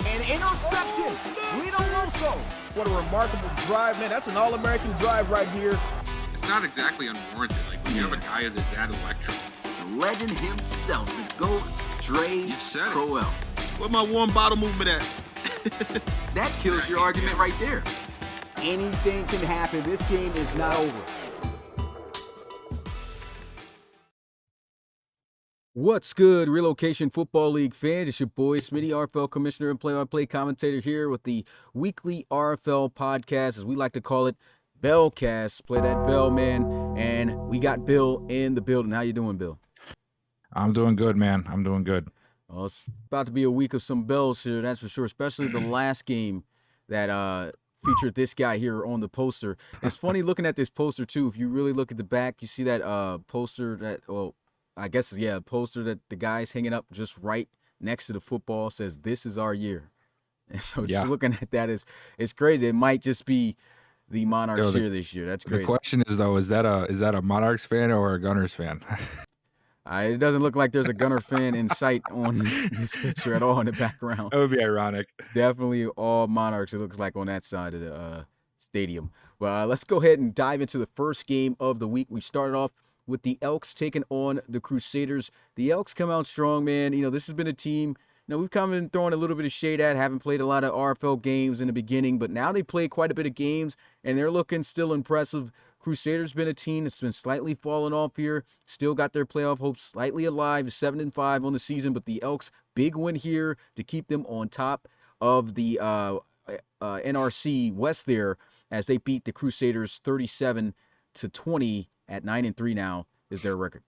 An interception. Reno Rosso. What a remarkable drive, man. That's an all-American drive right here. It's not exactly unwarranted. Like, when you have a guy that's that electric. The legend himself, the GOAT, Dre Crowell. Where my warm bottle movement at? That kills your argument right there. Anything can happen. This game is not over. What's good, Relocation Football League fans? It's your boy, Smitty, RFL Commissioner and play-by-play commentator here with the weekly RFL podcast, as we like to call it, Bellcast. Play that bell, man. And we got Bill in the building. How you doing, Bill? I'm doing good, man. I'm doing good. Well, it's about to be a week of some bells here, that's for sure, especially the last game that featured this guy here on the poster. It's funny looking at this poster, too. If you really look at the back, you see that poster that, well, I guess, yeah, a poster that the guy's hanging up just right next to the football says, "This is our year." And so just looking at that is crazy. It might just be the Monarchs here this year. That's crazy. The question is, though, is that a Monarchs fan or a Gunners fan? It doesn't look like there's a Gunner fan in sight on this picture at all in the background. That would be ironic. Definitely all Monarchs, it looks like, on that side of the stadium. Well, let's go ahead and dive into the first game of the week. We started off with the Elks taking on the Crusaders. The Elks come out strong, man. You know, this has been a team, we've come in throwing a little bit of shade at, haven't played a lot of RFL games in the beginning, but now they play quite a bit of games, and they're looking still impressive. Crusaders been a team that's been slightly falling off here, still got their playoff hopes slightly alive, 7-5 on the season, but the Elks, big win here to keep them on top of the NRC West there, as they beat the Crusaders 37-20. At 9-3 now is their record.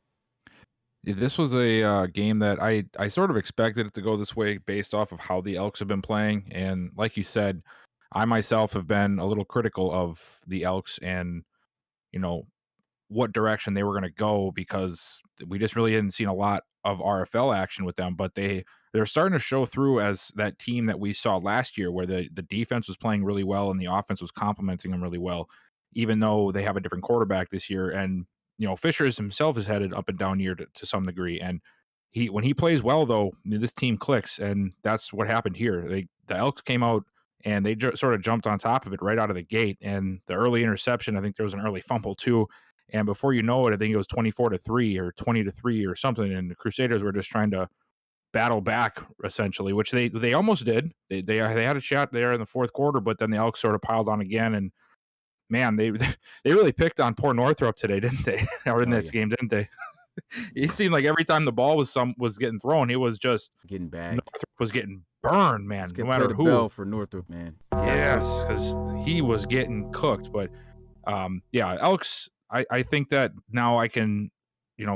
This was a game that I sort of expected it to go this way based off of how the Elks have been playing. And like you said, I myself have been a little critical of the Elks and, what direction they were going to go, because we just really hadn't seen a lot of RFL action with them. But they're starting to show through as that team that we saw last year, where the defense was playing really well and the offense was complementing them really well, even though they have a different quarterback this year. And, Fishers himself is headed up and down year to some degree. And when he plays well, though, this team clicks. And that's what happened here. The Elks came out and they sort of jumped on top of it right out of the gate. And the early interception, I think there was an early fumble too. And before you know it, I think it was 24-3 or 20-3 or something. And the Crusaders were just trying to battle back, essentially, which they almost did. They had a shot there in the fourth quarter, but then the Elks sort of piled on again. And man, they really picked on poor Northrop today, didn't they? Or in this game, didn't they? It seemed like every time the ball was getting thrown, it was just getting bagged. Northrop was getting burned, man. No matter who. Bell for Northrop, man. Yes, because he was getting cooked. But Yeah, Elks. I think that now I can,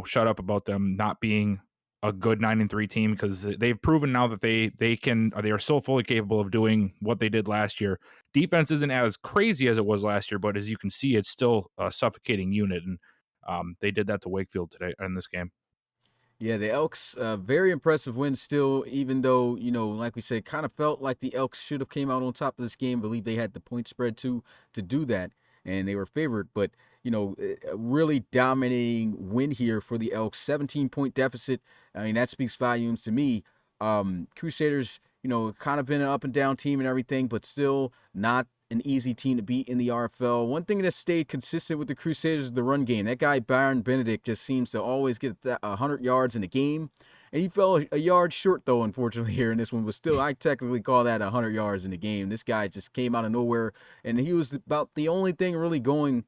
shut up about them not being a good 9-3 team because they've proven now that they are so fully capable of doing what they did last year. Defense isn't as crazy as it was last year, but as you can see, it's still a suffocating unit, and they did that to Wakefield today in this game. Yeah, the Elks, very impressive win still, even though, like we said, kind of felt like the Elks should have came out on top of this game. Believe they had the point spread to do that, and they were favored. But, a really dominating win here for the Elks, 17-point deficit. I mean, that speaks volumes to me. Crusaders, kind of been an up and down team and everything, but still not an easy team to beat in the RFL. One thing that stayed consistent with the Crusaders is the run game. That guy, Byron Benedict, just seems to always get 100 yards in a game. And he fell a yard short, though, unfortunately, here in this one. But still, I technically call that 100 yards in the game. This guy just came out of nowhere, and he was about the only thing really going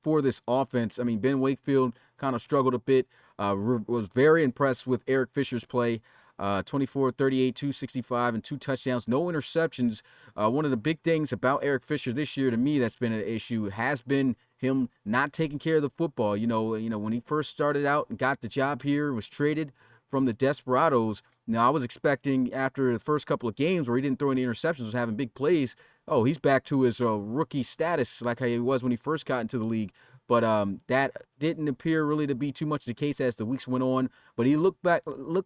for this offense. I mean, Ben Wakefield kind of struggled a bit. Was very impressed with Eric Fisher's play. 24, 38, 265, and 2 touchdowns, no interceptions. One of the big things about Eric Fisher this year, to me, that's been an issue, has been him not taking care of the football. When he first started out and got the job here, was traded from the Desperados. Now, I was expecting after the first couple of games where he didn't throw any interceptions, was having big plays. Oh, he's back to his rookie status like how he was when he first got into the league. But that didn't appear really to be too much the case as the weeks went on. But he looked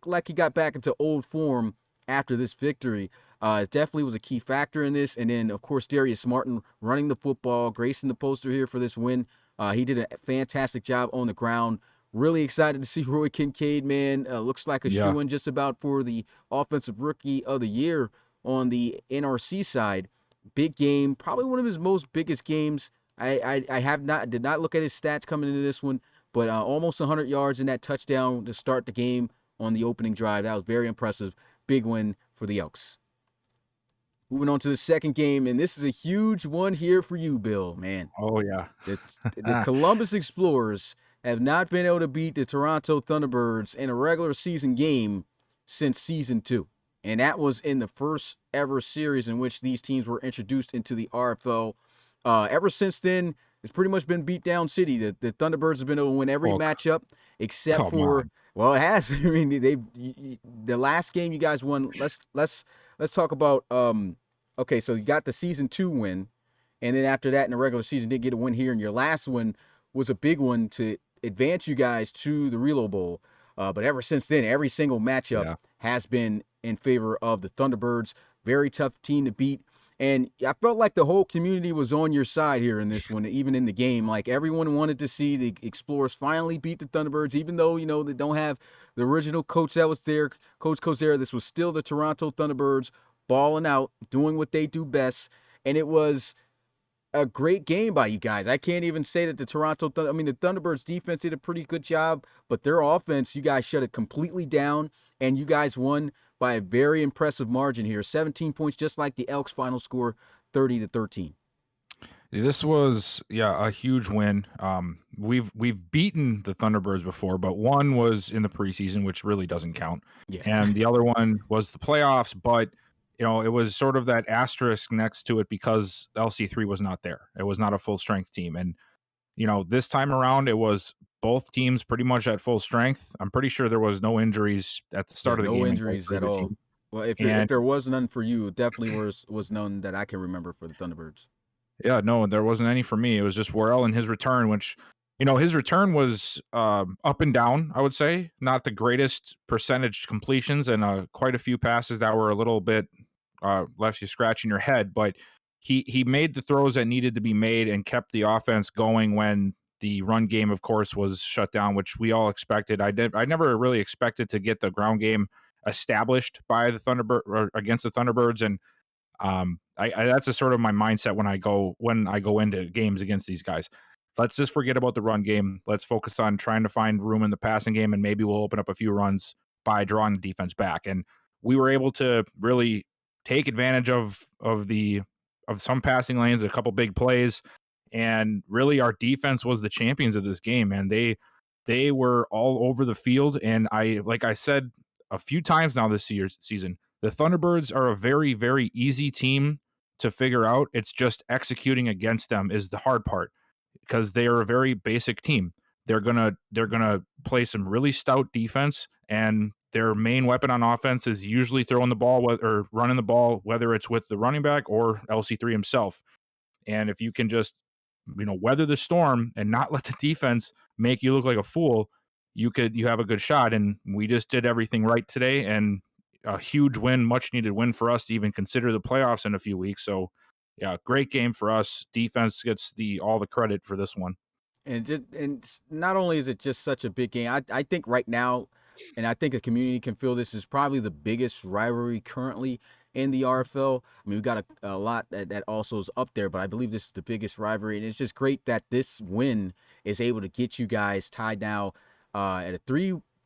like he got back into old form after this victory. It definitely was a key factor in this. And then, of course, Darius Martin running the football, gracing the poster here for this win. He did a fantastic job on the ground. Really excited to see Roy Kincaid, man. Looks like a shoo-in just about for the Offensive Rookie of the Year on the NRC side. Big game, probably one of his biggest games. I did not look at his stats coming into this one, but almost 100 yards in that touchdown to start the game on the opening drive. That was very impressive. Big win for the Elks. Moving on to the second game, and this is a huge one here for you, Bill, man. Oh, yeah. The Columbus Explorers have not been able to beat the Toronto Thunderbirds in a regular season game since season 2. And that was in the first ever series in which these teams were introduced into the RFL. Ever since then, it's pretty much been beat down city. The Thunderbirds have been able to win every matchup except for well, it has. I mean, the last game you guys won. Let's talk about okay, so you got the season 2 win, and then after that in the regular season did get a win here, and your last one was a big one to advance you guys to the Relo Bowl. But ever since then, every single matchup has been in favor of the Thunderbirds. Very tough team to beat. And I felt like the whole community was on your side here in this one, even in the game. Like, everyone wanted to see the Explorers finally beat the Thunderbirds, even though, they don't have the original coach that was there, Coach Cozera. This was still the Toronto Thunderbirds balling out, doing what they do best. And it was a great game by you guys. I can't even say that the Thunderbirds defense did a pretty good job, but their offense, you guys shut it completely down, and you guys won by a very impressive margin here. 17 points, just like the Elks' final score, 30-13. This was a huge win. We've beaten the Thunderbirds before, but one was in the preseason, which really doesn't count. Yeah. And the other one was the playoffs, but it was sort of that asterisk next to it because LC3 was not there. It was not a full strength team. And, this time around, it was both teams pretty much at full strength. I'm pretty sure there was no injuries at the start of the game. No injuries at all. Well, if there was none for you, it definitely was none that I can remember for the Thunderbirds. Yeah, no, there wasn't any for me. It was just Worrell and his return, which, his return was up and down, I would say. Not the greatest percentage completions and quite a few passes that were a little bit left you scratching your head. But he made the throws that needed to be made and kept the offense going when the run game, of course, was shut down, which we all expected. I never really expected to get the ground game established by the Thunderbird or against the Thunderbirds, and that's a sort of my mindset when I go into games against these guys. Let's just forget about the run game. Let's focus on trying to find room in the passing game, and maybe we'll open up a few runs by drawing the defense back. And we were able to really take advantage of some passing lanes, a couple big plays, and really our defense was the champions of this game. And they were all over the field. And like I said a few times now this season, the Thunderbirds are a very, very easy team to figure out. It's just executing against them is the hard part. because they are a very basic team. They're gonna play some really stout defense, and their main weapon on offense is usually throwing the ball or running the ball, whether it's with the running back or LC3 himself. And if you can just, weather the storm and not let the defense make you look like a fool, you have a good shot. And we just did everything right today, and a huge win, much needed win for us to even consider the playoffs in a few weeks. So yeah, great game for us. Defense gets all the credit for this one. And not only is it just such a big game, I think right now, and I think the community can feel this, is probably the biggest rivalry currently in the RFL. I mean, we've got a lot that also is up there, but I believe this is the biggest rivalry, and it's just great that this win is able to get you guys tied now at a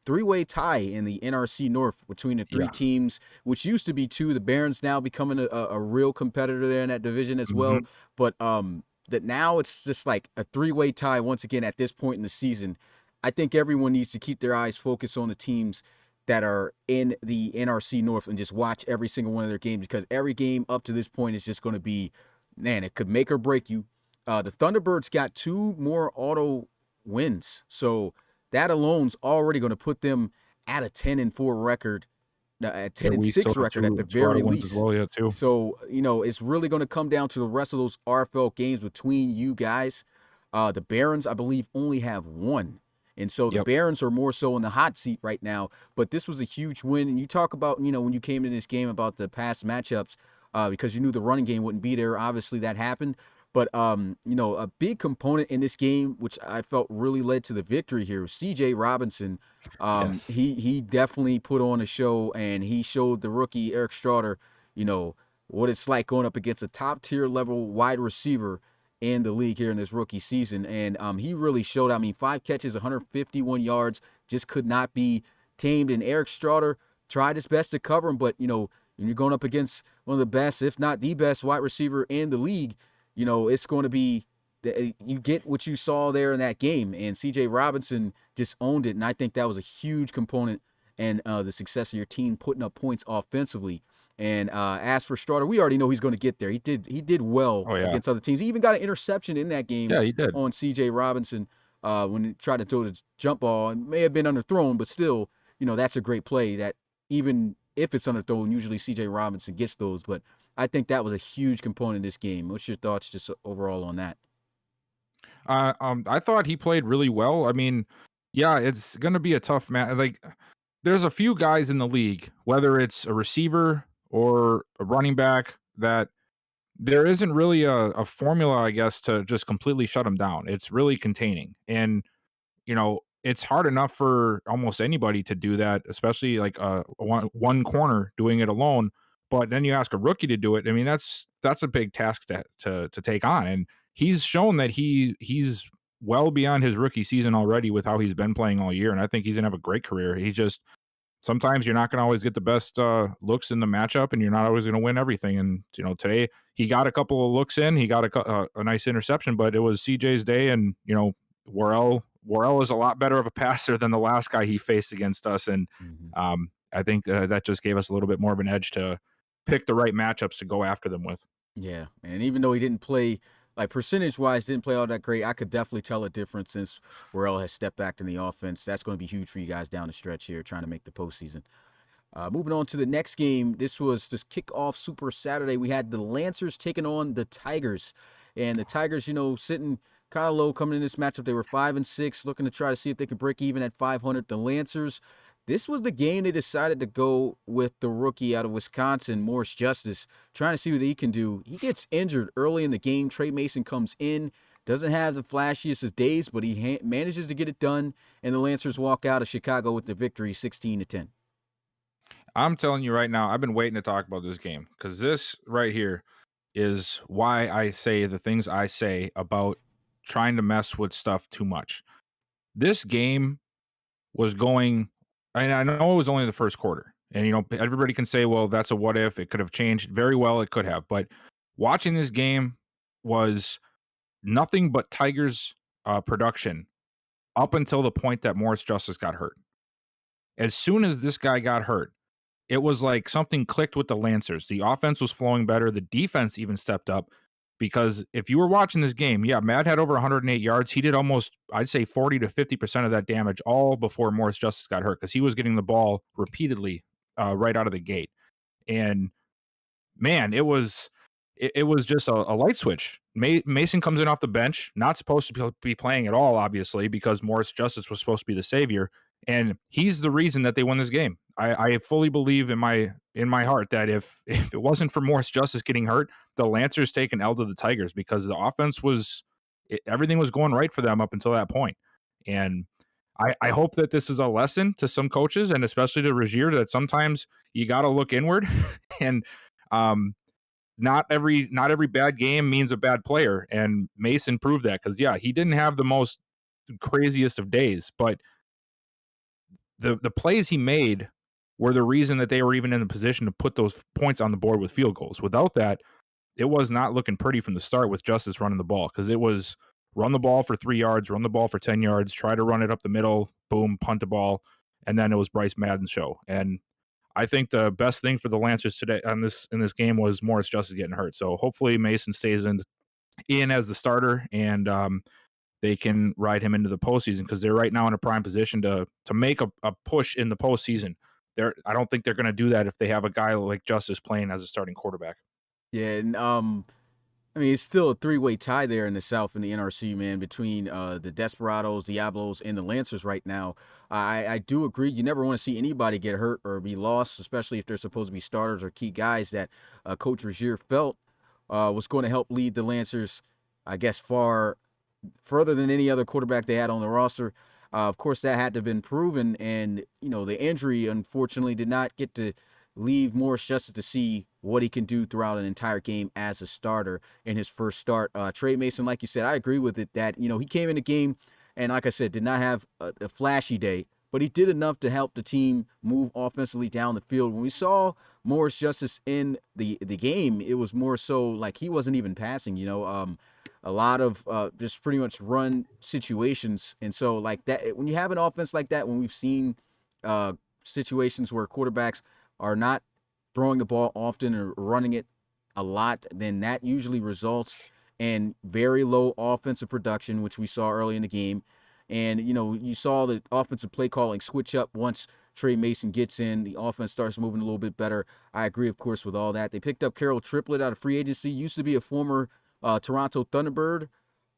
three-way tie in the NRC North between the three teams, which used to be two. The Barons now becoming a real competitor there in that division as well, but that now it's just like a three-way tie once again at this point in the season. I think everyone needs to keep their eyes focused on the teams that are in the NRC North and just watch every single one of their games, because every game up to this point is just going to be, man, it could make or break you. The Thunderbirds got 2 more auto wins, so that alone's already going to put them at a 10-4 record, at 10-6 record at the very least. Too. So, it's really going to come down to the rest of those RFL games between you guys. The Barons, I believe, only have 1. And so the Barons are more so in the hot seat right now. But this was a huge win. And you talk about, when you came in this game about the past matchups, because you knew the running game wouldn't be there. Obviously, that happened. But, a big component in this game, which I felt really led to the victory here, was C.J. Robinson. He definitely put on a show, and he showed the rookie Eric Straughter, what it's like going up against a top-tier level wide receiver in the league here in this rookie season. And he really showed. 5 catches, 151 yards, just could not be tamed. And Eric Straughter tried his best to cover him, but, when you're going up against one of the best, if not the best wide receiver in the league, it's going to be, you get what you saw there in that game, and C.J. Robinson just owned it, and I think that was a huge component in the success of your team putting up points offensively. And as for Straughter, we already know he's going to get there. He did well against other teams. He even got an interception in that game he did. on C.J. Robinson when he tried to throw the jump ball. It may have been underthrown, but still, that's a great play that even if it's underthrown, usually C.J. Robinson gets those. But I think that was a huge component of this game. What's your thoughts just overall on that? I thought he played really well. It's going to be a tough match. Like, there's a few guys in the league, whether it's a receiver or a running back, that there isn't really a formula, I guess, to just completely shut them down. It's really containing. And, it's hard enough for almost anybody to do that, especially like one corner doing it alone. But then you ask a rookie to do it. That's a big task to take on. And he's shown that he's well beyond his rookie season already with how he's been playing all year. And I think he's gonna have a great career. He just, sometimes you're not gonna always get the best looks in the matchup, and you're not always gonna win everything. And today he got a couple of looks in. He got a nice interception, but it was CJ's day, and Worrell is a lot better of a passer than the last guy he faced against us. And I think that just gave us a little bit more of an edge to pick the right matchups to go after them with. Yeah, and even though he didn't play, like percentage-wise, didn't play all that great, I could definitely tell a difference since Worrell has stepped back in the offense. That's going to be huge for you guys down the stretch here, trying to make the postseason. Moving on to the next game, this was this kickoff Super Saturday. We had the Lancers taking on the Tigers, and the Tigers, sitting kind of low coming in this matchup. They were 5-6, looking to try to see if they could break even at 500. The Lancers, this was the game they decided to go with the rookie out of Wisconsin, Morris Justice, trying to see what he can do. He gets injured early in the game. Trey Mason comes in, doesn't have the flashiest of days, but he manages to get it done, and the Lancers walk out of Chicago with the victory, 16-10. I'm telling you right now, I've been waiting to talk about this game, because this right here is why I say the things I say about trying to mess with stuff too much. This game was going, and I know it was only the first quarter, and everybody can say, well, that's a what if, it could have changed. Very well, it could have. But watching this game was nothing but Tigers production up until the point that Morris Justice got hurt. As soon as this guy got hurt, it was like something clicked with the Lancers. The offense was flowing better. The defense even stepped up. Because if you were watching this game, yeah, Matt had over 108 yards. He did almost, I'd say 40 to 50% of that damage all before Morris Justice got hurt, because he was getting the ball repeatedly right out of the gate. And man, it was just a light switch. Mason comes in off the bench, not supposed to be playing at all, obviously, because Morris Justice was supposed to be the savior, and he's the reason that they won this game. I fully believe in my heart that if it wasn't for Morris Justice getting hurt, the Lancers take an L to the Tigers, because the offense everything was going right for them up until that point. And I hope that this is a lesson to some coaches, and especially to Regier, that sometimes you got to look inward, and not every bad game means a bad player. And Mason proved that, because yeah, he didn't have the most craziest of days, but the plays he made were the reason that they were even in the position to put those points on the board with field goals. Without that, it was not looking pretty from the start with Justice running the ball, because it was run the ball for 3 yards, run the ball for 10 yards, try to run it up the middle, boom, punt the ball, and then it was Bryce Madden's show. And I think the best thing for the Lancers today in this game was Morris Justice getting hurt. So hopefully Mason stays in as the starter, and they can ride him into the postseason, because they're right now in a prime position to make a push in the postseason. I don't think they're going to do that if they have a guy like Justice playing as a starting quarterback. Yeah, and I mean, it's still a three-way tie there in the South in the NRC, man, between the Desperados, Diablos, and the Lancers right now. I do agree. You never want to see anybody get hurt or be lost, especially if they're supposed to be starters or key guys that Coach Regier felt was going to help lead the Lancers, I guess, further than any other quarterback they had on the roster. Of course, that had to have been proven, and, the injury, unfortunately, did not get to leave Morris Justice to see what he can do throughout an entire game as a starter in his first start. Trey Mason, like you said, I agree with it that, he came in the game and, like I said, did not have a flashy day, but he did enough to help the team move offensively down the field. When we saw Morris Justice in the game, it was more so like he wasn't even passing, a lot of just pretty much run situations. And so like that, when you have an offense like that, when we've seen situations where quarterbacks are not throwing the ball often or running it a lot, then that usually results in very low offensive production, which we saw early in the game. And, you saw the offensive play calling switch up once Trey Mason gets in. The offense starts moving a little bit better. I agree, of course, with all that. They picked up Carroll Triplett out of free agency, used to be a former Toronto Thunderbird.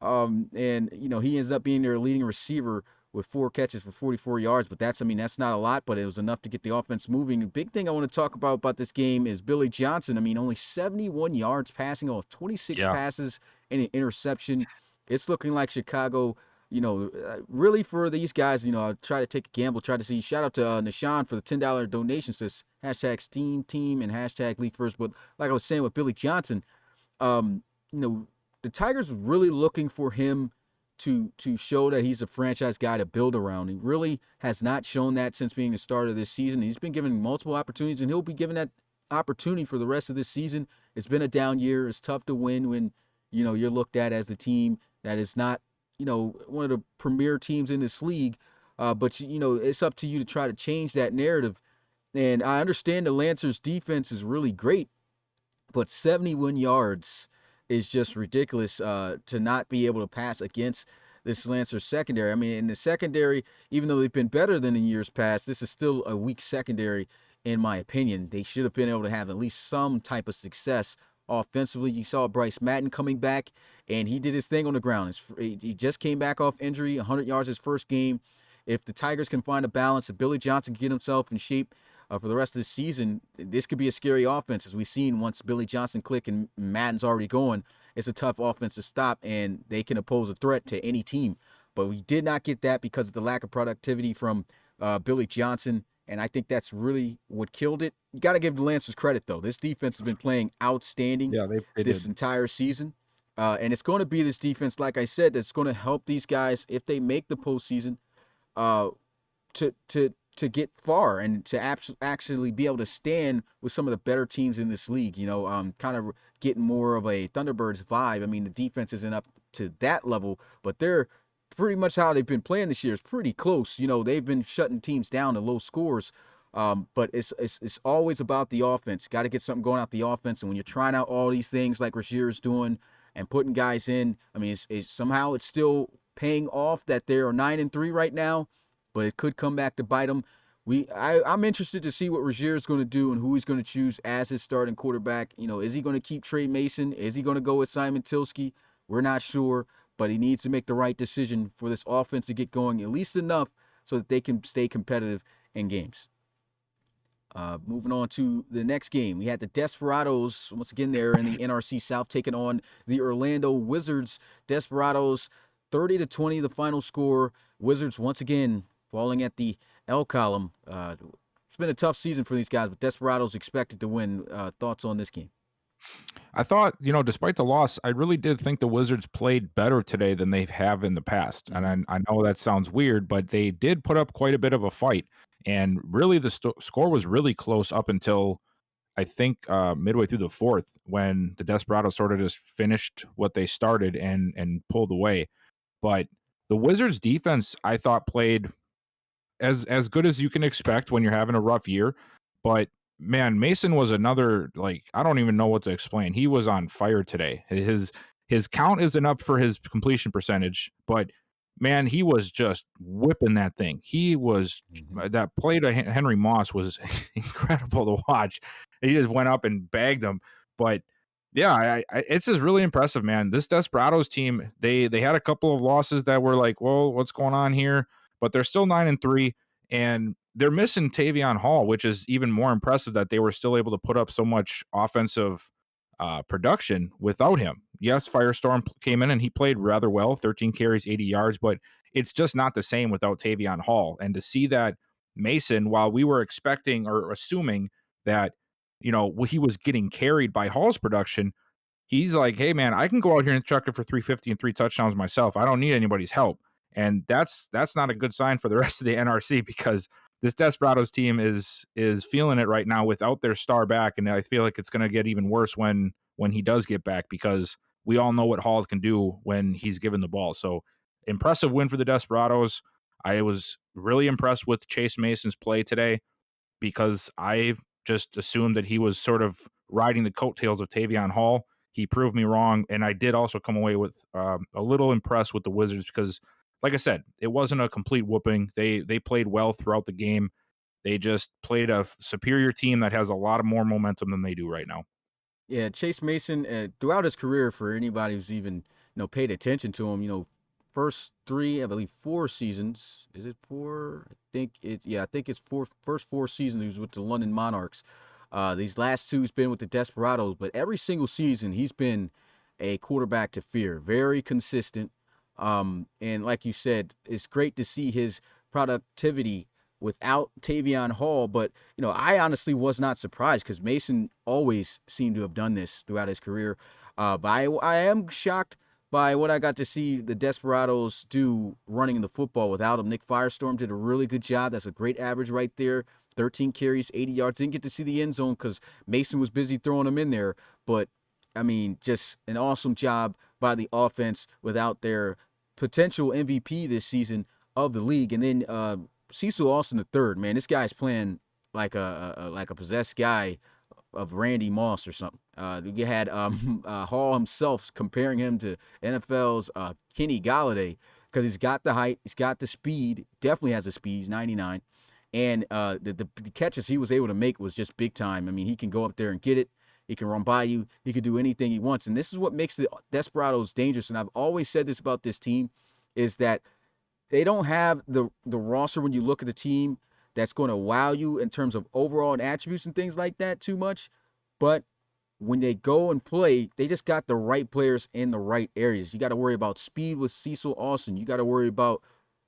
And, he ends up being their leading receiver with 4 catches for 44 yards. But that's not a lot, but it was enough to get the offense moving. The big thing I want to talk about this game is Billy Johnson. only 71 yards passing off 26 passes and an interception. It's looking like Chicago, really for these guys, I'll try to take a gamble, try to see. Shout out to Nishan for the $10 donation. Says hashtag Steam Team and hashtag League First. But like I was saying with Billy Johnson, the Tigers were really looking for him to show that he's a franchise guy to build around. He really has not shown that since being the starter this season. He's been given multiple opportunities, and he'll be given that opportunity for the rest of this season. It's been a down year. It's tough to win when, you're looked at as the team that is not, one of the premier teams in this league. But, it's up to you to try to change that narrative. And I understand the Lancers defense is really great, but 71 yards is just ridiculous to not be able to pass against this Lancers secondary. In the secondary, even though they've been better than in years past, this is still a weak secondary, in my opinion. They should have been able to have at least some type of success offensively. You saw Bryce Madden coming back, and he did his thing on the ground. He just came back off injury, 100 yards his first game. If the Tigers can find a balance, if Billy Johnson can get himself in shape for the rest of the season, this could be a scary offense. As we've seen, once Billy Johnson click and Madden's already going, it's a tough offense to stop, and they can pose a threat to any team. But we did not get that because of the lack of productivity from Billy Johnson, and I think that's really what killed it. You got to give the Lancers credit, though. This defense has been playing outstanding this entire season. And it's going to be this defense, like I said, that's going to help these guys, if they make the postseason, to get far and to actually be able to stand with some of the better teams in this league. Kind of getting more of a Thunderbirds vibe. The defense isn't up to that level, but they're pretty much how they've been playing this year is pretty close. They've been shutting teams down to low scores. But it's always about the offense. Got to get something going out the offense. And when you're trying out all these things like Regier is doing, and putting guys in. I mean, somehow it's still paying off that they are 9-3 right now, but it could come back to bite them. I'm interested to see what Rozier is going to do and who he's going to choose as his starting quarterback. Is he going to keep Trey Mason? Is he going to go with Simon Tilsky? We're not sure, but he needs to make the right decision for this offense to get going at least enough so that they can stay competitive in games. Moving on to the next game, we had the Desperados once again there in the NRC South taking on the Orlando Wizards. Desperados 30-20 the final score. Wizards once again falling at the L column. It's been a tough season for these guys, but Desperados expected to win. Thoughts on this game? I thought, despite the loss, I really did think the Wizards played better today than they have in the past. And I know that sounds weird, but they did put up quite a bit of a fight. And really, the score was really close up until, I think, midway through the fourth, when the Desperados sort of just finished what they started and pulled away. But the Wizards defense, I thought, played as good as you can expect when you're having a rough year. But man, Mason was another, I don't even know what to explain. He was on fire today. His count isn't up for his completion percentage, but man, he was just whipping that thing. He was that play to Henry Moss was incredible to watch. He just went up and bagged him. But yeah, it's just really impressive, man. This Desperados team, they had a couple of losses that were like, whoa, what's going on here? But they're still 9-3, and they're missing Tavion Hall, which is even more impressive that they were still able to put up so much offensive production without him. Yes, Firestorm came in and he played rather well, 13 carries, 80 yards, but it's just not the same without Tavion Hall. And to see that Mason, while we were expecting or assuming that, he was getting carried by Hall's production, he's like, hey, man, I can go out here and chuck it for 350 and 3 touchdowns myself. I don't need anybody's help. And that's not a good sign for the rest of the NRC, because this Desperados team is feeling it right now without their star back, and I feel like it's going to get even worse when he does get back, because we all know what Hall can do when he's given the ball. So impressive win for the Desperados. I was really impressed with Chase Mason's play today, because I just assumed that he was sort of riding the coattails of Tavion Hall. He proved me wrong, and I did also come away with a little impressed with the Wizards, because like I said, it wasn't a complete whooping. They played well throughout the game. They just played a superior team that has a lot of more momentum than they do right now. Yeah, Chase Mason, throughout his career, for anybody who's even paid attention to him, first 4 seasons. Is it 4? I think it's first 4 seasons he was with the London Monarchs. These last 2 he's been with the Desperados, but every single season he's been a quarterback to fear. Very consistent. And like you said, it's great to see his productivity without Tavion Hall. But, I honestly was not surprised, because Mason always seemed to have done this throughout his career. But I am shocked by what I got to see the Desperados do running the football without him. Nick Firestorm did a really good job. That's a great average right there. 13 carries, 80 yards. Didn't get to see the end zone because Mason was busy throwing them in there. But, just an awesome job by the offense without their potential MVP this season of the league. And then Cecil Austin III, man, this guy's playing like a possessed guy of Randy Moss or something. You had Hall himself comparing him to NFL's Kenny Galladay, because he's got the height, he's got the speed, definitely has the speed, he's 99. And the catches he was able to make was just big time. He can go up there and get it. He can run by you. He can do anything he wants. And this is what makes the Desperados dangerous. And I've always said this about this team, is that they don't have the roster, when you look at the team, that's going to wow you in terms of overall and attributes and things like that too much. But when they go and play, they just got the right players in the right areas. You got to worry about speed with Cecil Austin. You got to worry about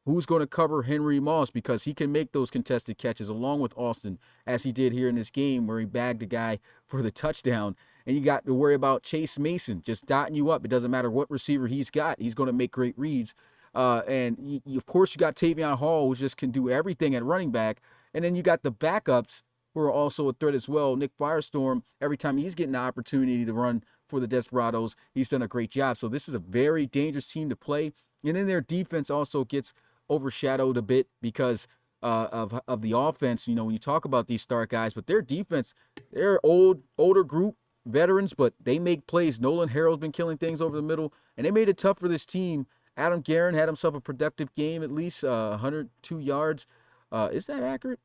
who's going to cover Henry Moss, because he can make those contested catches along with Austin, as he did here in this game where he bagged a guy for the touchdown. And you got to worry about Chase Mason just dotting you up. It doesn't matter what receiver he's got. He's going to make great reads. And of course, you got Tavion Hall, who just can do everything at running back. And then you got the backups, who are also a threat as well. Nick Firestorm, every time he's getting the opportunity to run for the Desperados, he's done a great job. So this is a very dangerous team to play. And then their defense also gets overshadowed a bit because of the offense. When you talk about these star guys, but their defense, they're older group. veterans, but they make plays. Nolan Harrell's been killing things over the middle, and they made it tough for this team. Adam Guerin had himself a productive game, at least 102 yards. Is that accurate?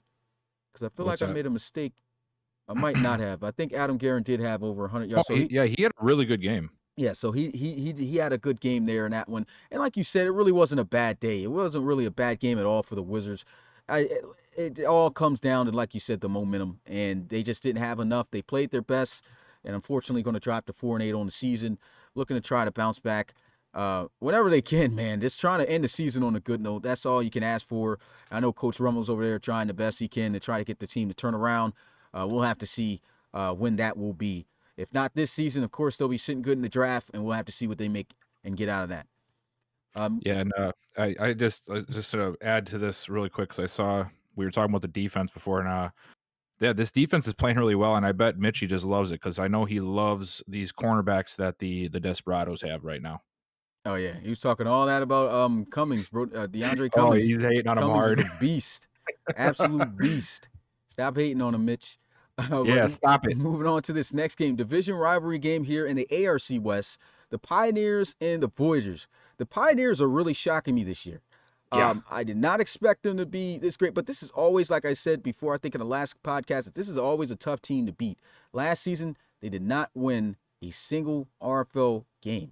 Because I feel What's like I that? made a mistake. I might not have. I think Adam Guerin did have over 100 Oh, yards. So he had a really good game. yeah, so he had a good game there in that one. And like you said, it really wasn't a bad day. It wasn't really a bad game at all for the Wizards. It all comes down to, like you said, the momentum, and they just didn't have enough. They played their best, and unfortunately going to drop to 4-8 on the season, looking to try to bounce back whenever they can, man. Just trying to end the season on a good note. That's all you can ask for. I know Coach Rummel's over there trying the best he can to try to get the team to turn around. We'll have to see when that will be. If not this season, of course, they'll be sitting good in the draft, and we'll have to see what they make and get out of that. Yeah, and I just to add to this really quick, because I saw we were talking about the defense before, and yeah, this defense is playing really well, and I bet Mitchie just loves it, because I know he loves these cornerbacks that the Desperados have right now. Oh, yeah. He was talking all that about Cummings, bro. DeAndre Oh, Cummings. he's hating on him Cummings hard. is a beast. Absolute beast. Stop hating on him, Mitch. Yeah, stop it. Moving on to this next game, division rivalry game here in the ARC West, the Pioneers and the Voyagers. The Pioneers are really shocking me this year. Yeah. I did not expect them to be this great, but this is always, like I said before, I think in the last podcast, this is always a tough team to beat. Last season, they did not win a single RFL game.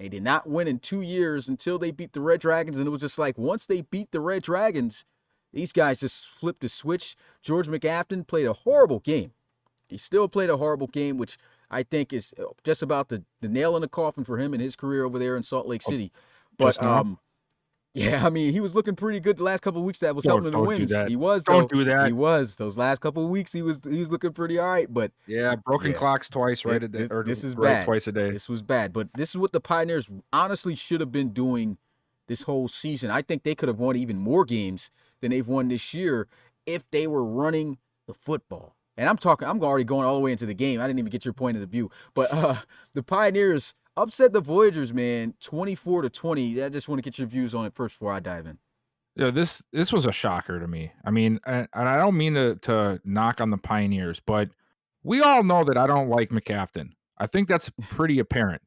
They did not win in 2 years until they beat the Red Dragons, and it was just like once they beat the Red Dragons, these guys just flipped the switch. George McAfton played a horrible game. He still played a horrible game, which I think is just about the nail in the coffin for him in his career over there in Salt Lake City. But yeah, I mean, he was looking pretty good the last couple of weeks. That was helping in the wins. He was. Don't do that. He was. Those last couple of weeks, he was looking pretty all right. But yeah, broken clocks twice, right? This is right bad. Twice a day. This was bad. But this is what the Pioneers honestly should have been doing this whole season. I think they could have won even more games than they've won this year if they were running the football. And I'm already going all the way into the game. I didn't even get your point of the view. But the Pioneers upset the Voyagers, man, 24-20. I just want to get your views on it first before I dive in. Yeah, this was a shocker to me. I mean, and I don't mean to knock on the Pioneers, but we all know that I don't like McAfton. I think that's pretty apparent.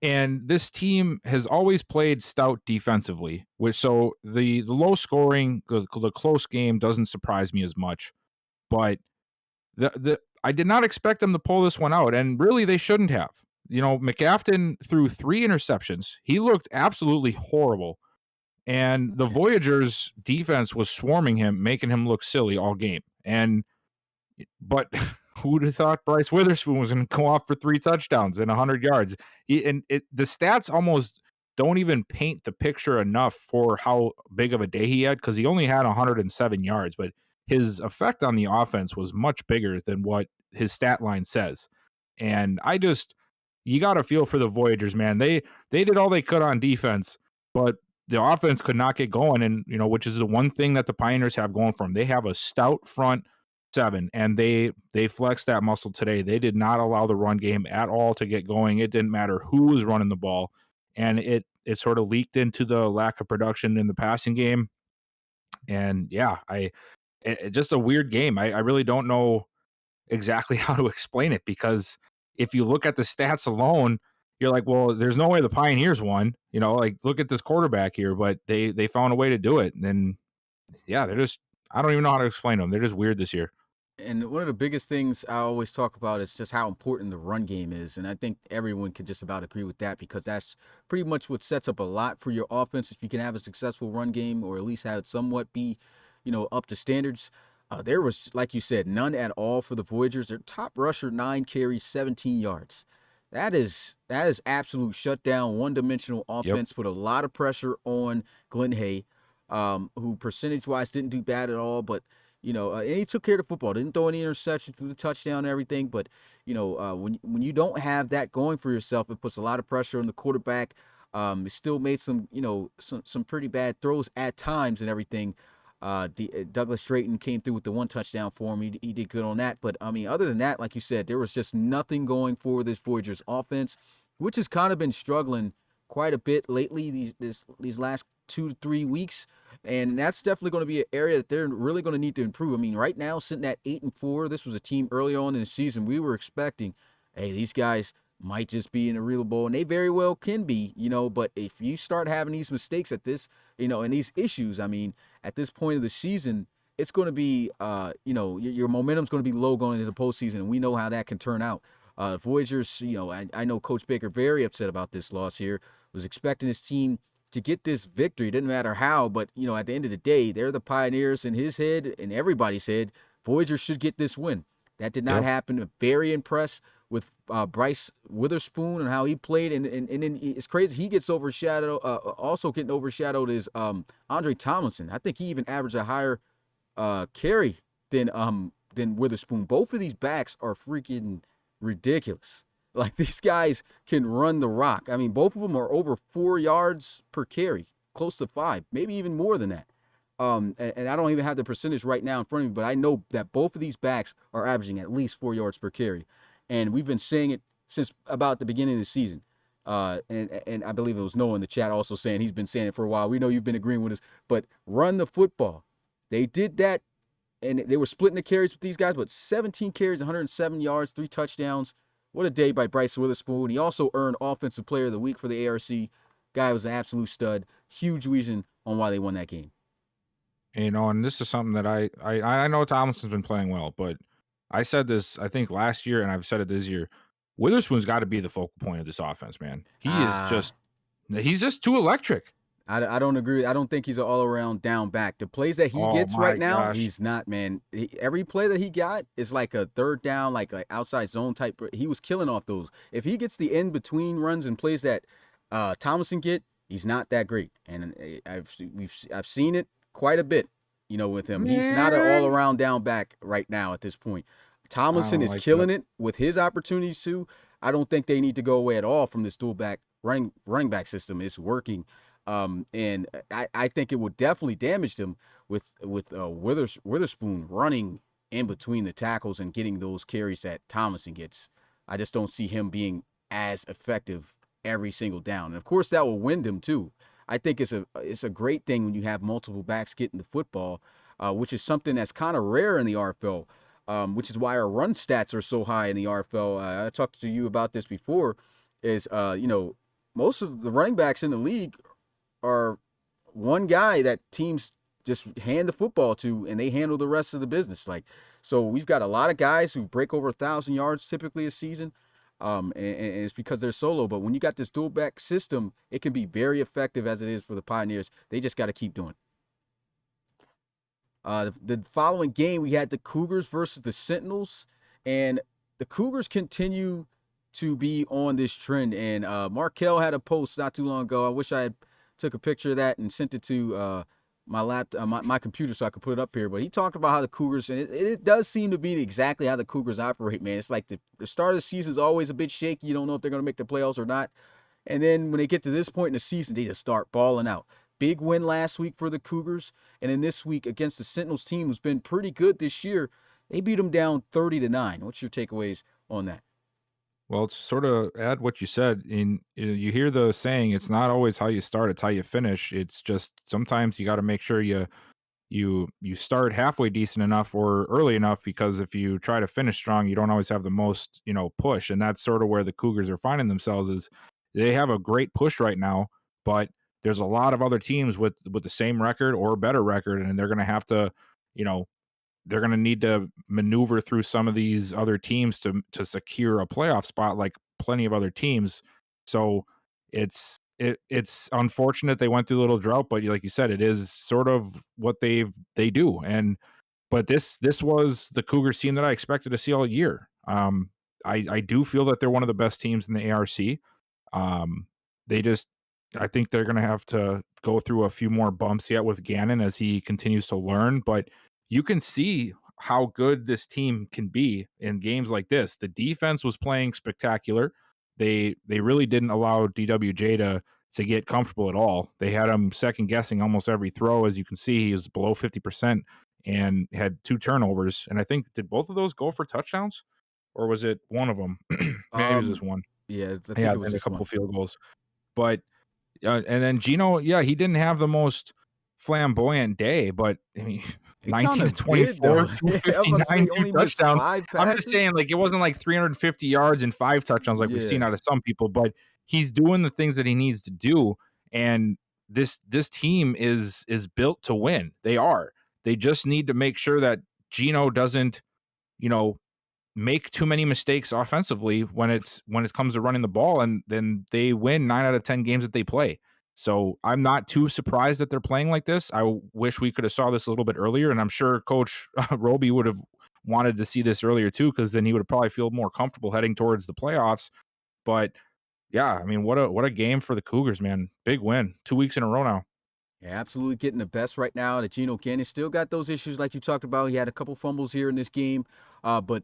And this team has always played stout defensively, so the low scoring, the close game doesn't surprise me as much. But I did not expect them to pull this one out, and really they shouldn't have. You know, McAfton threw 3 interceptions. He looked absolutely horrible. And the Voyagers defense was swarming him, making him look silly all game. But who would have thought Bryce Witherspoon was going to go off for 3 touchdowns and 100 yards? The stats almost don't even paint the picture enough for how big of a day he had, because he only had 107 yards, but his effect on the offense was much bigger than what his stat line says. And you got to feel for the Voyagers, man. They did all they could on defense, but the offense could not get going, and which is the one thing that the Pioneers have going for them. They have a stout front 7, and they flexed that muscle today. They did not allow the run game at all to get going. It didn't matter who was running the ball, and it sort of leaked into the lack of production in the passing game. And yeah, just a weird game. I really don't know exactly how to explain it, because if you look at the stats alone, you're like, well, there's no way the Pioneers won. Like, look at this quarterback here, but they found a way to do it. And yeah, I don't even know how to explain them. They're just weird this year. And one of the biggest things I always talk about is just how important the run game is. And I think everyone can just about agree with that, because that's pretty much what sets up a lot for your offense. If you can have a successful run game, or at least have it somewhat be, up to standards. There was, like you said, none at all for the Voyagers. Their top rusher, 9 carries, 17 yards. That is absolute shutdown, one-dimensional offense. Yep. Put a lot of pressure on Glenn Hay, who percentage-wise didn't do bad at all, but and he took care of the football. Didn't throw any interceptions, threw the touchdown and everything. But when you don't have that going for yourself, it puts a lot of pressure on the quarterback. He still made some pretty bad throws at times and everything. Douglas Drayton came through with the 1 touchdown for him. He did good on that. But, I mean, other than that, like you said, there was just nothing going for this Voyagers offense, which has kind of been struggling quite a bit lately these last 2 to 3 weeks. And that's definitely going to be an area that they're really going to need to improve. I mean, right now, sitting at 8-4, this was a team early on in the season we were expecting hey, these guys might just be in a real bowl, and they very well can be, but if you start having these mistakes at this, and these issues, I mean, at this point of the season, it's going to be, your momentum's going to be low going into the postseason, and we know how that can turn out. Voyagers, I know Coach Baker very upset about this loss here, was expecting his team to get this victory. It didn't matter how, but, at the end of the day, they're the Pioneers in his head and everybody's head. Voyagers should get this win. That did not happen. I'm very impressed with Bryce Witherspoon and how he played, and then it's crazy. He gets overshadowed. Also getting overshadowed is Andre Tomlinson. I think he even averaged a higher carry than Witherspoon. Both of these backs are freaking ridiculous. Like, these guys can run the rock. I mean, both of them are over 4 yards per carry, close to 5, maybe even more than that. And I don't even have the percentage right now in front of me, but I know that both of these backs are averaging at least 4 yards per carry. And we've been saying it since about the beginning of the season. And I believe it was Noah in the chat also saying he's been saying it for a while. We know you've been agreeing with us, but run the football. They did that, and they were splitting the carries with these guys, but 17 carries, 107 yards, 3 touchdowns. What a day by Bryce Witherspoon. He also earned Offensive Player of the Week for the ARC. Guy was an absolute stud. Huge reason on why they won that game. And this is something that I know Tomlinson's been playing well, but I said this, I think, last year, and I've said it this year. Witherspoon's got to be the focal point of this offense, man. He's just too electric. I don't agree. I don't think he's an all-around down back. The plays that he gets right now, he's not, man. Every play that he got is like a third down, like outside zone type. He was killing off those. If he gets the in-between runs and plays that Tomlinson get, he's not that great. And I've seen it quite a bit, with him. He's not an all-around down back right now at this point. Tomlinson is killing it with his opportunities too. I don't think they need to go away at all from this dual back running back system. It's working. And I think it would definitely damage them with Witherspoon running in between the tackles and getting those carries that Tomlinson gets. I just don't see him being as effective every single down. And of course that will win them too. I think it's a great thing when you have multiple backs getting the football, which is something that's kind of rare in the RFL, which is why our run stats are so high in the RFL. I talked to you about this before, is most of the running backs in the league are one guy that teams just hand the football to, and they handle the rest of the business. So we've got a lot of guys who break over 1,000 yards typically a season, and it's because they're solo. But when you got this dual back system, it can be very effective as it is for the Pioneers. They just got to keep doing it. The following game, we had the Cougars versus the Sentinels, and the Cougars continue to be on this trend. And Markel had a post not too long ago. I wish I had took a picture of that and sent it to my laptop, my computer, so I could put it up here. But he talked about how the Cougars, and it does seem to be exactly how the Cougars operate, man. It's like the start of the season is always a bit shaky. You don't know if they're going to make the playoffs or not. And then when they get to this point in the season, they just start balling out. Big win last week for the Cougars, and then this week against the Sentinels team, who's been pretty good this year, they beat them down 30-9. What's your takeaways on that? Well, to sort of add what you said, you hear the saying, it's not always how you start, it's how you finish. It's just sometimes you got to make sure you start halfway decent enough or early enough, because if you try to finish strong, you don't always have the most, push. And that's sort of where the Cougars are finding themselves, is they have a great push right now, but there's a lot of other teams with the same record or better record, and they're going to have to, they're going to need to maneuver through some of these other teams to secure a playoff spot, like plenty of other teams. So it's unfortunate they went through a little drought, but like you said, it is sort of what they do. But this was the Cougars team that I expected to see all year. I do feel that they're one of the best teams in the ARC. I think they're going to have to go through a few more bumps yet with Gannon as he continues to learn, but you can see how good this team can be in games like this. The defense was playing spectacular. They really didn't allow DWJ to get comfortable at all. They had him second guessing almost every throw. As you can see, he was below 50% and had 2 turnovers. And I think, did both of those go for touchdowns, or was it one of them? Maybe it was just one. Yeah, I think Yeah, it was a just couple one. field goals. But and then Gino, he didn't have the most flamboyant day, but I mean, It 19 kind to of did, 24, though. Yeah, I was about to say 259, he two only missed touchdowns. 5 I'm just passes. saying, like, it wasn't like 350 yards and 5 touchdowns like we've seen Yeah. out of some people, but he's doing the things that he needs to do. And this team is built to win. They are. They just need to make sure that Geno doesn't, you know, make too many mistakes offensively when it comes to running the ball, and then they win 9 out of 10 games that they play. So I'm not too surprised that they're playing like this. I wish we could have saw this a little bit earlier, and I'm sure Coach Roby would have wanted to see this earlier too, because then he would probably feel more comfortable heading towards the playoffs. But yeah, I mean, what a game for the Cougars, man. Big win, 2 weeks in a row now. Yeah, absolutely getting the best right now. That Geno Cannon still got those issues like you talked about. He had a couple fumbles here in this game, but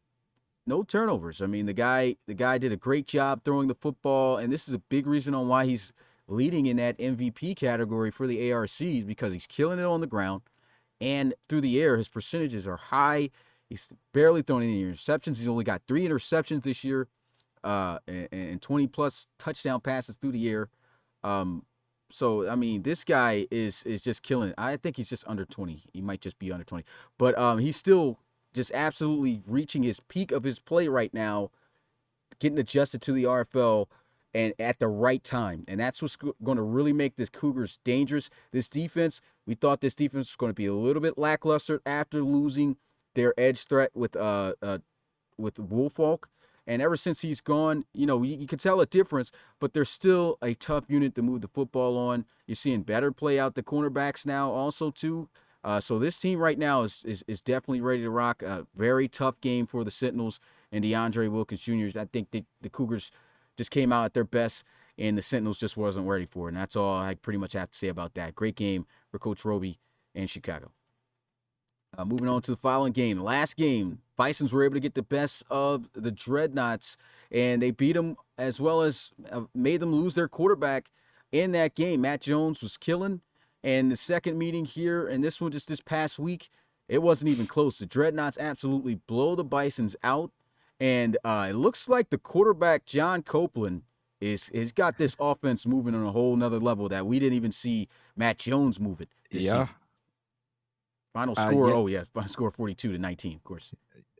no turnovers. I mean, the guy did a great job throwing the football, and this is a big reason on why he's leading in that MVP category for the ARCs, because he's killing it on the ground and through the air. His percentages are high. He's barely thrown any interceptions. He's only got 3 interceptions this year, and 20 plus touchdown passes through the air. So I mean, this guy is just killing it. I think he's just under 20. He might just be under 20, but he's still just absolutely reaching his peak of his play right now, getting adjusted to the RFL and at the right time. And that's what's going to really make this Cougars dangerous. This defense, we thought this defense was going to be a little bit lackluster after losing their edge threat with Woolfolk. And ever since he's gone, you can tell a difference, but they're still a tough unit to move the football on. You're seeing better play out the cornerbacks now also too. So this team right now is definitely ready to rock. A very tough game for the Sentinels and DeAndre Wilkins Jr. I think the Cougars just came out at their best, and the Sentinels just wasn't ready for it. And that's all I pretty much have to say about that. Great game for Coach Roby and Chicago. Moving on to the following game. Last game, Bisons were able to get the best of the Dreadnoughts, and they beat them as well as made them lose their quarterback in that game. Matt Jones was killing. And the second meeting here, and this one just this past week, it wasn't even close. The Dreadnoughts absolutely blow the Bisons out. And it looks like the quarterback, John Copeland, is got this offense moving on a whole nother level that we didn't even see Matt Jones moving this season. Final score, final score 42-19, of course.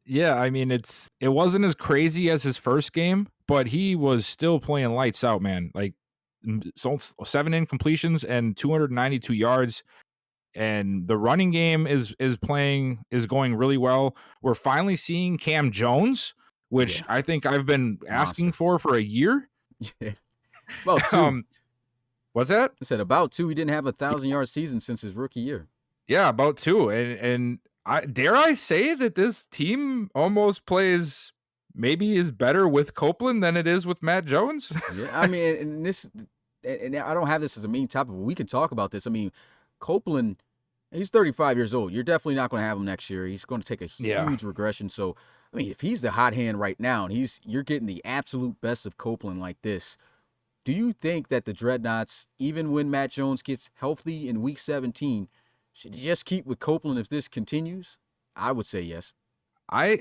Yeah, I mean, it wasn't as crazy as his first game, but he was still playing lights out, man. Like, so 7 incompletions and 292 yards. And the running game is going really well. We're finally seeing Cam Jones, which I think I've been asking for a year. Yeah. About 2. What's that? I said about 2. He didn't have 1,000-yard season since his rookie year. Yeah, about 2. And dare I say that this team almost plays maybe is better with Copeland than it is with Matt Jones? Yeah, I mean, and I don't have this as a main topic, but we can talk about this. I mean, Copeland, he's 35 years old. You're definitely not going to have him next year. He's going to take a huge regression. So, I mean, if he's the hot hand right now and you're getting the absolute best of Copeland like this, do you think that the Dreadnoughts, even when Matt Jones gets healthy in week 17, should just keep with Copeland if this continues? I would say yes.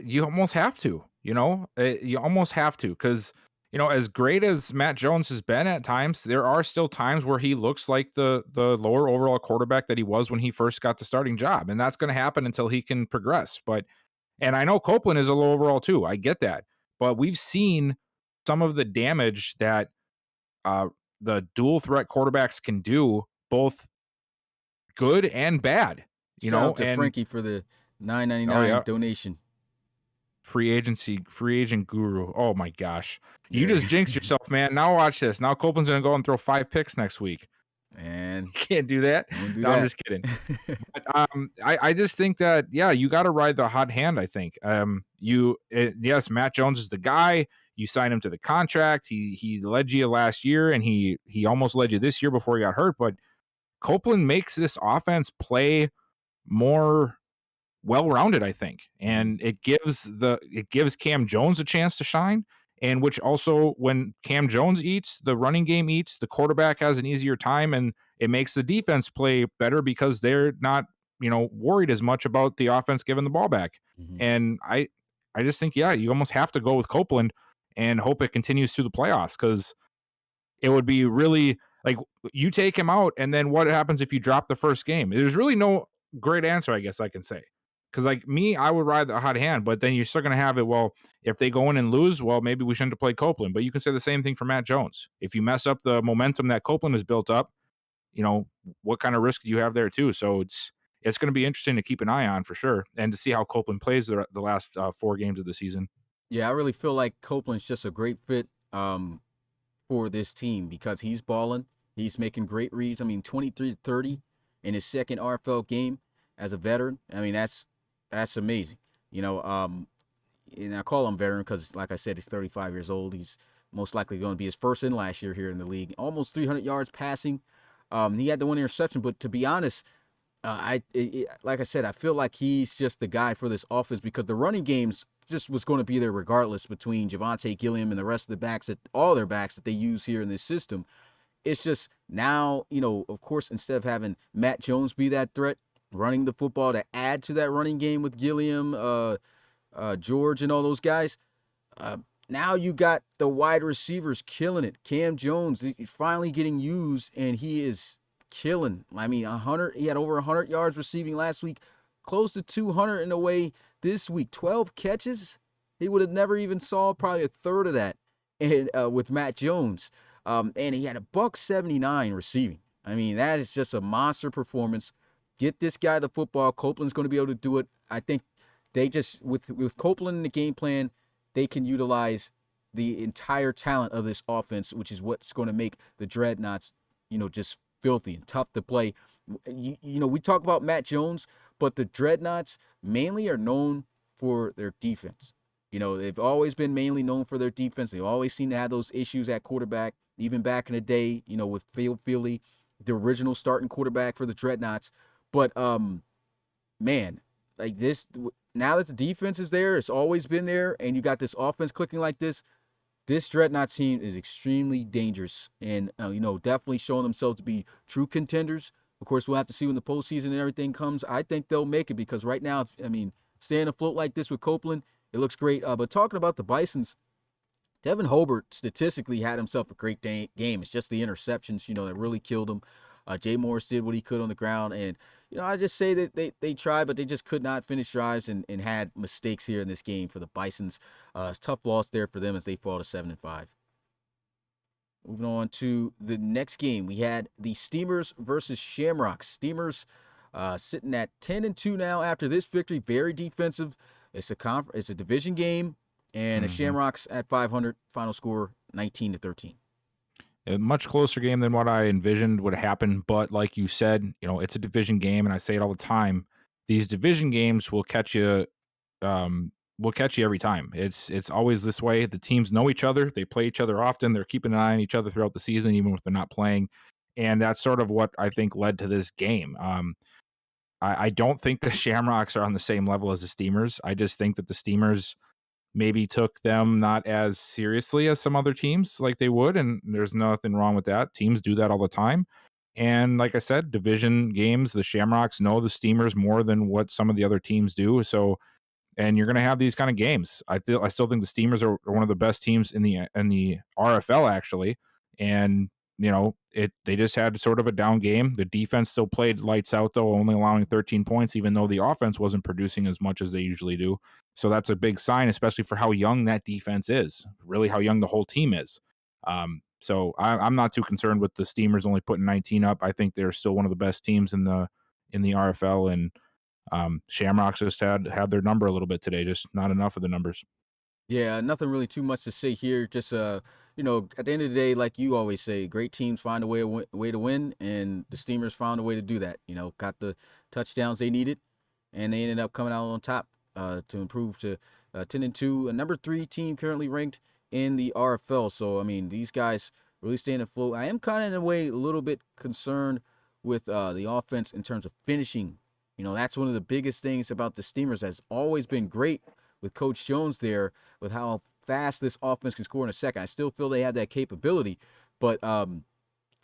You almost have to, you almost have to, because, as great as Matt Jones has been at times, there are still times where he looks like the lower overall quarterback that he was when he first got the starting job. And that's going to happen until he can progress. And I know Copeland is a low overall too. I get that. But we've seen some of the damage that the dual threat quarterbacks can do, both good and bad. Shout out to Frankie for the $9.99 donation. Free agent guru. Oh my gosh. You just jinxed yourself, man. Now watch this. Now Copeland's going to go and throw 5 picks next week. And you can't do that. I'm just kidding. But, I just think that, you got to ride the hot hand, I think. Yes, Matt Jones is the guy. You signed him to the contract. He led you last year, and he almost led you this year before he got hurt. But Copeland makes this offense play more well-rounded, I think, and it gives Cam Jones a chance to shine, and which also, when Cam Jones eats, the running game eats, the quarterback has an easier time, and it makes the defense play better because they're not, worried as much about the offense giving the ball back. Mm-hmm. And I just think, you almost have to go with Copeland and hope it continues through the playoffs, because it would be really, like, you take him out, and then what happens if you drop the first game? There's really no great answer, I guess I can say. Because like me, I would ride the hot hand, but then you're still going to have it. Well, if they go in and lose, well, maybe we shouldn't have played Copeland. But you can say the same thing for Matt Jones. If you mess up the momentum that Copeland has built up, what kind of risk do you have there too? So it's going to be interesting to keep an eye on for sure, and to see how Copeland plays the last 4 games of the season. Yeah, I really feel like Copeland's just a great fit for this team because he's balling. He's making great reads. I mean, 23-30 in his second RFL game as a veteran. I mean, that's amazing. And I call him veteran because, like I said, he's 35 years old. He's most likely going to be his first in last year here in the league. Almost 300 yards passing. He had the 1 interception, but to be honest, like I said, I feel like he's just the guy for this offense because the running games just was going to be there regardless between Javonte Gilliam and the rest of the backs, all their backs that they use here in this system. It's just now, of course, instead of having Matt Jones be that threat, running the football to add to that running game with Gilliam, George, and all those guys, now you got the wide receivers killing it. Cam Jones finally getting used, and he is killing. I mean, 100. He had over 100 yards receiving last week, close to 200 in a way this week. 12 catches. He would have never even saw probably a third of that, and with Matt Jones, and he had a $179 receiving. I mean, that is just a monster performance. Get this guy the football. Copeland's going to be able to do it. I think they just with Copeland in the game plan, they can utilize the entire talent of this offense, which is what's going to make the Dreadnoughts, just filthy and tough to play. We talk about Matt Jones, but the Dreadnoughts mainly are known for their defense. They've always been mainly known for their defense. They've always seemed to have those issues at quarterback, even back in the day, with Phil Philly, the original starting quarterback for the Dreadnoughts. But, man, like this, now that the defense is there, it's always been there, and you got this offense clicking like this Dreadnought team is extremely dangerous and, definitely showing themselves to be true contenders. Of course, we'll have to see when the postseason and everything comes. I think they'll make it because right now, staying afloat like this with Copeland, it looks great. But talking about the Bisons, Devin Hobart statistically had himself a great game. It's just the interceptions, that really killed him. Jay Morris did what he could on the ground. And, I just say that they tried, but they just could not finish drives and had mistakes here in this game for the Bisons. It's a tough loss there for them as they fall to 7-5. Moving on to the next game, we had the Steamers versus Shamrocks. Steamers sitting at 10-2 now after this victory. Very defensive. It's a division game, and the Shamrocks at 500. Final score 19-13. A much closer game than what I envisioned would happen, but like you said, it's a division game, and I say it all the time. These division games will catch you. Will catch you every time. It's always this way. The teams know each other. They play each other often. They're keeping an eye on each other throughout the season, even if they're not playing. And that's sort of what I think led to this game. I don't think the Shamrocks are on the same level as the Steamers. I just think that the Steamers maybe took them not as seriously as some other teams like they would, and there's nothing wrong with that. Teams do that all the time. And like I said, division games, the Shamrocks know the Steamers more than what some of the other teams do. So, and you're going to have these kind of games. I still think the Steamers are one of the best teams in the RFL actually. And they just had sort of a down game. The defense still played lights out though, only allowing 13 points, even though the offense wasn't producing as much as they usually do. So that's a big sign, especially for how young that defense is, really how young the whole team is. So I'm not too concerned with the Steamers only putting 19 up. I think they're still one of the best teams in the RFL, and Shamrocks just had their number a little bit today, just not enough of the numbers. Yeah, nothing really too much to say here. Just at the end of the day, like you always say, great teams find a way to win, and the Steamers found a way to do that. Got the touchdowns they needed, and they ended up coming out on top to improve to 10-2, a number 3 team currently ranked in the RFL. So these guys really staying afloat. I am kind of in a way a little bit concerned with the offense in terms of finishing. That's one of the biggest things about the Steamers. Has always been great with Coach Jones there, with how fast this offense can score in a second. I still feel they have that capability, but a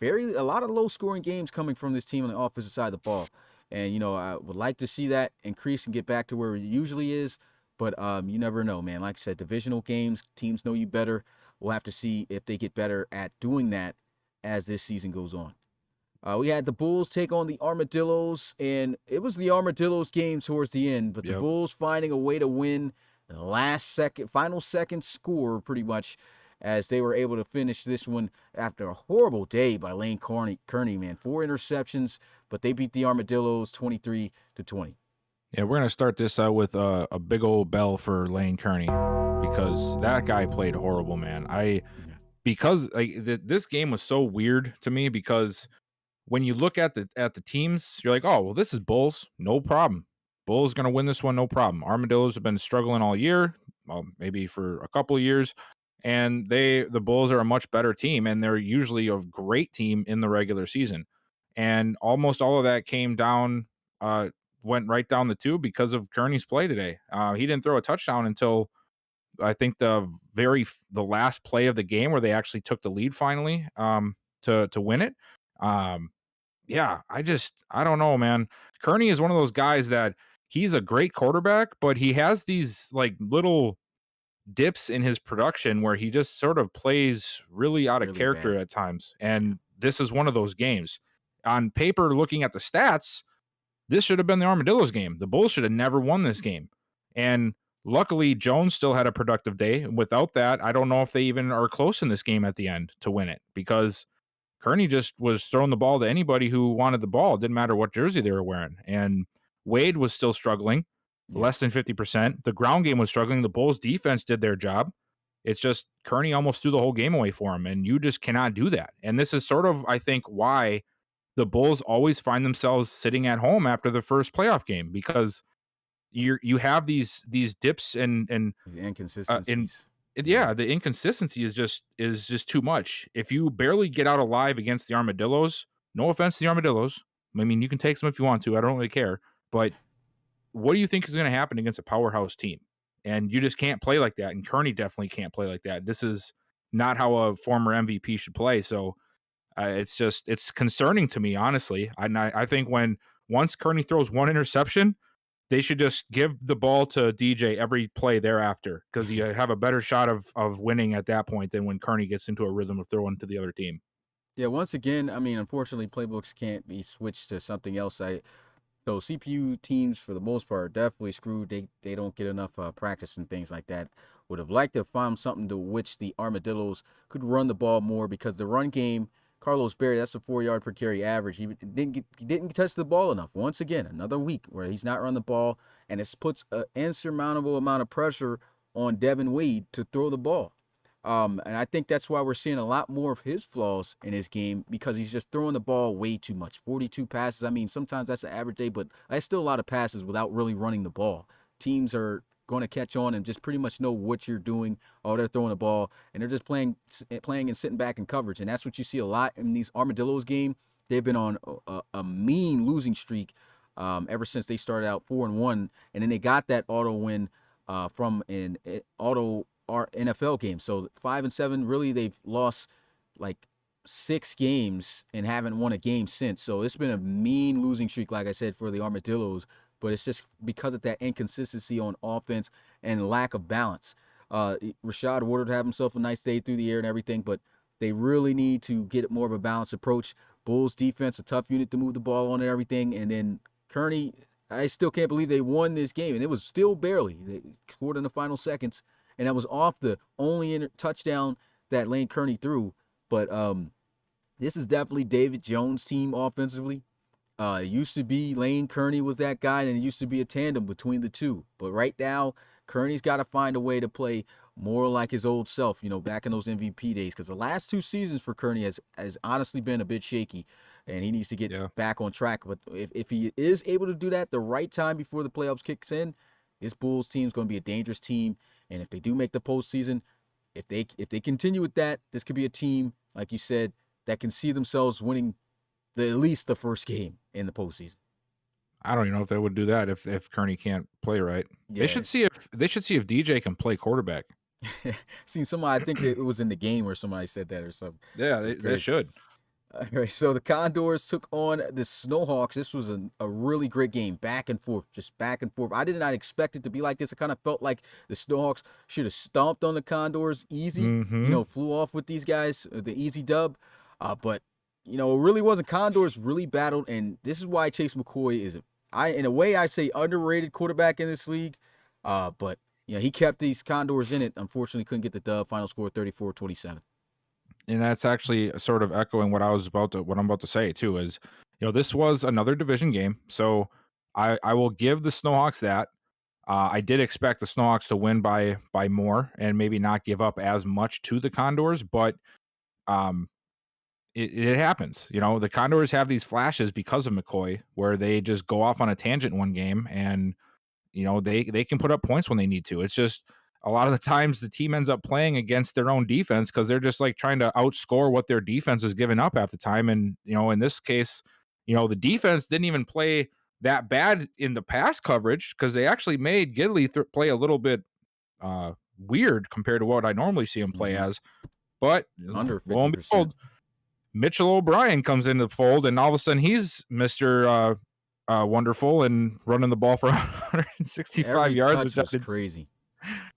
lot of low-scoring games coming from this team on the offensive side of the ball. And, I would like to see that increase and get back to where it usually is, but you never know, man. Like I said, divisional games, teams know you better. We'll have to see if they get better at doing that as this season goes on. We had the Bulls take on the Armadillos, and it was the Armadillos game towards the end, but the Yep. Bulls finding a way to win the final second score pretty much, as they were able to finish this one after a horrible day by Lane Kearney, man. 4 interceptions, but they beat the Armadillos 23-20. Yeah, we're gonna start this out with a big old bell for Lane Kearney because that guy played horrible, man. Because this game was so weird to me because when you look at the teams, you're like, oh well, this is Bulls, no problem. Bulls gonna win this one, no problem. Armadillos have been struggling all year, well, maybe for a couple of years, and the Bulls are a much better team, and they're usually a great team in the regular season. And almost all of that came down, went right down the tube because of Kearney's play today. He didn't throw a touchdown until I think the last play of the game where they actually took the lead finally to win it. Yeah, I don't know, man. Kearney is one of those guys that he's a great quarterback, but he has these like little dips in his production where he just sort of plays really out of Really character bad. at times. And this is one of those games. On paper, looking at the stats, this should have been the Armadillos game. The Bulls should have never won this game. And luckily, Jones still had a productive day. Without that, I don't know if they even are close in this game at the end to win it because Kearney just was throwing the ball to anybody who wanted the ball. It didn't matter what jersey they were wearing. And Wade was still struggling, less than 50%. The ground game was struggling. The Bulls defense did their job. It's just Kearney almost threw the whole game away for him, and you just cannot do that. And this is sort of, I think, why the Bulls always find themselves sitting at home after the first playoff game because you have these dips and The inconsistencies. the inconsistency is just too much. If you barely get out alive against the Armadillos, no offense to the Armadillos, I mean you can take some if you want to. I don't really care, but what do you think is going to happen against a powerhouse team? And you just can't play like that. And Kearney definitely can't play like that. This is not how a former MVP should play. So it's concerning to me, honestly. I think once Kearney throws one interception, they should just give the ball to DJ every play thereafter because you have a better shot of winning at that point than when Kearney gets into a rhythm of throwing to the other team. Yeah, once again, I mean, unfortunately, playbooks can't be switched to something else. So CPU teams, for the most part, are definitely screwed. They don't get enough practice and things like that. Would have liked to have found something to which the Armadillos could run the ball more because the run game, Carlos Berry, that's a 4-yard per carry average. He didn't touch the ball enough. Once again, another week where he's not run the ball, and it puts an insurmountable amount of pressure on Devin Wade to throw the ball. And I think that's why we're seeing a lot more of his flaws in his game because he's just throwing the ball way too much. 42 passes. I mean, sometimes that's an average day, but that's still a lot of passes without really running the ball. Teams are going to catch on and just pretty much know what you're doing. Oh, they're throwing the ball, and they're just playing and sitting back in coverage. And that's what you see a lot in these Armadillos game. They've been on a mean losing streak ever since they started out 4-1, and then they got that auto win from an auto our NFL games. So 5-7, really they've lost like 6 games and haven't won a game since. So it's been a mean losing streak, like I said, for the Armadillos. But it's just because of that inconsistency on offense and lack of balance. Rashad Woodard had himself a nice day through the air and everything, but they really need to get more of a balanced approach. Bulls defense, a tough unit to move the ball on and everything. And then Kearney, I still can't believe they won this game, and it was still barely. They scored in the final seconds. And that was off the only touchdown that Lane Kearney threw. But this is definitely David Jones' team offensively. It used to be Lane Kearney was that guy, and it used to be a tandem between the two. But right now, Kearney's got to find a way to play more like his old self, back in those MVP days. Because the last 2 seasons for Kearney has honestly been a bit shaky, and he needs to get back on track. But if he is able to do that the right time before the playoffs kicks in, this Bulls team is going to be a dangerous team. And if they do make the postseason, if they continue with that, this could be a team, like you said, that can see themselves winning at least the first game in the postseason. I don't even know if they would do that if Kearney can't play right. Yeah. They should see if DJ can play quarterback. Seen somebody, I think it was in the game where somebody said that or something. Yeah, they should. All right, so the Condors took on the Snowhawks. This was a really great game, back and forth, just back and forth. I did not expect it to be like this. I kind of felt like the Snowhawks should have stomped on the Condors easy, flew off with these guys, the easy dub. But it really wasn't. Condors really battled, and this is why Chase McCoy is, in a way, I say underrated quarterback in this league. But he kept these Condors in it. Unfortunately, couldn't get the dub. Final score 34-27. And that's actually sort of echoing what I'm about to say too. Is this was another division game, so I will give the Snowhawks that. I did expect the Snowhawks to win by more and maybe not give up as much to the Condors, but it happens. The Condors have these flashes because of McCoy where they just go off on a tangent one game and they can put up points when they need to. It's just a lot of the times the team ends up playing against their own defense because they're just like trying to outscore what their defense is giving up half the time. And in this case, the defense didn't even play that bad in the pass coverage because they actually made Gidley play a little bit weird compared to what I normally see him play as. But Under 50%. lo and behold, Mitchell O'Brien comes into the fold, and all of a sudden he's Mr. Wonderful and running the ball for 165 Every yards. touch was crazy.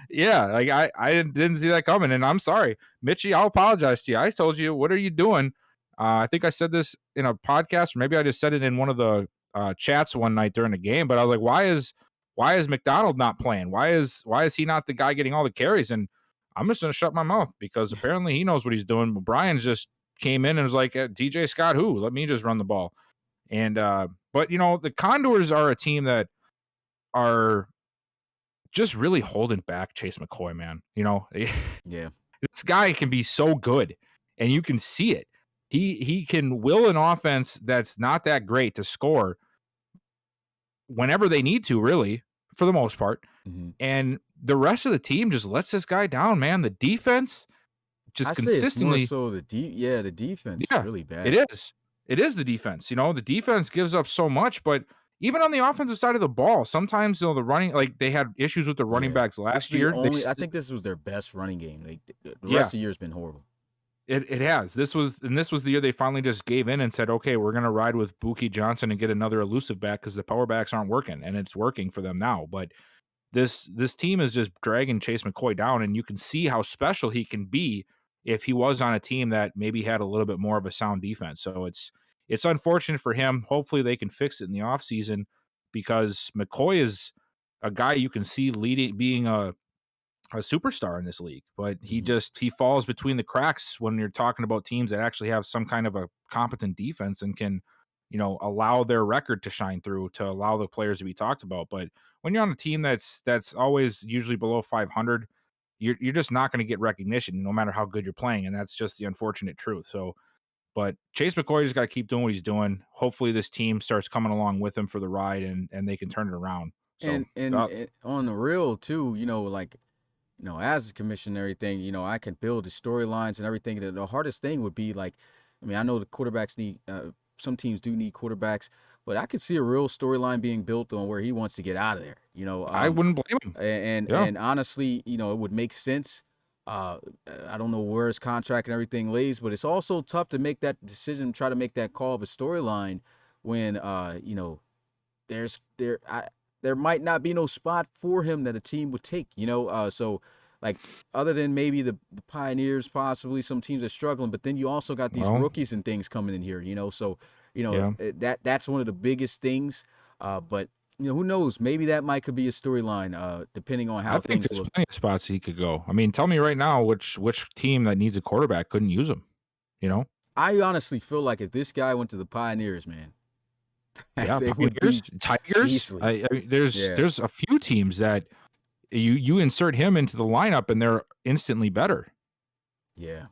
Yeah, like I didn't see that coming, and I'm sorry, Mitchie. I'll apologize to you. I told you, what are you doing? I think I said this in a podcast, or maybe I just said it in one of the chats one night during the game. But I was like, why is McDonald not playing? Why is he not the guy getting all the carries? And I'm just gonna shut my mouth because apparently he knows what he's doing. Brian just came in and was like, DJ Scott, who? Let me just run the ball. And but the Condors are a team that are just really holding back Chase McCoy, man. Yeah. This guy can be so good, and you can see it. He can will an offense that's not that great to score whenever they need to, really, for the most part. Mm-hmm. And the rest of the team just lets this guy down, man. The defense just consistently. It's more so the defense is really bad. It is the defense. The defense gives up so much, but even on the offensive side of the ball, sometimes the running, like they had issues with the running backs last year. I think this was their best running game. The rest of the year has been horrible. It has. This was the year they finally just gave in and said, okay, we're going to ride with Buki Johnson and get another elusive back because the power backs aren't working, and it's working for them now. But this team is just dragging Chase McCoy down, and you can see how special he can be if he was on a team that maybe had a little bit more of a sound defense. So it's unfortunate for him. Hopefully they can fix it in the offseason because McCoy is a guy you can see being a superstar in this league, but he falls between the cracks when you're talking about teams that actually have some kind of a competent defense and can, allow their record to shine through to allow the players to be talked about. But when you're on a team that's always usually below 500, you're just not going to get recognition no matter how good you're playing. And that's just the unfortunate truth. So, but Chase McCoy just got to keep doing what he's doing. Hopefully this team starts coming along with him for the ride and they can turn it around. So, and on the real too, as a commissioner and everything, I can build the storylines and everything. The hardest thing would be I know the quarterbacks need, some teams do need quarterbacks, but I could see a real storyline being built on where he wants to get out of there. I wouldn't blame him. And honestly, it would make sense. I don't know where his contract and everything lays, but it's also tough to make that decision, try to make that call of a storyline when, there might not be no spot for him that a team would take, so like other than maybe the Pioneers, possibly some teams are struggling, but then you also got these rookies and things coming in here, so, that's one of the biggest things. But who knows? Maybe that could be a storyline, depending on how things there's look. plenty of spots he could go. I mean, tell me right now which team that needs a quarterback couldn't use him, I honestly feel like if this guy went to the Pioneers, man. Yeah, Tigers. There's a few teams that you insert him into the lineup and they're instantly better. Yeah,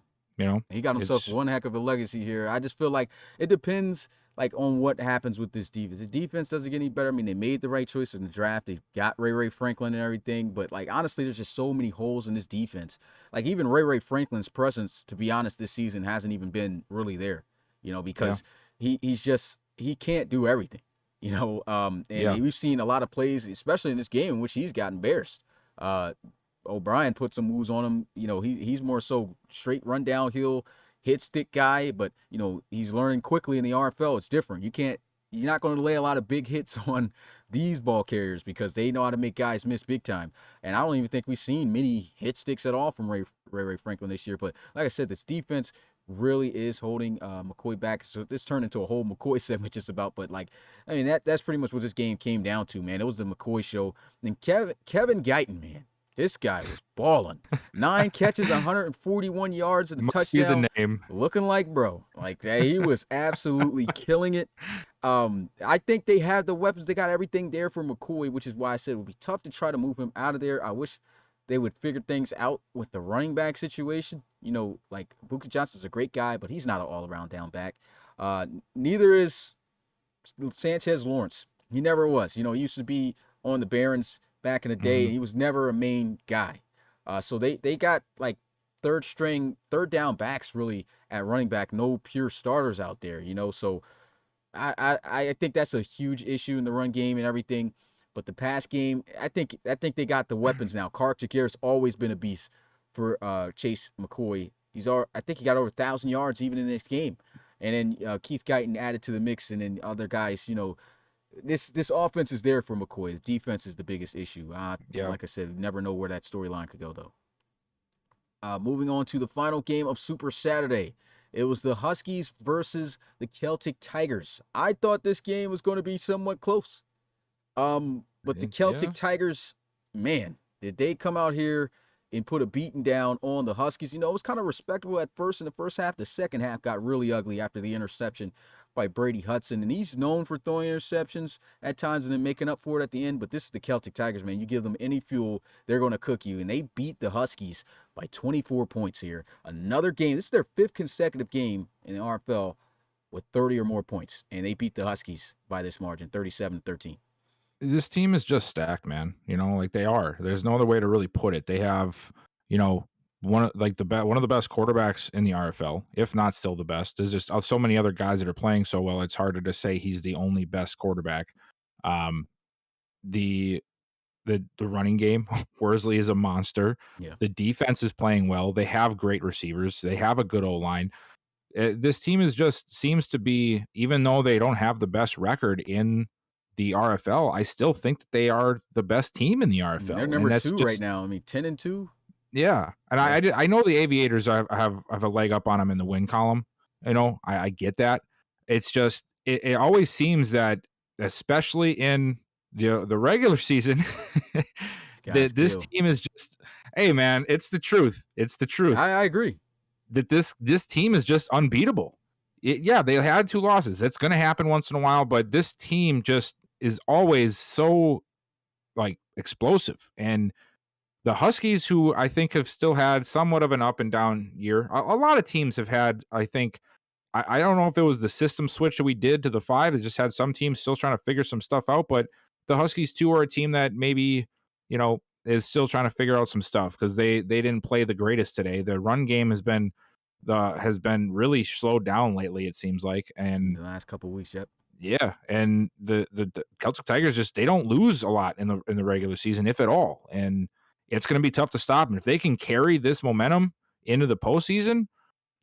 he got himself one heck of a legacy here. I just feel like it depends on what happens with this defense. The defense doesn't get any better. I mean, they made the right choice in the draft. They got Ray Franklin and everything, but honestly, there's just so many holes in this defense. Even Ray Franklin's presence, to be honest, this season hasn't even been really there. Because he can't do everything, we've seen a lot of plays, especially in this game, in which he's got embarrassed. O'Brien put some moves on him. He's more so straight run downhill, hit stick guy, but he's learning quickly in the RFL. It's different. You're not going to lay a lot of big hits on these ball carriers because they know how to make guys miss big time. And I don't even think we've seen many hit sticks at all from Ray Franklin this year. But like I said, this defense really is holding McCoy back. So this turned into a whole McCoy segment just about, but like, I mean, that's pretty much what this game came down to, man. It was the McCoy show. And Kevin Guyton, man, this guy was balling. 9 catches, 141 yards, and a Must be touchdown. the name. Looking like bro. Like, he was absolutely killing it. I think they have the weapons. They got everything there for McCoy, which is why I said it would be tough to try to move him out of there. I wish they would figure things out with the running back situation. You know, like Buki Johnson's a great guy, but he's not an all-around down back. Neither is Sanchez Lawrence. He never was. You know, he used to be on the Barons back in the day, and he was never a main guy. So they got like third down backs really at running back, no pure starters out there, you know. So I think that's a huge issue in the run game and everything. But the pass game, I think they got the weapons now. Clark Jaguar's always been a beast for Chase McCoy. I think he got over 1,000 yards even in this game. And then Keith Guyton added to the mix, and then other guys, you know, this offense is there for McCoy. The defense is the biggest issue. Like I said, you never know where that storyline could go, though. Moving on to the final game of Super Saturday. It was the Huskies versus the Celtic Tigers. I thought this game was going to be somewhat close. But the Celtic Tigers, man, did they come out here and put a beating down on the Huskies? You know, it was kind of respectable at first in the first half. The second half got really ugly after the interception by Brady Hudson. And he's known for throwing interceptions at times and then making up for it at the end. But this is the Celtic Tigers, man. You give them any fuel, they're going to cook you. And they beat the Huskies by 24 points here. Another game. This is their 5th consecutive game in the RFL with 30 or more points. And they beat the Huskies by this margin, 37-13. This team is just stacked, man. You know, like they are. There's no other way to really put it. They have, you know, one of the best quarterbacks in the RFL, if not still the best. There's just so many other guys that are playing so well. It's harder to say he's the only best quarterback. The running game, Worsley is a monster. Yeah. The defense is playing well. They have great receivers. They have a good O-line. This team is just seems to be, even though they don't have the best record in the RFL, I still think that they are the best team in the RFL. They're number 2 right now. I mean, 10-2. Yeah, and I know the Aviators have a leg up on them in the win column. You know, I get that. It's just it always seems that, especially in the regular season, this team is just, hey man, it's the truth. It's the truth. I agree that this team is just unbeatable. They had 2 losses. That's going to happen once in a while, but this team just is always so like explosive. And the Huskies, who I think have still had somewhat of an up and down year. A lot of teams have had, I think, I don't know if it was the system switch that we did to the 5. It just had some teams still trying to figure some stuff out, but the Huskies too are a team that maybe, you know, is still trying to figure out some stuff because they didn't play the greatest today. The run game has been really slowed down lately, it seems like, and the last couple of weeks. Yep. Yeah, and the Celtic Tigers they don't lose a lot in the regular season, if at all, and it's going to be tough to stop. And if they can carry this momentum into the postseason,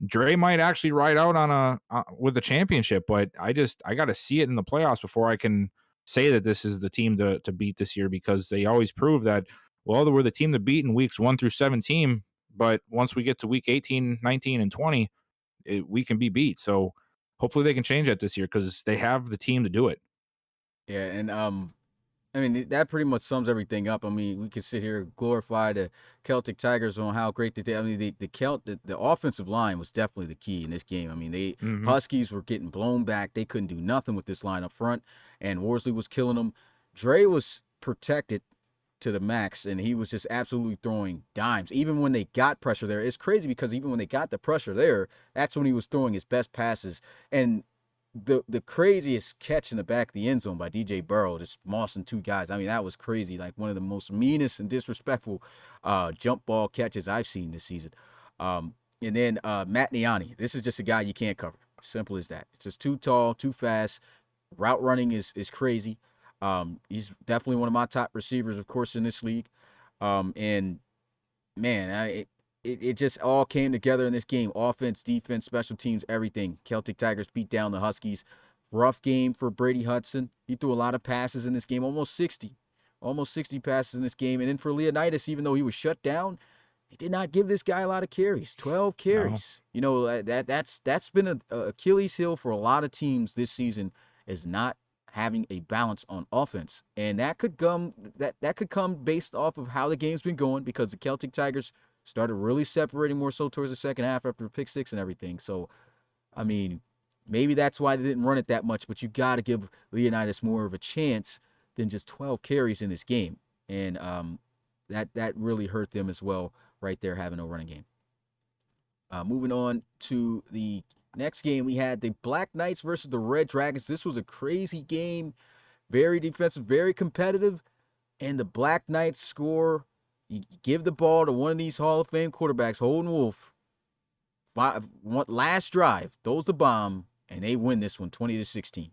Dre might actually ride out on with the championship. But I got to see it in the playoffs before I can say that this is the team to beat this year, because they always prove that, well, we're the team to beat in weeks 1 through 17, but once we get to week 18, 19, and 20, we can be beat. So hopefully they can change that this year because they have the team to do it. Yeah, and I mean, that pretty much sums everything up. I mean, we could sit here and glorify the Celtic Tigers on how great they did. I mean, the offensive line was definitely the key in this game. I mean, Huskies were getting blown back. They couldn't do nothing with this line up front, and Worsley was killing them. Dre was protected to the max, and he was just absolutely throwing dimes. Even when they got pressure there, it's crazy because even when they got the pressure there, that's when he was throwing his best passes. And the craziest catch in the back of the end zone by DJ Burrow, just mossing 2 guys. I mean, that was crazy. Like one of the most meanest and disrespectful jump ball catches I've seen this season. And then Matt Niani. This is just a guy you can't cover. Simple as that. It's just too tall, too fast. Route running is crazy. He's definitely one of my top receivers, of course, in this league. And man, it just all came together in this game. Offense, defense, special teams, everything. Celtic Tigers beat down the Huskies. Rough game for Brady Hudson. He threw a lot of passes in this game, almost 60 passes in this game. And then for Leonidas, even though he was shut down, They did not give this guy a lot of carries, 12 carries. You know, that's been a Achilles heel for a lot of teams this season, is not having a balance on offense. And that could come based off of how the game's been going, because the Celtic Tigers started really separating more so towards the second half after pick six and everything. So, I mean, maybe that's why they didn't run it that much, but you got to give Leonidas more of a chance than just 12 carries in this game. And that really hurt them as well right there, having no running game. Moving on to the next game, we had the Black Knights versus the Red Dragons. This was a crazy game, very defensive, very competitive, and the Black Knights score. You give the ball to one of these Hall of Fame quarterbacks, Holden Wolf. Last drive, throws the bomb, and they win this one 20-16.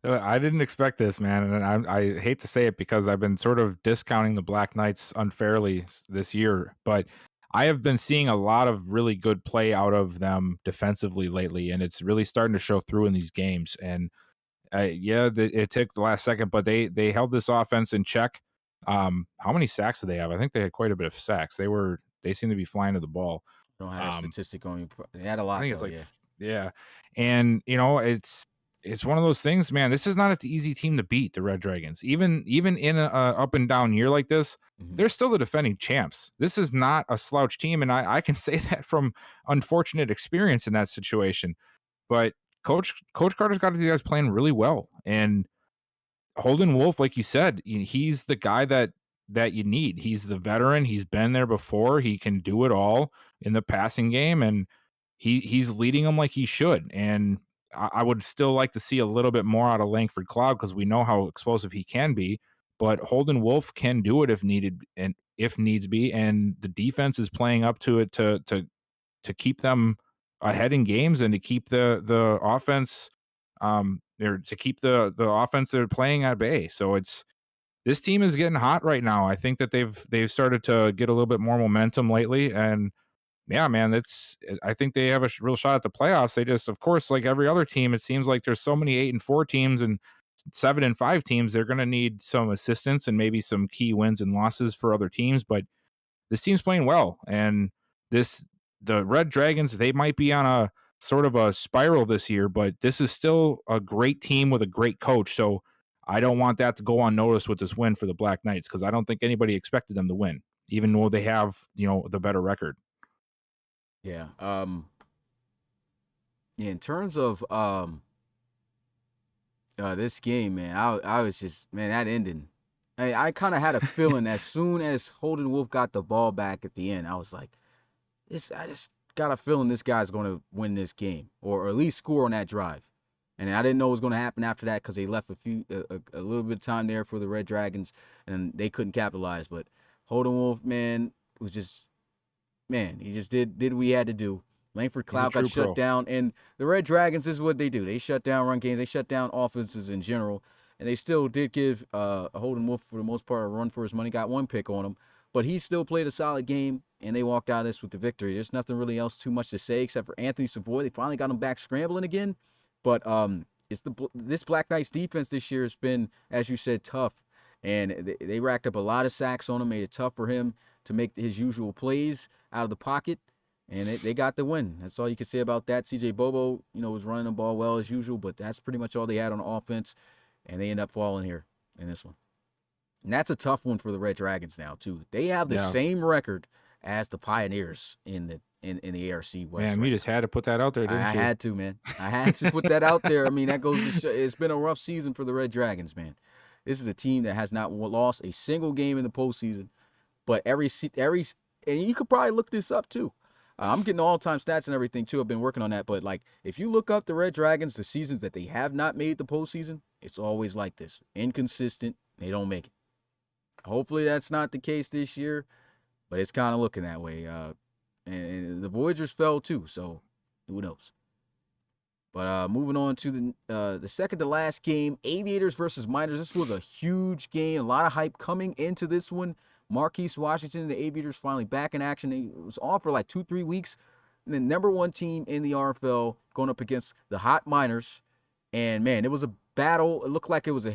I didn't expect this, man, and I hate to say it because I've been sort of discounting the Black Knights unfairly this year, but I have been seeing a lot of really good play out of them defensively lately, and it's really starting to show through in these games. And it took the last second, but they held this offense in check. How many sacks did they have? I think they had quite a bit of sacks. They seem to be flying to the ball. I don't have a statistic on you. They had a lot. I think it's like yeah. And you know, it's one of those things, man. This is not an easy team to beat, the Red Dragons. Even in a up and down year like this, they're still the defending champs. This is not a slouch team, and I can say that from unfortunate experience in that situation. But Coach Carter's got these guys playing really well, and Holden Wolf, like you said, he's the guy that you need. He's the veteran. He's been there before. He can do it all in the passing game, and he's leading them like he should. And I would still like to see a little bit more out of Langford Cloud, because we know how explosive he can be. But Holden Wolf can do it if needed and if needs be. And the defense is playing up to it to keep them ahead in games and to keep the offense or to keep the offense they're playing at bay. So this team is getting hot right now. I think that they've started to get a little bit more momentum lately, and yeah, man, I think they have a real shot at the playoffs. They just, of course, like every other team, it seems like there's so many 8-4 teams and 7-5 teams. They're going to need some assistance and maybe some key wins and losses for other teams. But this team's playing well, and the Red Dragons, they might be on a sort of a spiral this year, but this is still a great team with a great coach. So I don't want that to go unnoticed with this win for the Black Knights, because I don't think anybody expected them to win, even though they have, the better record. Yeah. In terms of this game, man, I was just, man, that ending. I kind of had a feeling as soon as Holden Wolf got the ball back at the end, I was like, I just got a feeling this guy's going to win this game, or at least score on that drive. And I didn't know what was going to happen after that, because they left a little bit of time there for the Red Dragons, and they couldn't capitalize. But Holden Wolf, man, was just, man, he just did what he had to do. Langford Cloud got shut down, and the Red Dragons, this is what they do. They shut down run games. They shut down offenses in general, and they still did give Holden Wolf, for the most part, a run for his money. Got one pick on him, but he still played a solid game, and they walked out of this with the victory. There's nothing really else too much to say except for Anthony Savoy. They finally got him back scrambling again, but this Black Knights defense this year has been, as you said, tough, and they racked up a lot of sacks on him, made it tough for him to make his usual plays out of the pocket, and they got the win. That's all you can say about that. CJ Bobo, was running the ball well as usual, but that's pretty much all they had on offense, and they end up falling here in this one. And that's a tough one for the Red Dragons now too. They have the same record as the Pioneers in the ARC West. Man, we just had to put that out there, didn't you? I had to, man. I had to put that out there. I mean, that goes to show, it's been a rough season for the Red Dragons, man. This is a team that has not lost a single game in the postseason, but every and you could probably look this up too. I'm getting all-time stats and everything too. I've been working on that, but like if you look up the Red Dragons, the seasons that they have not made the postseason, it's always like this: inconsistent. They don't make it. Hopefully that's not the case this year, but it's kind of looking that way. And the Voyagers fell too, so who knows? But moving on to the second to last game, Aviators versus Miners. This was a huge game. A lot of hype coming into this one. Marquise Washington and the Aviators finally back in action. It was off for like 2-3 weeks. And the number one team in the RFL going up against the hot Miners. And, man, it was a battle. It looked like it was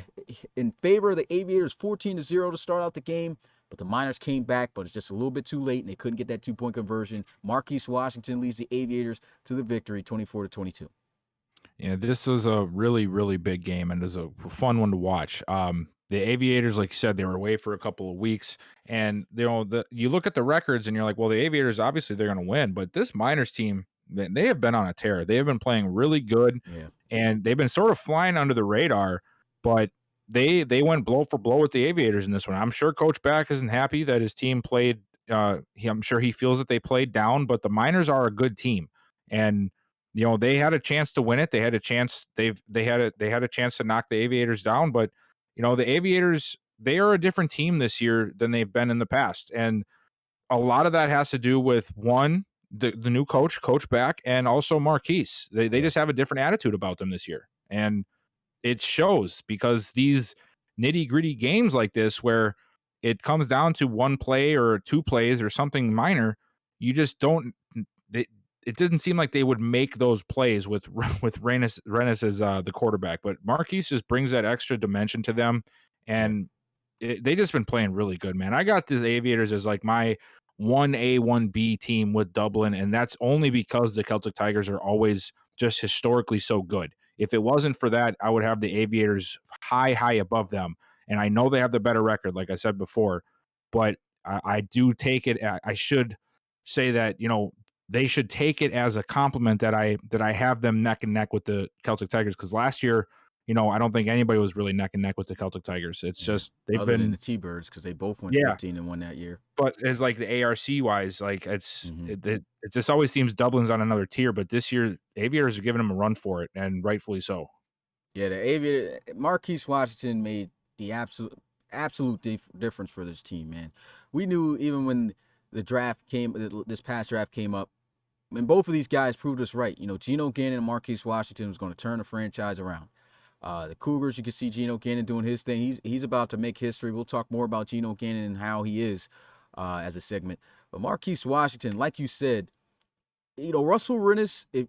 in favor of the Aviators, 14-0 to start out the game. But the Miners came back, but it's just a little bit too late, and they couldn't get that 2-point conversion. Marquise Washington leads the Aviators to the victory, 24-22. Yeah, this was a really, really big game, and it was a fun one to watch. The Aviators, like you said, they were away for a couple of weeks, and you look at the records, and you're like, well, the Aviators obviously they're going to win, but this Miners team, they have been on a tear. They have been playing really good, and they've been sort of flying under the radar, but they went blow for blow with the Aviators in this one. I'm sure Coach Back isn't happy that his team played. I'm sure he feels that they played down, but the Miners are a good team, and they had a chance to win it. They had a chance. They had a chance to knock the Aviators down, but the Aviators, they are a different team this year than they've been in the past, and a lot of that has to do with one, the new coach Back, and also Marquise. They just have a different attitude about them this year, and it shows because these nitty-gritty games like this where it comes down to one play or two plays or something minor, you just don't it didn't seem like they would make those plays with Rennes as the quarterback, but Marquise just brings that extra dimension to them, and they just been playing really good, man. I got the Aviators as like my 1A, 1B team with Dublin, and that's only because the Celtic Tigers are always just historically so good. If it wasn't for that, I would have the Aviators high above them, and I know they have the better record, like I said before, but I do take it. I should say that, they should take it as a compliment that I have them neck and neck with the Celtic Tigers, because last year, I don't think anybody was really neck and neck with the Celtic Tigers. It's just they've Other been than the T-Birds, because they both went 15-1 that year. But as like the ARC wise, like it just always seems Dublin's on another tier. But this year, Aviators are giving them a run for it, and rightfully so. Yeah, the Aviator Marquise Washington made the absolute difference for this team, man. We knew even when this past draft came up, and both of these guys proved us right. Geno Gannon and Marquise Washington was going to turn the franchise around. The Cougars, you can see Geno Gannon doing his thing. He's about to make history. We'll talk more about Geno Gannon and how he is as a segment. But Marquise Washington, like you said, Russell Rennes, if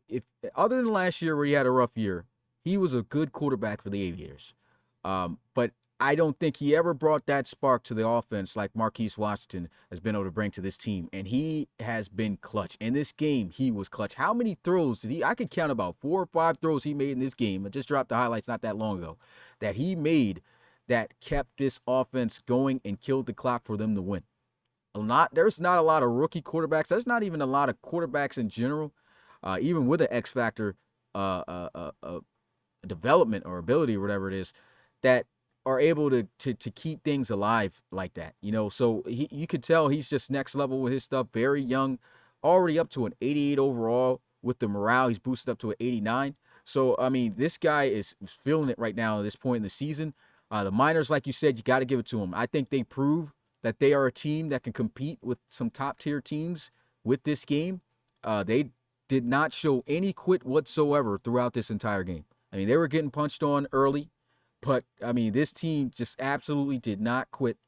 other than last year where he had a rough year, he was a good quarterback for the Aviators. But I don't think he ever brought that spark to the offense like Marquise Washington has been able to bring to this team. And he has been clutch. In this game, he was clutch. How many throws did I could count about 4 or 5 throws he made in this game. I just dropped the highlights not that long ago that he made that kept this offense going and killed the clock for them to win. There's not a lot of rookie quarterbacks. There's not even a lot of quarterbacks in general, even with an X factor development or ability or whatever it is, that are able to keep things alive like that, So you could tell he's just next level with his stuff. Very young, already up to an 88 overall with the morale. He's boosted up to an 89. So I mean, this guy is feeling it right now at this point in the season. The Miners, like you said, you got to give it to them. I think they prove that they are a team that can compete with some top tier teams with this game. They did not show any quit whatsoever throughout this entire game. I mean, they were getting punched on early. But, I mean, this team just absolutely did not quit,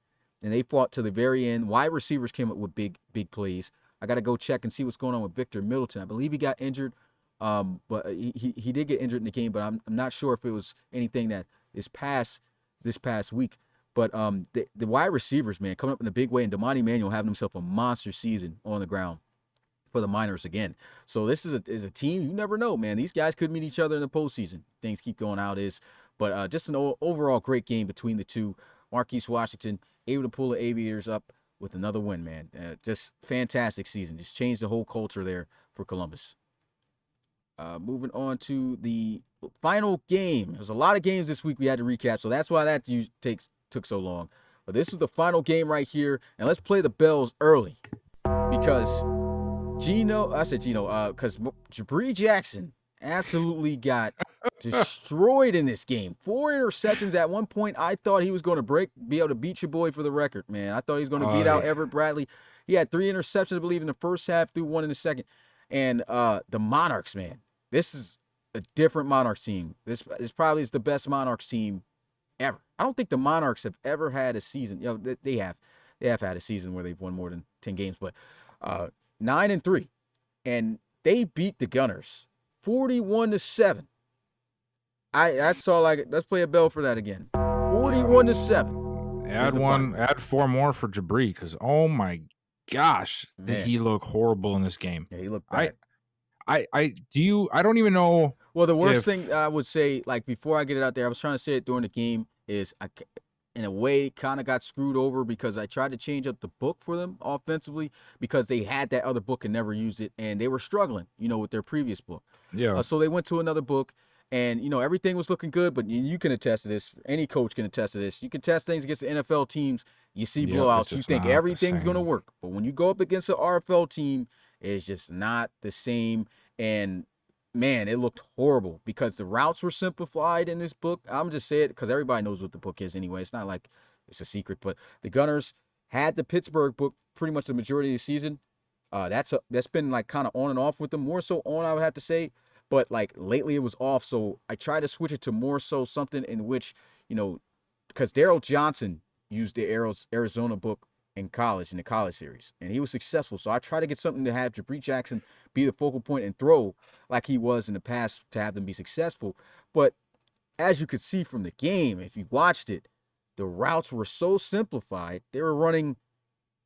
and they fought to the very end. Wide receivers came up with big plays. I got to go check and see what's going on with Victor Middleton. I believe he got injured, but he did get injured in the game, but I'm not sure if it was anything that is past this past week. But the wide receivers, man, coming up in a big way, and Damani Manuel having himself a monster season on the ground for the Miners again. So this is a team, you never know, man. These guys could meet each other in the postseason. Things keep going how it is. But just an overall great game between the two. Marquise Washington able to pull the Aviators up with another win, man. Just fantastic season. Just changed the whole culture there for Columbus. Moving on to the final game. There's a lot of games this week we had to recap, so that's why that took so long. But this was the final game right here, and let's play the bells early because because Jabri Jackson absolutely got destroyed in this game. 4 interceptions. At one point, I thought he was going to be able to beat your boy for the record, man. I thought he was going to beat out Everett Bradley. He had 3 interceptions, I believe, in the first half, threw 1 in the second. And the Monarchs, man, this is a different Monarchs team. This probably is the best Monarchs team ever. I don't think the Monarchs have ever had a season. They have had a season where they've won more than 10 games, but 9-3, and they beat the Gunners 41-7. That's all I get. Let's play a bell for that again. 41-7. Add add 4 more for Jabri, because oh my gosh, did Man. he look horrible in this game? Yeah, he looked bad. I don't even know. Well, the worst thing I would say, like before I get it out there, I was trying to say it during the game, is in a way, kind of got screwed over because I tried to change up the book for them offensively because they had that other book and never used it, and they were struggling, with their previous book. Yeah. So they went to another book, and everything was looking good. But you can attest to this. Any coach can attest to this. You can test things against the NFL teams. You see blowouts. You think everything's going to work, but when you go up against an RFL team, it's just not the same. And man, it looked horrible because the routes were simplified in this book. I'm just saying it because everybody knows what the book is anyway. It's not like it's a secret. But the Gunners had the Pittsburgh book pretty much the majority of the season. That's been like kind of on and off with them. More so on, I would have to say. But like lately it was off. So I tried to switch it to more so something in which, because Daryl Johnson used the Arizona book in the college series, and he was successful. So I try to get something to have Jabri Jackson be the focal point and throw like he was in the past to have them be successful. But as you could see from the game, if you watched it, the routes were so simplified. They were running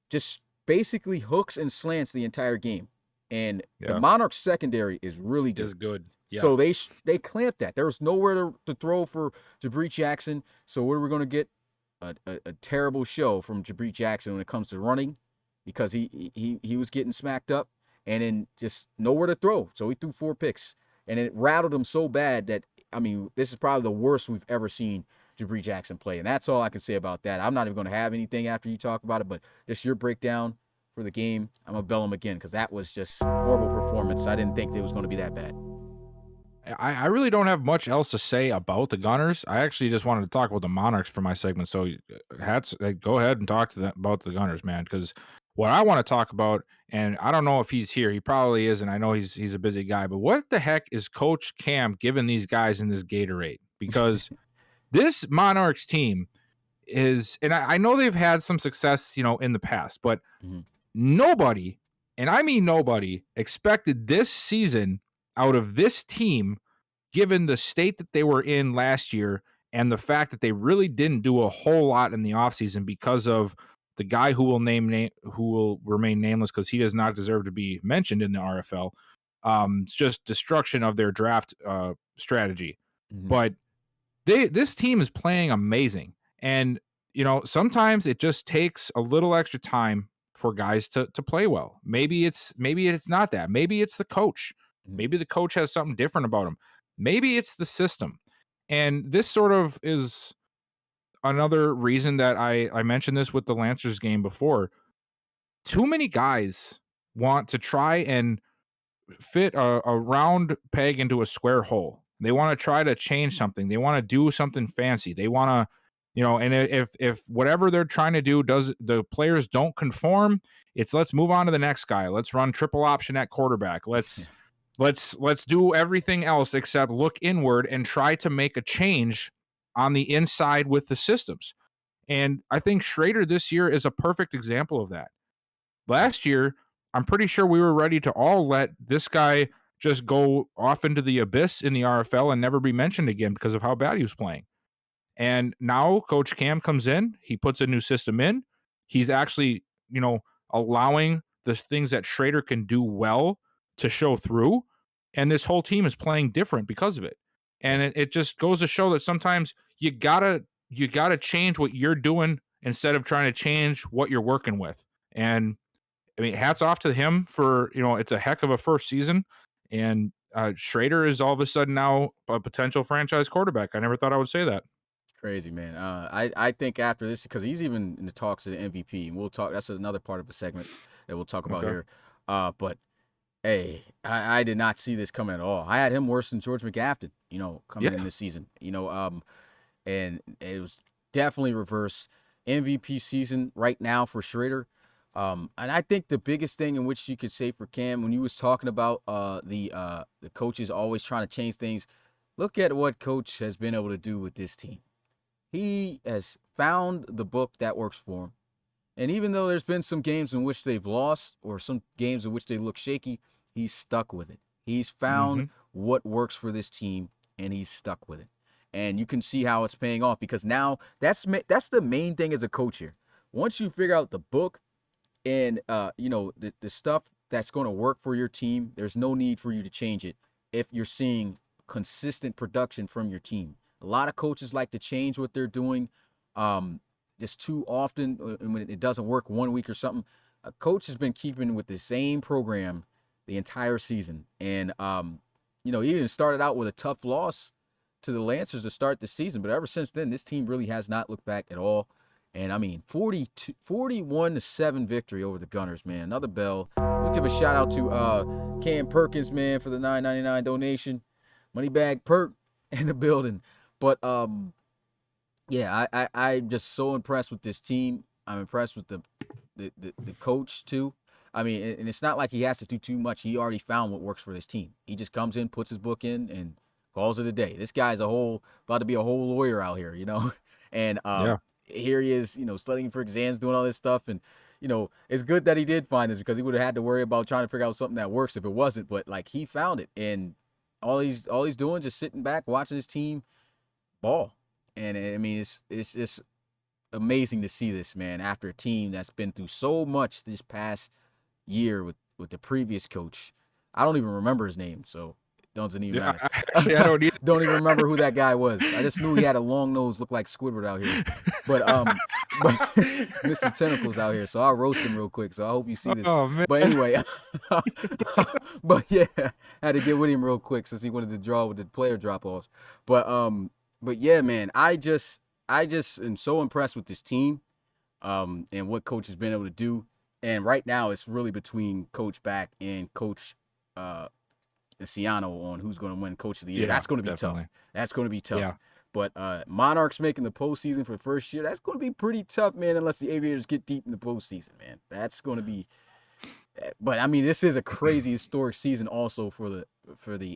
just basically hooks and slants the entire game. And the Monarchs secondary is really good. Is good. Yeah. So they clamped that. There was nowhere to throw for Jabri Jackson. So what are we going to get? A terrible show from Jabri Jackson when it comes to running, because he was getting smacked up and then just nowhere to throw. So he threw 4 picks, and it rattled him so bad that, this is probably the worst we've ever seen Jabri Jackson play. And that's all I can say about that. I'm not even going to have anything after you talk about it, but just your breakdown for the game, I'm going to bell him again because that was just horrible performance. I didn't think it was going to be that bad. I really don't have much else to say about the Gunners. I actually just wanted to talk about the Monarchs for my segment. So go ahead and talk to them about the Gunners, man, because what I want to talk about, and I don't know if he's here. He probably is, and I know he's a busy guy. But what the heck is Coach Cam giving these guys in this Gatorade? Because this Monarchs team is, and I know they've had some success, in the past, but nobody, and I mean nobody, expected this season out of this team, given the state that they were in last year and the fact that they really didn't do a whole lot in the offseason because of the guy who will remain nameless because he does not deserve to be mentioned in the RFL. It's just destruction of their draft strategy. But this team is playing amazing. And, sometimes it just takes a little extra time for guys to play well. Maybe it's not that. Maybe it's the coach. Maybe the coach has something different about him. Maybe it's the system. And this sort of is another reason that I mentioned this with the Lancers game before. Too many guys want to try and fit a round peg into a square hole. They want to try to change something. They want to do something fancy. They want to, and if whatever they're trying to do the players don't conform, it's let's move on to the next guy. Let's run triple option at quarterback. Let's do everything else except look inward and try to make a change on the inside with the systems. And I think Schrader this year is a perfect example of that. Last year, I'm pretty sure we were ready to all let this guy just go off into the abyss in the RFL and never be mentioned again because of how bad he was playing. And now Coach Cam comes in, he puts a new system in. He's actually, allowing the things that Schrader can do well to show through, and this whole team is playing different because of it. And it just goes to show that sometimes you gotta change what you're doing instead of trying to change what you're working with. And hats off to him for, it's a heck of a first season, and Schrader is all of a sudden now a potential franchise quarterback. I never thought I would say that. It's crazy, man. I think after this, because he's even in the talks of the MVP, and we'll talk. That's another part of the segment that we'll talk about here. But hey, I did not see this coming at all. I had him worse than George McGafton, coming in this season. And it was definitely reverse MVP season right now for Schrader. And I think the biggest thing in which you could say for Cam, when you was talking about the coaches always trying to change things, look at what Coach has been able to do with this team. He has found the book that works for him. And even though there's been some games in which they've lost or some games in which they look shaky, he's stuck with it. He's found what works for this team, and he's stuck with it. And you can see how it's paying off, because now that's the main thing as a coach here. Once you figure out the book and the stuff that's going to work for your team, there's no need for you to change it if you're seeing consistent production from your team. A lot of coaches like to change what they're doing just too often, and when it doesn't work one week or something. A coach has been keeping with the same program the entire season, and he even started out with a tough loss to the Lancers to start the season, but ever since then, this team really has not looked back at all. And I mean, 41-7 victory over the Gunners, man. Another bell. We'll give a shout out to Cam Perkins, man, for the $9.99 donation. Moneybag Perk in the building. But I'm just so impressed with this team. I'm impressed with the coach too. I mean, and it's not like he has to do too much. He already found what works for this team. He just comes in, puts his book in, and calls it a day. This guy's about to be a whole lawyer out here, And here he is, studying for exams, doing all this stuff. And, it's good that he did find this, because he would have had to worry about trying to figure out something that works if it wasn't. But, he found it. And all he's doing, just sitting back, watching his team ball. And, I mean, it's just amazing to see this, man, after a team that's been through so much this past year with the previous coach. I don't even remember his name, so doesn't even matter. Actually, I don't either. Don't even remember who that guy was. I just knew he had a long nose, looked like Squidward out here. But Mr. Tentacles out here, so I'll roast him real quick. So I hope you see this. Oh, man. But anyway, but yeah, had to get with him real quick since he wanted to draw with the player drop-offs. But yeah, man, I just am so impressed with this team, and what coach has been able to do. And right now, it's really between Coach Back and Coach Ciano on who's going to win Coach of the Year. Yeah, that's going to be definitely. tough. That's going to be tough. Yeah. But Monarchs making the postseason for the first year, that's going to be pretty tough, man, unless the Aviators get deep in the postseason, man. That's going to be – but, I mean, this is a crazy historic season also for the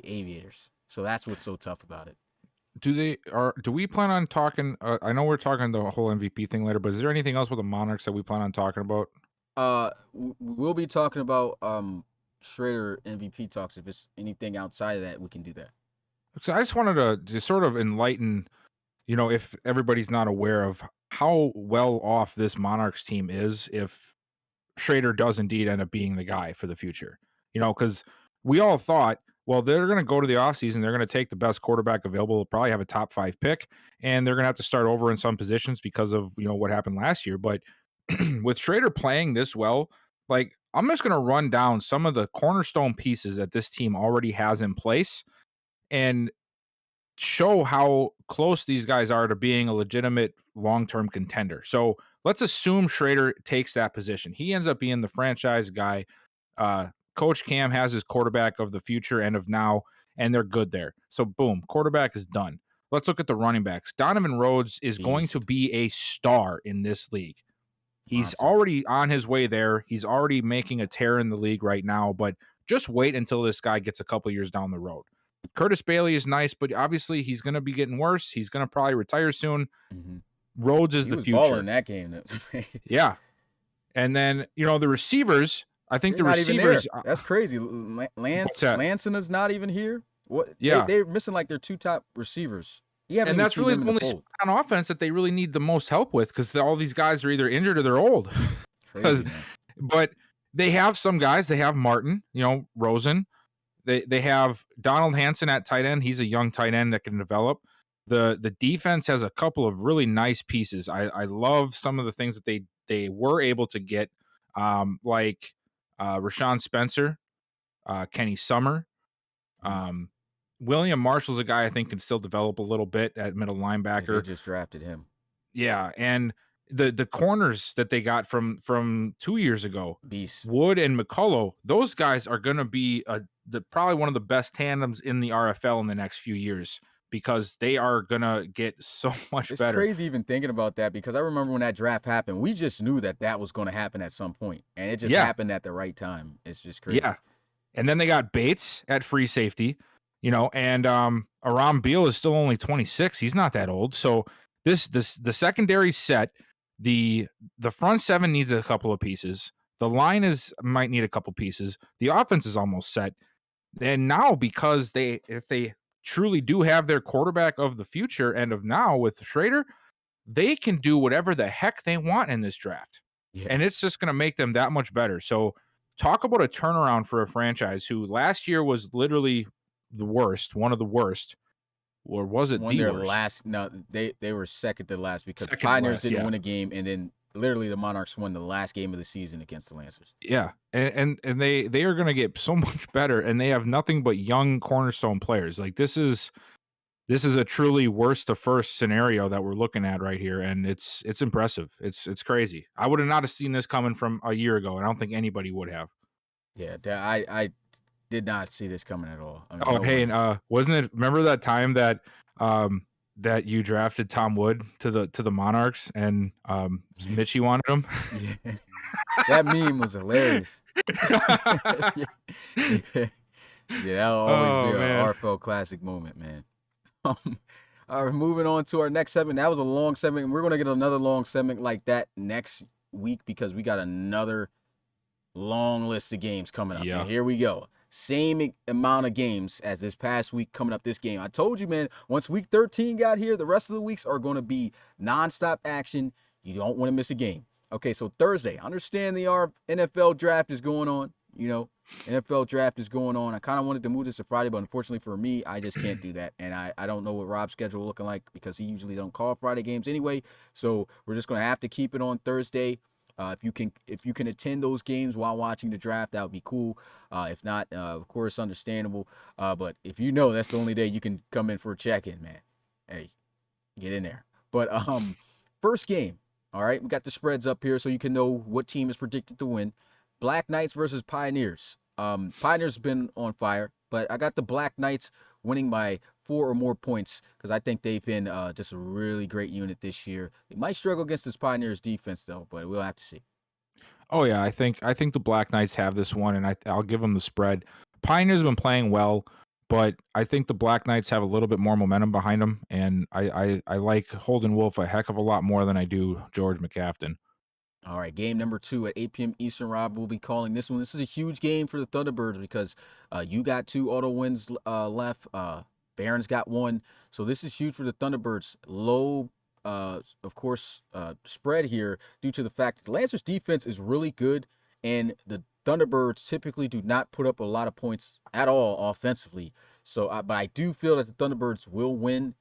Aviators. So that's what's so tough about it. Do we plan on talking I know we're talking the whole MVP thing later, but is there anything else with the Monarchs that we plan on talking about? We'll be talking about Schrader MVP talks. If it's anything outside of that, we can do that. So I just wanted to sort of enlighten, if everybody's not aware of how well off this Monarchs team is, if Schrader does indeed end up being the guy for the future. Because we all thought, well, they're going to go to the offseason. They're going to take the best quarterback available. They'll probably have a top 5 pick, and they're going to have to start over in some positions because of, what happened last year. But with Schrader playing this well, I'm just going to run down some of the cornerstone pieces that this team already has in place and show how close these guys are to being a legitimate long-term contender. So let's assume Schrader takes that position. He ends up being the franchise guy. Coach Cam has his quarterback of the future and of now, and they're good there. So boom, quarterback is done. Let's look at the running backs. Donovan Rhodes is going to be a star in this league. He's already on his way there. He's already making a tear in the league right now, but just wait until this guy gets a couple years down the road. Curtis Bailey is nice, but obviously he's going to be getting worse. He's going to probably retire soon. Mm-hmm. Rhodes is the future. Balling in that game. Yeah. And then, the receivers, I think They're the not even receivers. there. That's crazy. Lanson is not even here. What? Yeah. They're missing their 2 top receivers. And that's really the only spot on offense that they really need the most help with, because all these guys are either injured or they're old. Crazy, but they have some guys. They have Martin, Rosen. They have Donald Hanson at tight end. He's a young tight end that can develop. The defense has a couple of really nice pieces. I love some of the things that they were able to get, like Rashawn Spencer, Kenny Summer. William Marshall's a guy I think can still develop a little bit at middle linebacker. They just drafted him. Yeah, and the corners that they got from 2 years ago, Beast. Wood and McCullough, those guys are going to be probably one of the best tandems in the RFL in the next few years, because they are going to get so much better. It's crazy even thinking about that, because I remember when that draft happened, we just knew that was going to happen at some point, and it just happened at the right time. It's just crazy. Yeah, and then they got Bates at free safety. And Aram Beal is still only 26. He's not that old. So the secondary set, the front 7 needs a couple of pieces. The line might need a couple pieces. The offense is almost set. And now, because if they truly do have their quarterback of the future and of now with Schrader, they can do whatever the heck they want in this draft. Yeah. And it's just going to make them that much better. So talk about a turnaround for a franchise who last year was literally the worst, one of the worst. Or was it Won the their worst? last. No, they were second to last because Second to Pioneers last, didn't yeah. win a game, and then literally the Monarchs won the last game of the season against the Lancers. Yeah, and they are going to get so much better, and they have nothing but young cornerstone players. Like this is a truly worst to first scenario that we're looking at right here, and it's impressive. It's crazy. I would have not have seen this coming from a year ago, and I don't think anybody would have. Yeah, I did not see this coming at all. I mean, Oh, no hey, way. and wasn't it? Remember that time that that you drafted Tom Wood to the Monarchs, and Mitchie wanted him? Yeah. That meme was hilarious. Yeah, that'll always be man. an RFL classic moment, man. All right, moving on to our next segment. That was a long segment, and we're going to get another long segment like that next week because we got another long list of games coming up. Yeah. And here we go. Same amount of games as this past week coming up this game. I told you, man, once week 13 got here, the rest of the weeks are going to be nonstop action. You don't want to miss a game. Okay, so Thursday, I understand the NFL draft is going on. NFL draft is going on. I kind of wanted to move this to Friday, but unfortunately for me, I just can't do that. And I don't know what Rob's schedule looking like because he usually don't call Friday games anyway. So we're just going to have to keep it on Thursday. If you can attend those games while watching the draft, that would be cool. If not, of course, understandable. But if that's the only day you can come in for a check-in, man, hey, get in there. But first game, all right, we got the spreads up here so you can know what team is predicted to win. Black Knights versus Pioneers. Pioneers have been on fire, but I got the Black Knights winning by 4 or more points because I think they've been just a really great unit this year. They might struggle against this Pioneers defense though, but we'll have to see. Oh yeah, I think the Black Knights have this one, and I'll give them the spread. Pioneers have been playing well, but I think the Black Knights have a little bit more momentum behind them, and I like Holden Wolf a heck of a lot more than I do George McCafton. All right, game number 2 at 8 p.m. Eastern. Rob will be calling this one. This is a huge game for the Thunderbirds because you got 2 auto wins left. Barons got 1. So this is huge for the Thunderbirds. Low, of course, spread here due to the fact that the Lancers defense is really good, and the Thunderbirds typically do not put up a lot of points at all offensively. So, but I do feel that the Thunderbirds will win,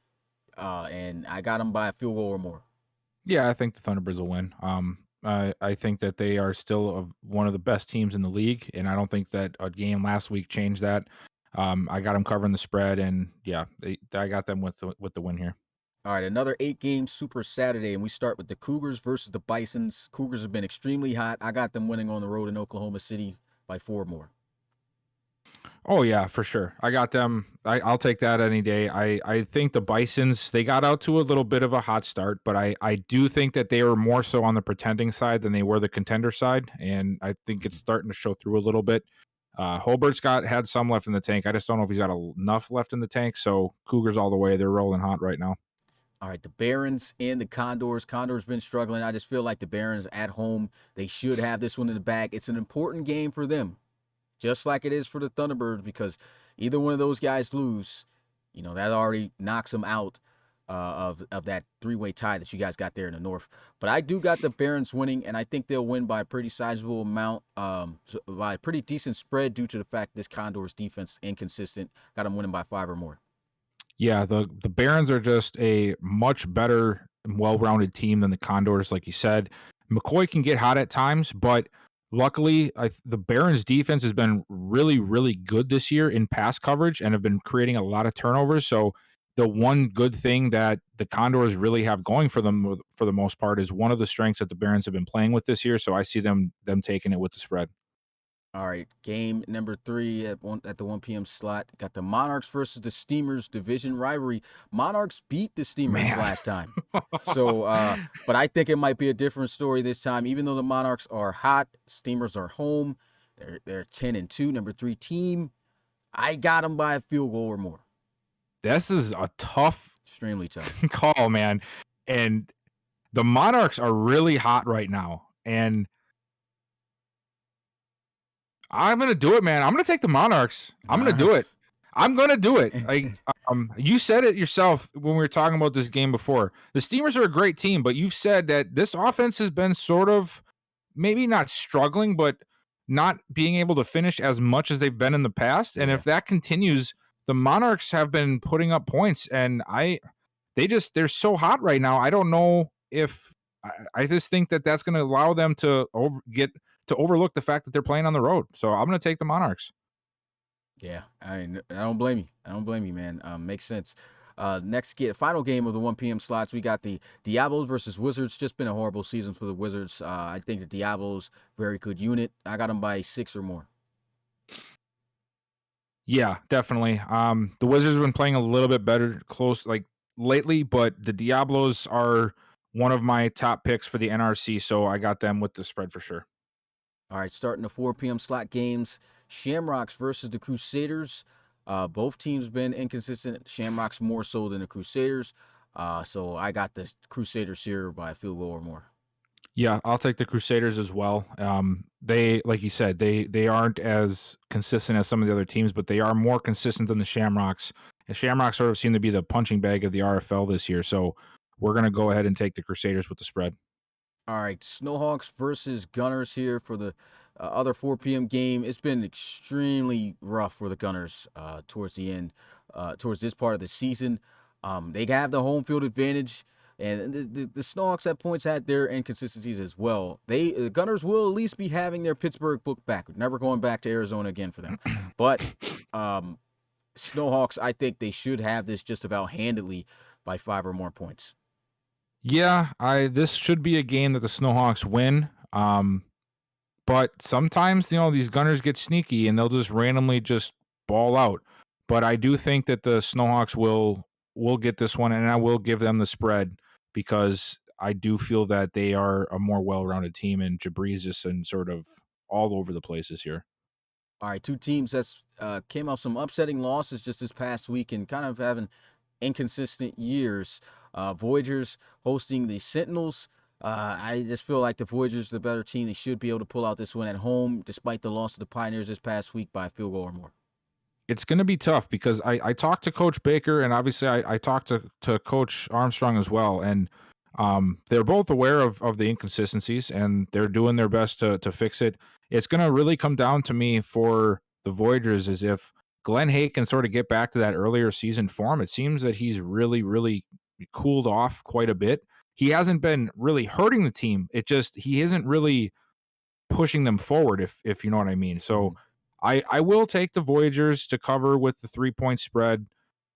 and I got them by a field goal or more. Yeah, I think the Thunderbirds will win. I think that they are still one of the best teams in the league, and I don't think that a game last week changed that. I got them covering the spread, and yeah, I got them with the win here. All right, another 8-game Super Saturday, and we start with the Cougars versus the Bisons. Cougars have been extremely hot. I got them winning on the road in Oklahoma City by 4 or more. Oh yeah, for sure. I got them. I'll take that any day. I think the Bisons, they got out to a little bit of a hot start, but I do think that they were more so on the pretending side than they were the contender side, and I think it's starting to show through a little bit. Holbert's had some left in the tank. I just don't know if he's got enough left in the tank. So Cougars all the way. They're rolling hot right now. All right, the Barons and the Condors. Condors been struggling. I just feel like the Barons at home, they should have this one in the bag. It's an important game for them, just like it is for the Thunderbirds, because either one of those guys lose, that already knocks them out of that 3-way tie that you guys got there in the North. But I do got the Barons winning, and I think they'll win by a pretty sizable amount, by a pretty decent spread due to the fact this Condors defense inconsistent. Got them winning by 5 or more. Yeah, the Barons are just a much better and well-rounded team than the Condors, like you said. McCoy can get hot at times, but luckily, the Barons defense has been really, really good this year in pass coverage and have been creating a lot of turnovers. So the one good thing that the Condors really have going for them for the most part is one of the strengths that the Barons have been playing with this year. So I see them taking it with the spread. All right, game number 3 at the 1 p.m. slot. Got the Monarchs versus the Steamers division rivalry. Monarchs beat the Steamers last time. So, but I think it might be a different story this time. Even though the Monarchs are hot, Steamers are home. They're 10-2, number 3 team. I got them by a field goal or more. This is a extremely tough call, man. And the Monarchs are really hot right now. And I'm going to do it, man. I'm going to take the Monarchs. I'm going to do it. I'm going to do it. You said it yourself when we were talking about this game before. The Steamers are a great team, but you've said that this offense has been sort of maybe not struggling, but not being able to finish as much as they've been in the past. And if that continues, the Monarchs have been putting up points, and they're so hot right now. I don't know if I just think that that's going to allow them to overlook the fact that they're playing on the road. So I'm going to take the Monarchs. Yeah, I don't blame you. I don't blame you, man. Makes sense. Final game of the 1 p.m. slots, we got the Diablos versus Wizards. Just been a horrible season for the Wizards. I think the Diablos, very good unit. I got them by 6 or more. Yeah, definitely. The Wizards have been playing a little bit better lately, but the Diablos are one of my top picks for the NRC, so I got them with the spread for sure. All right, starting the 4 p.m. slot games, Shamrocks versus the Crusaders. Both teams been inconsistent. Shamrocks more so than the Crusaders. So I got the Crusaders here by a field goal or more. Yeah, I'll take the Crusaders as well. They, like you said, they aren't as consistent as some of the other teams, but they are more consistent than the Shamrocks. The Shamrocks sort of seem to be the punching bag of the RFL this year. So we're going to go ahead and take the Crusaders with the spread. All right, Snowhawks versus Gunners here for the other 4 p.m. game. It's been extremely rough for the Gunners towards the end, towards this part of the season. They have the home field advantage, and the Snowhawks at points had their inconsistencies as well. The Gunners will at least be having their Pittsburgh book back. Never going back to Arizona again for them. But Snowhawks, I think they should have this just about handily by 5 or more points. Yeah, this should be a game that the Snowhawks win. But sometimes, these Gunners get sneaky and they'll just randomly just ball out. But I do think that the Snowhawks will get this one, and I will give them the spread because I do feel that they are a more well-rounded team, and Jabri's just sort of all over the place this year. All right, 2 teams that's came off some upsetting losses just this past week and kind of having inconsistent years. Voyagers hosting the Sentinels. I just feel like the Voyagers are the better team. They should be able to pull out this one at home, despite the loss of the Pioneers this past week by a field goal or more. It's going to be tough because I talked to Coach Baker, and obviously I talked to Coach Armstrong as well, and they're both aware of the inconsistencies, and they're doing their best to fix it. It's going to really come down to me for the Voyagers is if Glenn Hay can sort of get back to that earlier season form. It seems that he's really, really cooled off quite a bit. He hasn't been really hurting the team. He isn't really pushing them forward, if you know what I mean. So I will take the Voyagers to cover with the 3-point spread,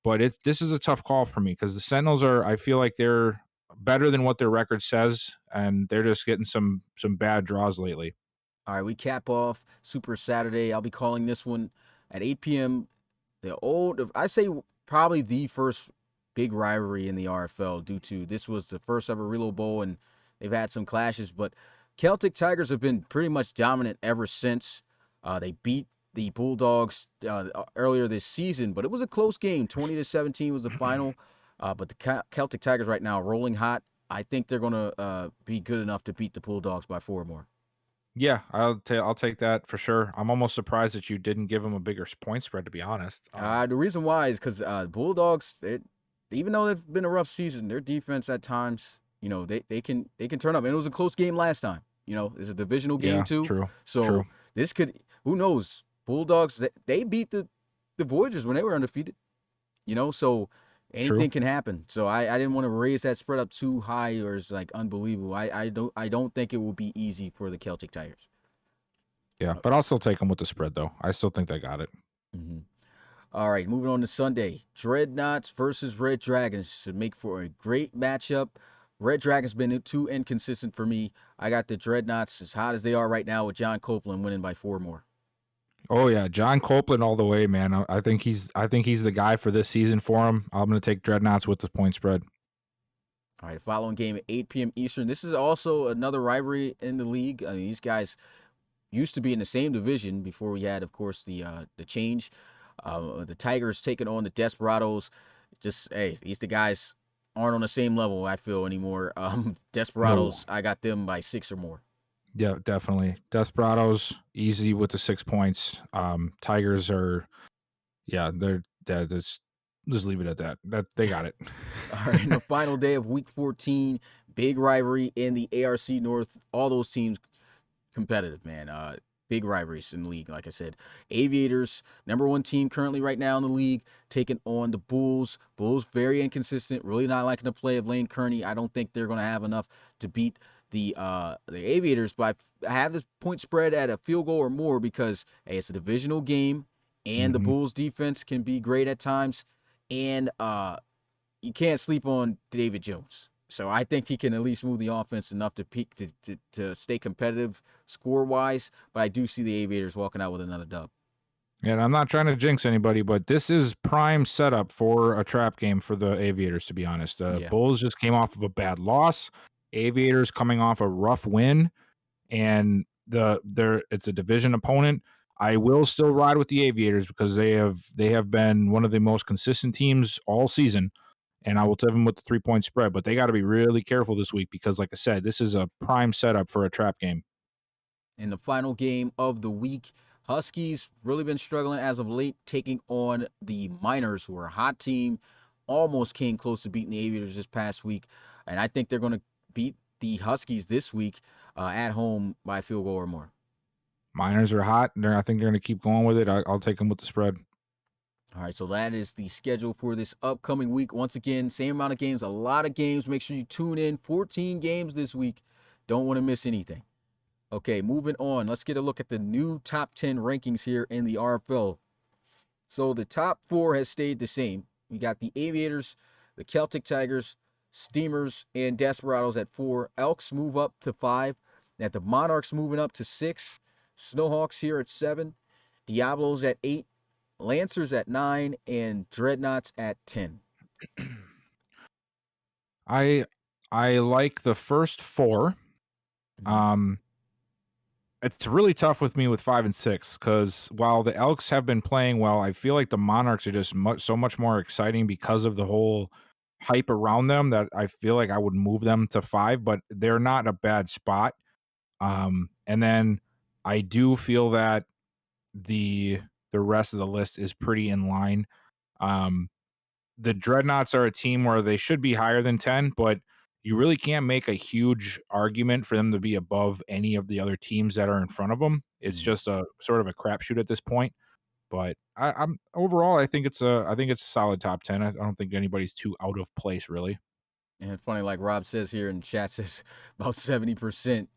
but this is a tough call for me because the Sentinels I feel like they're better than what their record says, and they're just getting some bad draws lately. All right, we cap off Super Saturday. I'll be calling this one at 8 p.m. I say probably the first big rivalry in the RFL due to this was the first ever Reload Bowl, and they've had some clashes, but Celtic Tigers have been pretty much dominant ever since. They beat the Bulldogs earlier this season, but it was a close game. 20-17 was the final, but the Celtic Tigers right now are rolling hot. I think they're going to be good enough to beat the Bulldogs by 4 or more. Yeah, I'll take that for sure. I'm almost surprised that you didn't give them a bigger point spread, to be honest. The reason why is because Bulldogs, even though they've been a rough season, their defense at times, they can turn up. And it was a close game last time. It's a divisional game too. True. So true. This could, who knows? Bulldogs, they beat the Voyagers when they were undefeated. So anything can happen. So I didn't want to raise that spread up too high or it's like unbelievable. I don't think it will be easy for the Celtic Tigers. Yeah, but I'll still take them with the spread though. I still think they got it. Mm-hmm. All right, moving on to Sunday. Dreadnoughts versus Red Dragons should make for a great matchup. Red Dragons been too inconsistent for me. I got the Dreadnoughts as hot as they are right now with John Copeland winning by 4 more. Oh yeah, John Copeland all the way, man. I think he's the guy for this season for him. I'm going to take Dreadnoughts with the point spread. All right, following game at 8 p.m. Eastern. This is also another rivalry in the league. I mean, these guys used to be in the same division before we had, of course, the change. The Tigers taking on the Desperados. These the guys aren't on the same level, I feel, anymore. Desperados, no. I got them by 6 or more. Yeah, definitely. Desperados, easy with the 6 points. Tigers are, just leave it at that. That they got it. All right, in the final day of Week 14, big rivalry in the ARC North. All those teams competitive, man. Big rivalries in the league, like I said. Aviators, number 1 team currently right now in the league, taking on the Bulls. Bulls very inconsistent, really not liking the play of Lane Kearney. I don't think they're going to have enough to beat the Aviators, but I have the point spread at a field goal or more because, hey, it's a divisional game, and the Bulls defense can be great at times, and you can't sleep on David Jones. So I think he can at least move the offense enough to peak to stay competitive score-wise, but I do see the Aviators walking out with another dub. And I'm not trying to jinx anybody, but this is prime setup for a trap game for the Aviators, to be honest. Bulls just came off of a bad loss. Aviators coming off a rough win, and it's a division opponent. I will still ride with the Aviators because they have been one of the most consistent teams all season. And I will tell them with the 3-point spread, but they got to be really careful this week because, like I said, this is a prime setup for a trap game. In the final game of the week, Huskies really been struggling as of late, taking on the Miners, who are a hot team. Almost came close to beating the Aviators this past week, and I think they're going to beat the Huskies this week at home by a field goal or more. Miners are hot, and I think they're going to keep going with it. I'll take them with the spread. All right, so that is the schedule for this upcoming week. Once again, same amount of games, a lot of games. Make sure you tune in. 14 games this week. Don't want to miss anything. Okay, moving on. Let's get a look at the new top 10 rankings here in the RFL. So the top 4 has stayed the same. We got the Aviators, the Celtic Tigers, Steamers, and Desperados at 4. Elks move up to 5. At the Monarchs moving up to 6. Snowhawks here at 7. Diablos at 8. Lancers at 9, and Dreadnoughts at 10. I like the first 4. It's really tough with me with 5 and 6 because while the Elks have been playing well, I feel like the Monarchs are just so much more exciting because of the whole hype around them that I feel like I would move them to 5, but they're not in a bad spot. And then I do feel that the rest of the list is pretty in line. The Dreadnoughts are a team where they should be higher than 10, but you really can't make a huge argument for them to be above any of the other teams that are in front of them. It's just a sort of a crapshoot at this point. But I'm overall, I think it's a solid top 10. I don't think anybody's too out of place, really. And funny, like Rob says here in the chat, says about 70%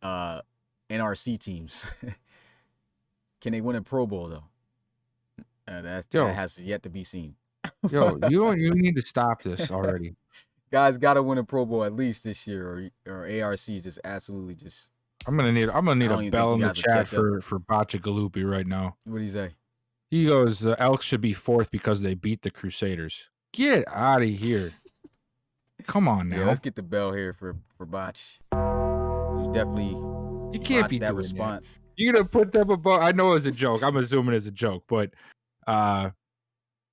NRC teams. Can they win a Pro Bowl, though? That has yet to be seen. You need to stop this already. Guys got to win a Pro Bowl at least this year, or ARC's just absolutely just. I'm gonna need a bell in the chat for Bachagalupi right now. What do you say? He goes, the Elks should be 4th because they beat the Crusaders. Get out of here. Come on now. Yeah, let's get the bell here for Bach. You can't be that doing response. That. You're gonna put them above. I know it's a joke. I'm assuming it's a joke, but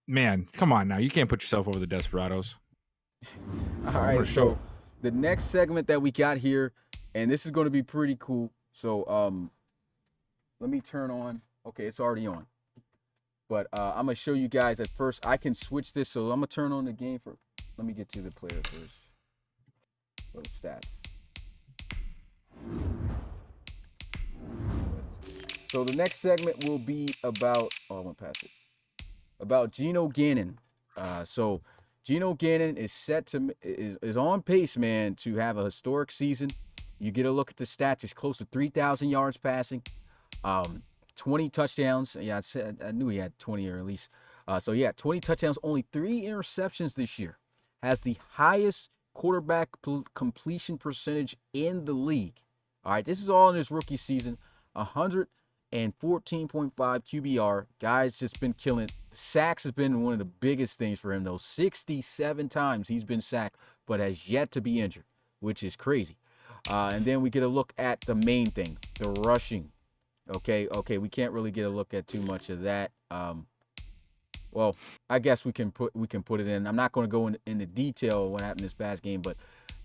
man, come on now. You can't put yourself over the Desperados. All right, so the next segment that we got here, and this is going to be pretty cool. So let me turn on. Okay, it's already on. But I'm gonna show you guys at first. I can switch this, so I'm gonna turn on the game for. Let me get to the player first. Go to stats. So the next segment will be about. Oh, I went past it. About Geno Gannon. So Geno Gannon is set to is on pace, man, to have a historic season. You get a look at the stats. He's close to 3,000 yards passing, 20 touchdowns. Yeah, I knew he had 20 or at least. So yeah, 20 touchdowns, only 3 interceptions this year. Has the highest quarterback completion percentage in the league. All right, this is all in his rookie season. 114.5 QBR. Guy's just been killing it. Sacks has been one of the biggest things for him, though. 67 times he's been sacked, but has yet to be injured, which is crazy. And then we get a look at the main thing, the rushing. Okay, we can't really get a look at too much of that. Well, I guess we can put it in. I'm not going to go into detail what happened this past game, but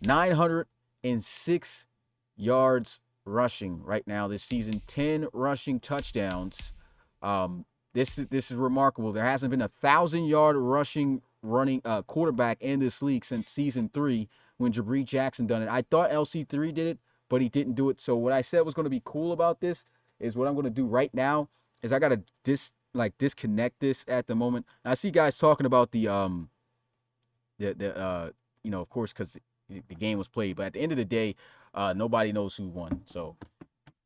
906 yards rushing right now this season, 10 rushing touchdowns. This is remarkable. There hasn't been a 1,000-yard running quarterback in this league since season 3 when Jabri Jackson done it. I thought LC3 did it, but he didn't do it. So what I said was going to be cool about this is what I'm going to do right now is I got to disconnect this at the moment. And I see guys talking about the of course, because the game was played, but at the end of the day, nobody knows who won. So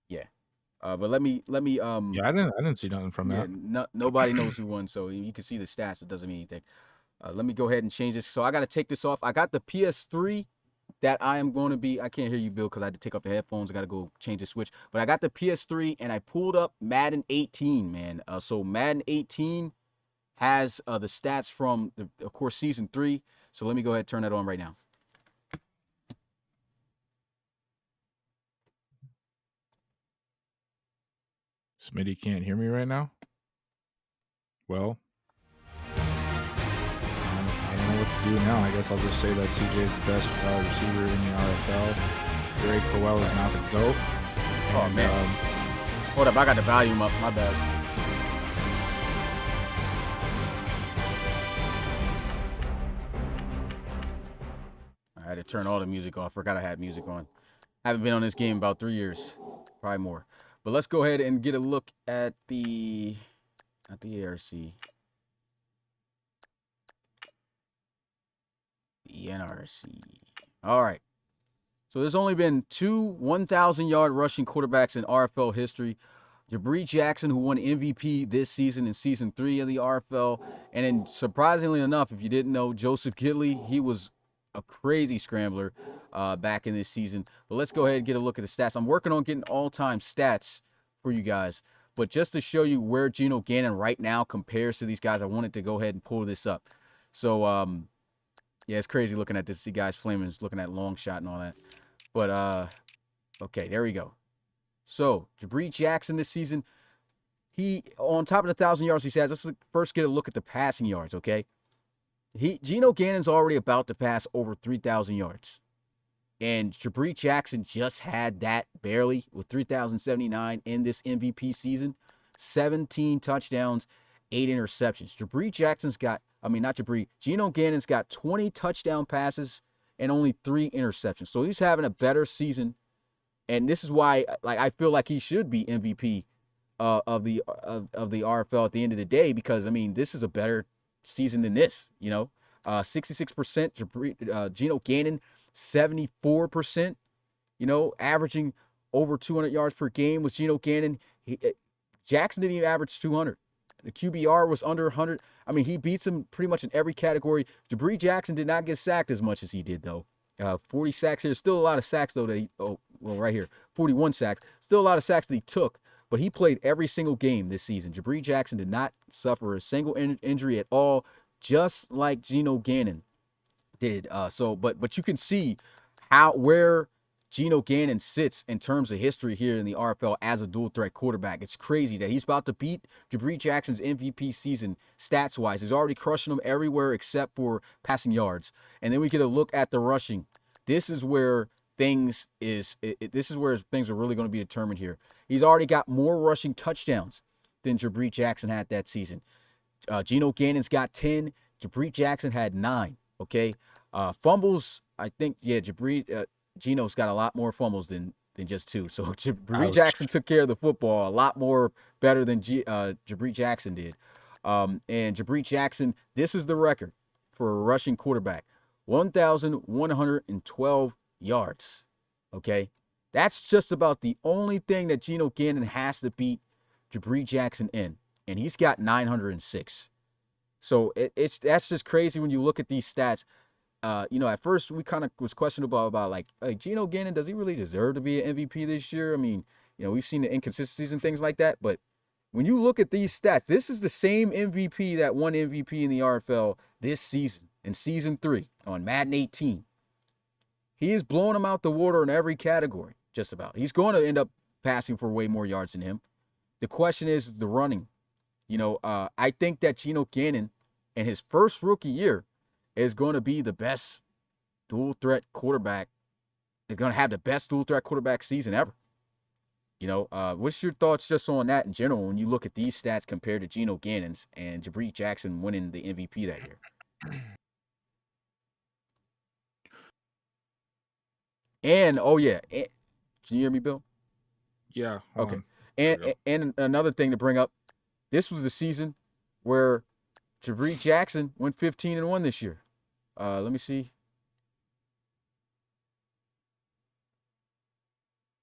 yeah. But let me Yeah, I didn't see nothing from that. Nobody knows who won, so you can see the stats. It doesn't mean anything. Let me go ahead and change this. So I got to take this off. I got the PS3 that I am going to be. I can't hear you, Bill, because I had to take off the headphones. I got to go change the switch. But I got the PS3 and I pulled up Madden 18, man. So Madden 18 has the stats from of course season 3. So let me go ahead and turn that on right now. Smitty can't hear me right now. Well, I don't know what to do now. I guess I'll just say that CJ is the best receiver in the RFL. Drake Crowell is not the GOAT. Oh, man. Hold up, I got the volume up. My bad. I had to turn all the music off. Forgot I had music on. Haven't been on this game about 3 years. Probably more. But let's go ahead and get a look at the ARC. The NRC. All right. So there's only been 2 1,000-yard rushing quarterbacks in RFL history. Jabri Jackson, who won MVP this season in season 3 of the RFL. And then surprisingly enough, if you didn't know, Joseph Gidley, he was a crazy scrambler back in this season. But let's go ahead and get a look at the stats. I'm working on getting all-time stats for you guys. But just to show you where Geno Gannon right now compares to these guys, I wanted to go ahead and pull this up. So, yeah, it's crazy looking at this. See guys flaming, looking at long shot and all that. But, okay, there we go. So, Jabri Jackson this season, he, on top of the 1,000 yards he has, let's first get a look at the passing yards, okay? Geno Gannon's already about to pass over 3,000 yards. And Jabri Jackson just had that barely with 3,079 in this MVP season. 17 touchdowns, 8 interceptions. Geno Gannon's got 20 touchdown passes and only 3 interceptions. So he's having a better season. And this is why I feel like he should be MVP of the RFL at the end of the day, because, I mean, this is a better season than this, 66%, Geno Gannon, 74%, averaging over 200 yards per game was Geno Gannon. Jackson didn't even average 200. The QBR was under 100. I mean, he beats him pretty much in every category. Jabri Jackson did not get sacked as much as he did, though. 40 sacks here. Still a lot of sacks, though. Right here, 41 sacks. Still a lot of sacks that he took, but he played every single game this season. Jabri Jackson did not suffer a single injury at all, just like Geno Gannon did. But you can see where Geno Gannon sits in terms of history here in the RFL as a dual threat quarterback. It's crazy that he's about to beat Jabri Jackson's MVP season stats-wise. He's already crushing them everywhere except for passing yards. And then we get a look at the rushing. This is where things are really going to be determined here. He's already got more rushing touchdowns than Jabri Jackson had that season. Geno Gannon's got 10. Jabri Jackson had 9. Okay. Fumbles, I think, Geno's got a lot more fumbles than just 2. So Jabri Jackson took care of the football a lot more better than Jabri Jackson did. And Jabri Jackson, this is the record for a rushing quarterback. 1,112 yards. Okay. That's just about the only thing that Geno Gannon has to beat Jabri Jackson in. And he's got 906. So that's just crazy when you look at these stats. At first we kind of was questionable about like Geno Gannon, does he really deserve to be an MVP this year? I mean, we've seen the inconsistencies and things like that, but when you look at these stats, this is the same MVP that won MVP in the RFL this season, in season 3 on Madden 18. He is blowing him out the water in every category, just about. He's going to end up passing for way more yards than him. The question is the running. I think that Geno Gannon in his first rookie year is going to be the best dual threat quarterback. They're going to have the best dual threat quarterback season ever. What's your thoughts just on that in general when you look at these stats compared to Geno Gannon's and Jabri Jackson winning the MVP that year? And can you hear me, Bill? Yeah. Okay. And another thing to bring up, this was the season where Jabri Jackson went 15-1 this year. Let me see.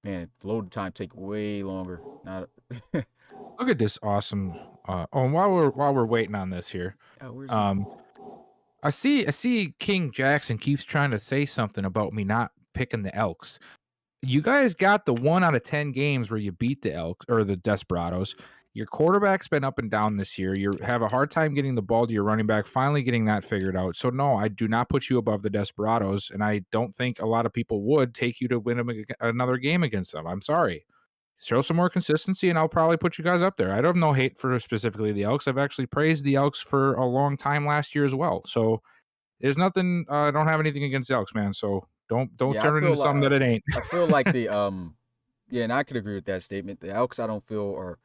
Man, load time take way longer. Not. Look at this awesome. And while we're waiting on this here, Where's I see King Jackson keeps trying to say something about me not picking the Elks. You guys got the 1 out of 10 games where you beat the Elks or the Desperados. Your quarterback's been up and down this year. You have a hard time getting the ball to your running back, finally getting that figured out. So, no, I do not put you above the Desperados, and I don't think a lot of people would take you to win another game against them. I'm sorry. Show some more consistency, and I'll probably put you guys up there. I don't have no hate for specifically the Elks. I've actually praised the Elks for a long time last year as well. So, there's nothing. I don't have anything against the Elks, man. So, don't turn it into something that it ain't. I feel like the and I could agree with that statement. The Elks, I don't feel are.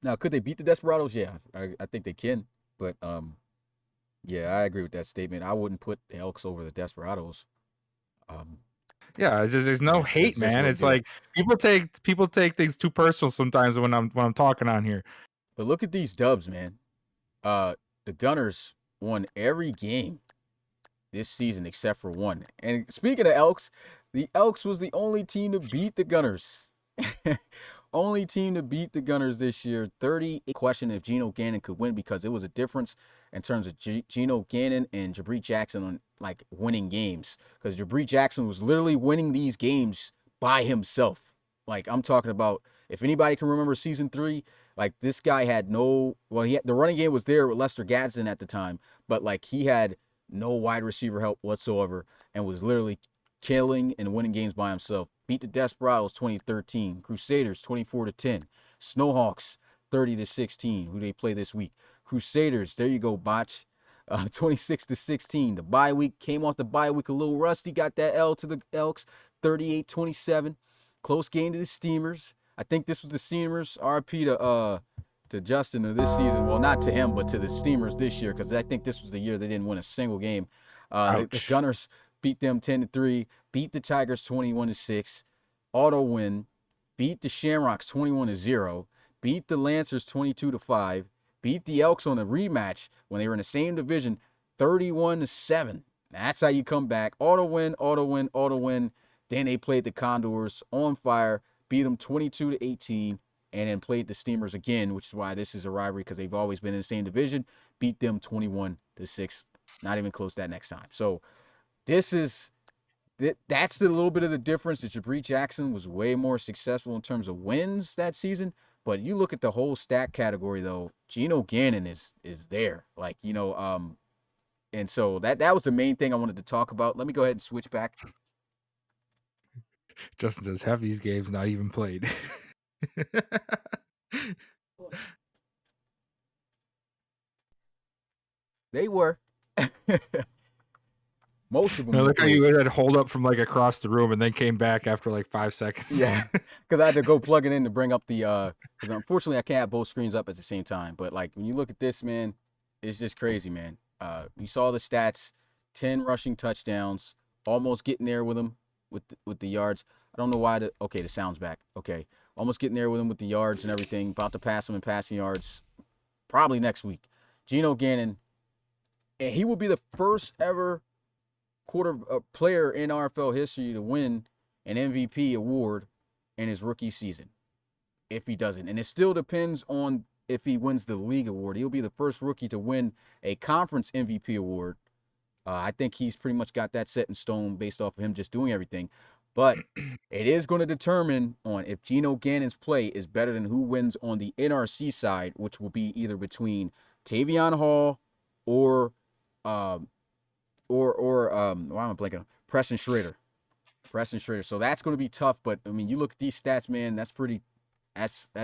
Now, could they beat the Desperados? Yeah, I think they can. But, yeah, I agree with that statement. I wouldn't put the Elks over the Desperados. Yeah, there's no hate, man. It's like people take things too personal sometimes when I'm talking on here. But look at these dubs, man. The Gunners won every game this season except for one. And speaking of Elks, the Elks was the only team to beat the Gunners. Only team to beat the Gunners this year. 30. Question if Geno Gannon could win because it was a difference in terms of Geno Gannon and Jabri Jackson on like winning games. Because Jabri Jackson was literally winning these games by himself. Like I'm talking about, if anybody can remember season 3, like this guy had the running game was there with Lester Gadsden at the time, but like he had no wide receiver help whatsoever and was literally killing and winning games by himself. Beat the Desperados 2013, Crusaders 24-10, Snowhawks 30-16, who they play this week. Crusaders, there you go, Botch, 26-16. The bye week, came off the bye week a little rusty, got that L to the Elks, 38-27. Close game to the Steamers. I think this was the Steamers. RP to Justin of this season. Well, not to him, but to the Steamers this year, because I think this was the year they didn't win a single game. The Gunners beat them 10-3, beat the Tigers 21-6, auto win, beat the Shamrocks 21-0, beat the Lancers 22-5, beat the Elks on a rematch when they were in the same division 31-7. That's how you come back. Auto win, auto win, auto win. Then they played the Condors on fire, beat them 22-18, and then played the Steamers again, which is why this is a rivalry because they've always been in the same division, beat them 21-6. Not even close that next time. So, that's the little bit of the difference. That Jabri Jackson was way more successful in terms of wins that season. But you look at the whole stat category, though, Geno Gannon is there. Like, and so that was the main thing I wanted to talk about. Let me go ahead and switch back. Justin says, half these games not even played. They were. Most of them. I like how you had to hold up from like across the room and then came back after like 5 seconds. Yeah, because I had to go plug it in to bring up the. Because unfortunately I can't have both screens up at the same time. But like when you look at this, man, it's just crazy, man. You saw the stats: 10 rushing touchdowns, almost getting there with them with the yards. I don't know why the sound's back. Okay, almost getting there with them with the yards and everything. About to pass them in passing yards, probably next week. Geno Gannon, and he will be the first ever player in RFL history to win an MVP award in his rookie season. If he doesn't, and it still depends on if he wins the league award. He'll be the first rookie to win a conference MVP award. I think he's pretty much got that set in stone based off of him just doing everything. But it is going to determine on if Geno Gannon's play is better than who wins on the NRC side, which will be either between Tavion Hall or why am I blanking? Preston Schrader. So that's going to be tough. But I mean, you look at these stats, man. That's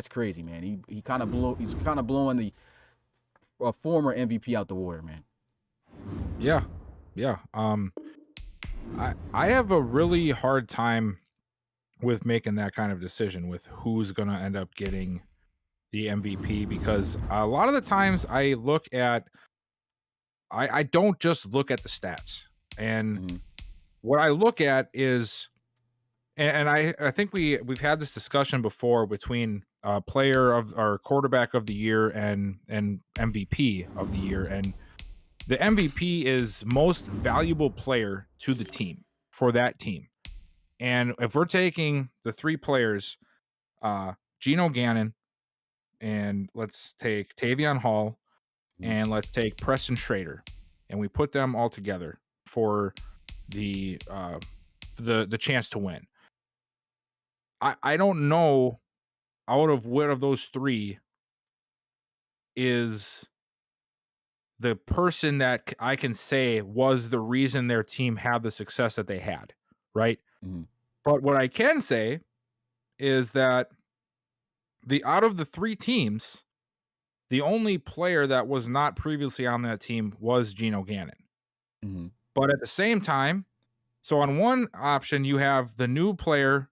crazy, man. He's kind of blowing the former MVP out the water, man. Yeah. I have a really hard time with making that kind of decision with who's going to end up getting the MVP, because a lot of the times I don't just look at the stats. And Mhm. what I look at is, and I think we've had this discussion before between player of our quarterback of the year and MVP of the year. And the MVP is most valuable player to the team for that team. And if we're taking the three players, Geno Gannon, and let's take Tavion Hall, and let's take Preston Schrader, and we put them all together for the chance to win. I don't know out of what of those three is the person that I can say was the reason their team had the success that they had, right? Mhm. But what I can say is that out of the three teams, the only player that was not previously on that team was Geno Gannon. Mhm. But at the same time, so on one option, you have the new player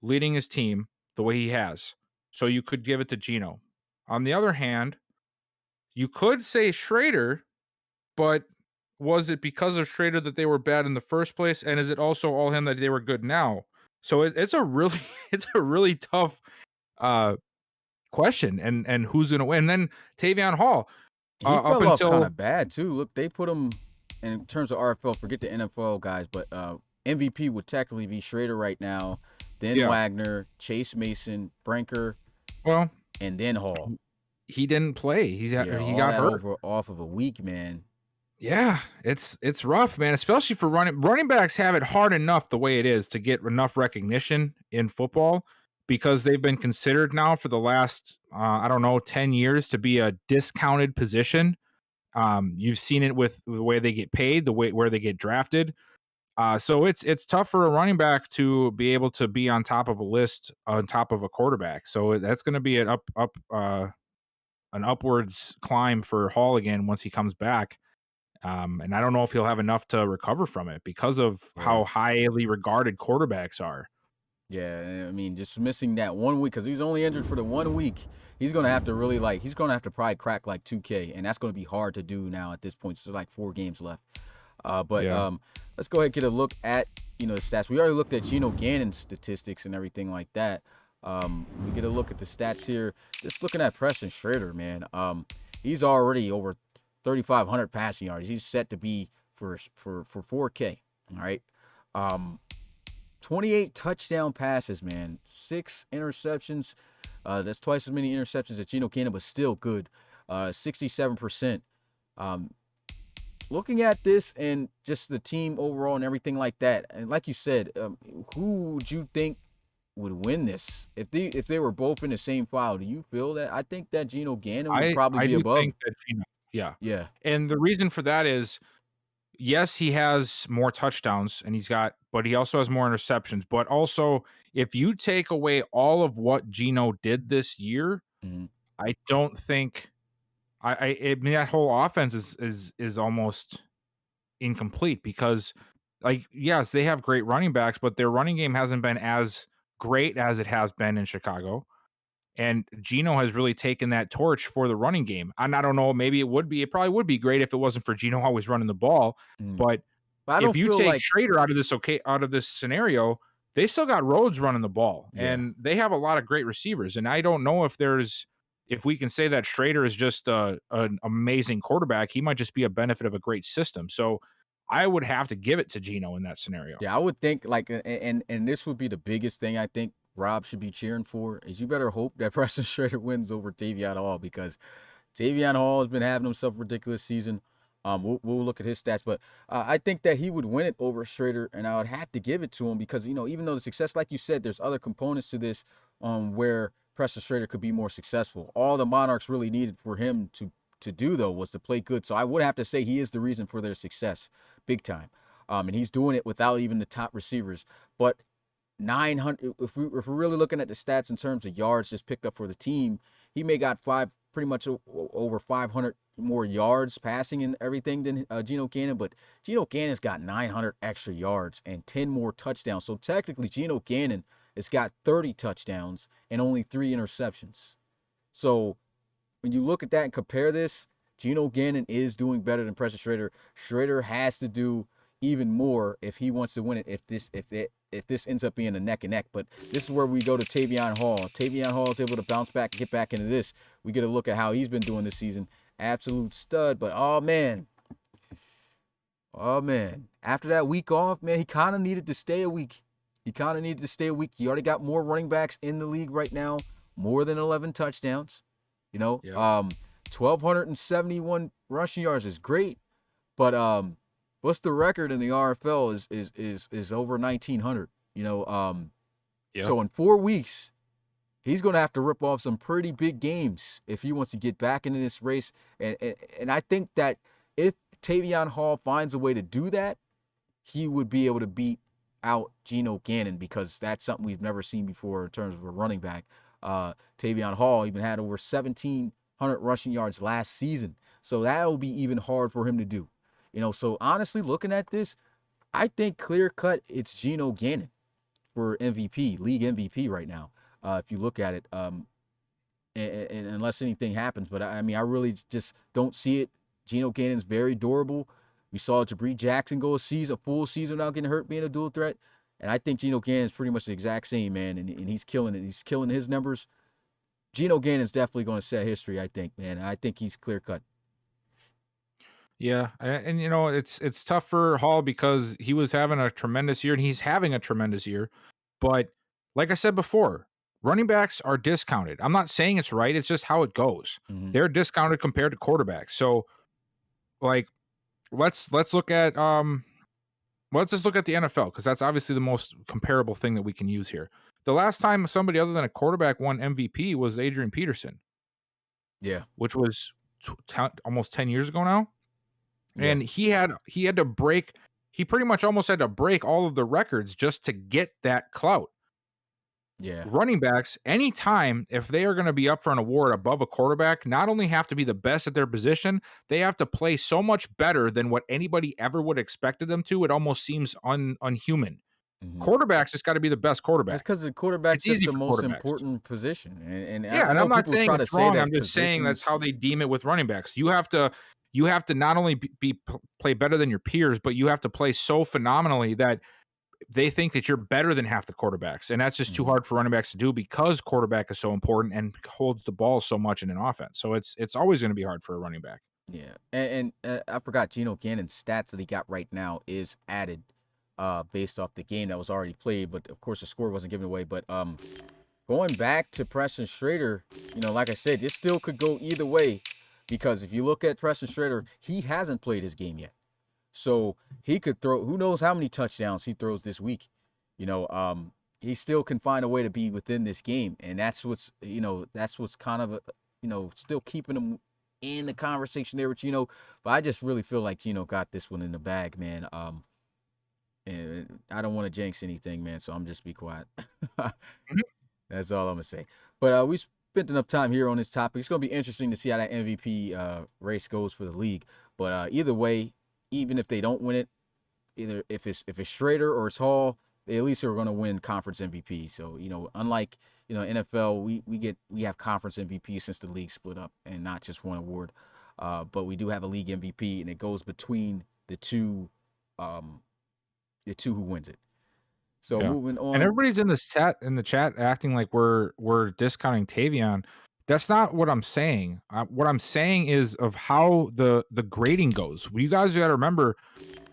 leading his team the way he has. So you could give it to Geno. On the other hand, you could say Schrader, but was it because of Schrader that they were bad in the first place? And is it also all him that they were good now? So it's a really it's a really tough question, and who's gonna win? And then Tavion Hall, He up fell off kind until of bad too. Look, they put him in terms of RFL. Forget the NFL guys, but MVP would technically be Schrader right now, then Yeah. Wagner, Chase Mason, Brinker, well, and then Hall. he didn't play. He Yeah, got all that hurt. off of a week, man. Yeah, it's rough, man. Especially for running backs have it hard enough the way it is to get enough recognition in football, because they've been considered now for the last 10 years to be a discounted position. You've seen it with the way they get paid, the way where they get drafted. So it's tough for a running back to be able to be on top of a list on top of a quarterback. So that's going to be an upwards climb for Hall again once he comes back. And I don't know if he'll have enough to recover from it because of how highly regarded quarterbacks are. Yeah, I mean, just missing that 1 week because he's only injured for the 1 week. He's gonna have to really he's gonna have to probably crack like 2K, and that's gonna be hard to do now at this point. There's like 4 games left. Let's go ahead and get a look at the stats. We already looked at Geno Gannon's statistics and everything like that. We get a look at the stats here. Just looking at Preston Schrader, man. He's already over 3,500 passing yards. He's set to be for 4K. All right. 28 touchdown passes, man. 6 interceptions. That's twice as many interceptions as Geno Gannon, but still good. 67%. Looking at this and just the team overall and everything like that, and like you said, who would you think would win this if they were both in the same file? Do you feel that? I think that Geno Gannon would probably be do above. think that Geno, Yeah. And the reason for that is, yes, he has more touchdowns but he also has more interceptions. But also, if you take away all of what Geno did this year, Mhm. I don't think I mean that whole offense is almost incomplete, because yes, they have great running backs, but their running game hasn't been as great as it has been in Chicago. And Geno has really taken that torch for the running game. And I don't know, maybe it probably would be great if it wasn't for Geno always running the ball. But I don't if you feel take like Schrader out of this scenario, they still got Rhodes running the ball, and they have a lot of great receivers. And I don't know if we can say that Schrader is just an amazing quarterback. He might just be a benefit of a great system. So I would have to give it to Geno in that scenario. Yeah, I would think and this would be the biggest thing I think Rob should be cheering for is you better hope that Preston Schrader wins over Tavion Hall, because Tavion Hall has been having himself a ridiculous season. We'll look at his stats, but I think that he would win it over Schrader, and I would have to give it to him because even though the success, like you said, there's other components to this where Preston Schrader could be more successful. All the Monarchs really needed for him to do though was to play good. So I would have to say he is the reason for their success, big time. And he's doing it without even the top receivers. But 900. If we're really looking at the stats in terms of yards just picked up for the team, he may got pretty much over 500 more yards passing and everything than Geno Gannon. But Geno Gannon's got 900 extra yards and 10 more touchdowns. So technically, Geno Gannon It's got 30 touchdowns and only 3 interceptions. So when you look at that and compare this, Geno Gannon is doing better than Preston Schrader. Schrader has to do even more if he wants to win it. If this ends up being a neck and neck, but this is where we go to Tavion Hall. Tavion Hall is able to bounce back and get back into this. We get a look at how he's been doing this season. Absolute stud, but oh man. After that week off, man, he kind of needed to stay a week. He already got more running backs in the league right now, more than 11 touchdowns. 1,271 rushing yards is great, but what's the record in the RFL is over 1,900. So in 4 weeks, he's going to have to rip off some pretty big games if he wants to get back into this race. And I think that if Tavion Hall finds a way to do that, he would be able to beat out Geno Gannon, because that's something we've never seen before in terms of a running back. Tavion Hall even had over 1,700 rushing yards last season. So that will be even hard for him to do. So honestly, looking at this, I think clear cut it's Geno Gannon for MVP, league MVP right now. If you look at it, and unless anything happens, but I mean, I really just don't see it. Geno Gannon's very durable. We saw Jabri Jackson go a full season without getting hurt, being a dual threat. And I think Geno Gannon's pretty much the exact same, man. And he's killing it. He's killing his numbers. Geno Gannon's definitely going to set history, I think, man. I think he's clear cut. Yeah, and it's tough for Hall because he was having a tremendous year, and he's having a tremendous year. But like I said before, running backs are discounted. I'm not saying it's right. It's just how it goes. Mm-hmm. They're discounted compared to quarterbacks. So, like, let's look at let's just look at the NFL, because that's obviously the most comparable thing that we can use here. The last time somebody other than a quarterback won MVP was Adrian Peterson. Yeah, which was almost 10 years ago now. Yeah. And he had to break. He pretty much almost had to break all of the records just to get that clout. Yeah. Running backs, anytime if they are going to be up for an award above a quarterback, not only have to be the best at their position, they have to play so much better than what anybody ever would have expected them to. It almost seems unhuman. Mm-hmm. Quarterbacks just got to be the best quarterback. That's because the quarterback's just the most important position. And I'm not saying it's wrong. I'm just saying that's how they deem it with running backs. You have to not only play better than your peers, but you have to play so phenomenally that they think that you're better than half the quarterbacks. And that's just too hard for running backs to do, because quarterback is so important and holds the ball so much in an offense. So it's always going to be hard for a running back. Yeah. And I forgot Geno Gannon's stats that he got right now is added based off the game that was already played. But of course the score wasn't given away. But going back to Preston Schrader, like I said, this still could go either way, because if you look at Preston Schrader, he hasn't played his game yet. So he could throw, who knows how many touchdowns he throws this week. He still can find a way to be within this game. And that's what's kind of, still keeping him in the conversation there with Geno. But I just really feel like Geno got this one in the bag, man. And I don't want to jinx anything, man, so I'm just be quiet. That's all I'm going to say. But we spent enough time here on this topic. It's going to be interesting to see how that MVP race goes for the league. But either way, even if they don't win it, either if it's Schrader or it's Hall, they at least are going to win conference MVP. So, unlike, NFL, we have conference MVP since the league split up and not just one award. But we do have a league MVP, and it goes between the two who wins it. So moving on. And everybody's in the chat acting like we're discounting Tavion. That's not what I'm saying. What I'm saying is of how the grading goes. You guys got to remember,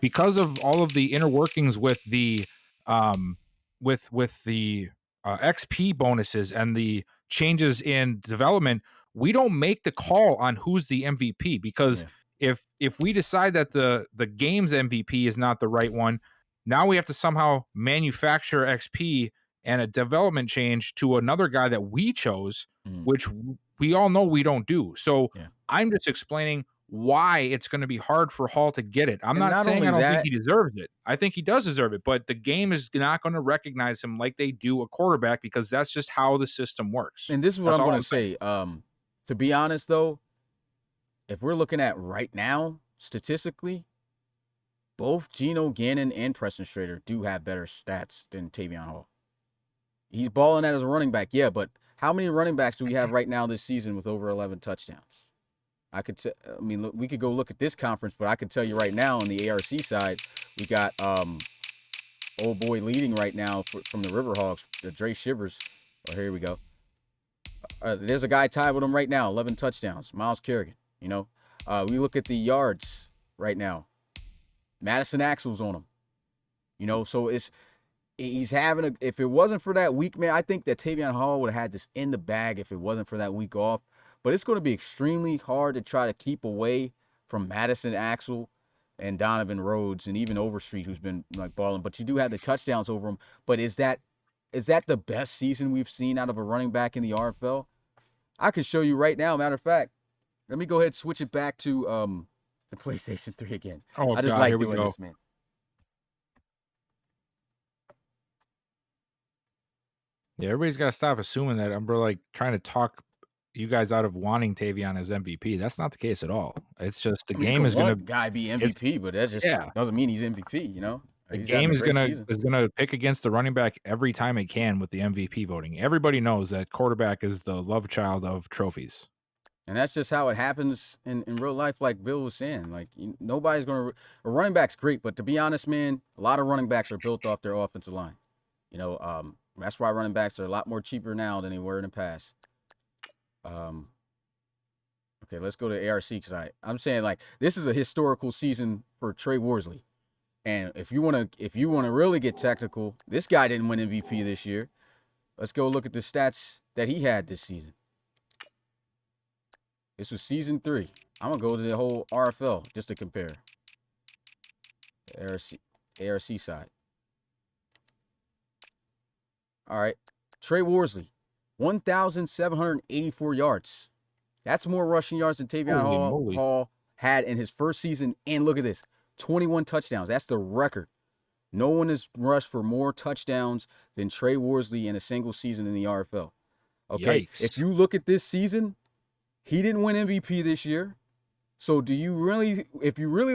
because of all of the inner workings with the XP bonuses and the changes in development, we don't make the call on who's the MVP, because if we decide that the game's MVP is not the right one, now we have to somehow manufacture XP and a development change to another guy that we chose, which we all know we don't do. So I'm just explaining why it's going to be hard for Hall to get it. I'm not saying I don't think he deserves it. I think he does deserve it, but the game is not going to recognize him like they do a quarterback, because that's just how the system works. And this is what I'm going to say. To be honest, though, if we're looking at right now, statistically, both Geno Gannon and Preston Schrader do have better stats than Tavion Hall. He's balling out as a running back, yeah, but how many running backs do we have right now this season with over 11 touchdowns? I mean, look, we could go look at this conference, but I could tell you right now on the ARC side, we got old boy leading right now from the Riverhawks, Dre Shivers. Oh, here we go. There's a guy tied with him right now, 11 touchdowns, Miles Kerrigan. You know, we look at the yards right now. Madison Axel's on him. You know, so he's having if it wasn't for that week, man, I think that Tavion Hall would have had this in the bag if it wasn't for that week off. But it's going to be extremely hard to try to keep away from Madison Axel and Donovan Rhodes and even Overstreet, who's been like balling. But you do have the touchdowns over him. But is that the best season we've seen out of a running back in the RFL? I can show you right now. Matter of fact, let me go ahead and switch it back to the PlayStation 3 again. Oh, I just God, like here we doing go. this, man. Yeah, everybody's got to stop assuming that I'm like trying to talk you guys out of wanting Tavion as MVP. That's not the case at all. It's just the game is going to guy be MVP, but that just doesn't mean he's MVP. You know, the game is gonna pick against the running back every time it can with the MVP voting. Everybody knows that quarterback is the love child of trophies. And that's just how it happens in real life, like Bill was saying. Like, nobody's going to – a running back's great, but to be honest, man, a lot of running backs are built off their offensive line. You know, that's why running backs are a lot more cheaper now than they were in the past. Okay, let's go to ARC because I'm saying, like, this is a historical season for Trey Worsley. And if you want to really get technical, this guy didn't win MVP this year. Let's go look at the stats that he had this season. This was season 3. I'm going to go to the whole RFL just to compare. The ARC side. All right. Trey Worsley, 1,784 yards. That's more rushing yards than Tavion Hall had in his first season. And look at this, 21 touchdowns. That's the record. No one has rushed for more touchdowns than Trey Worsley in a single season in the RFL. Okay. Yikes. If you look at this season, he didn't win MVP this year. So if you really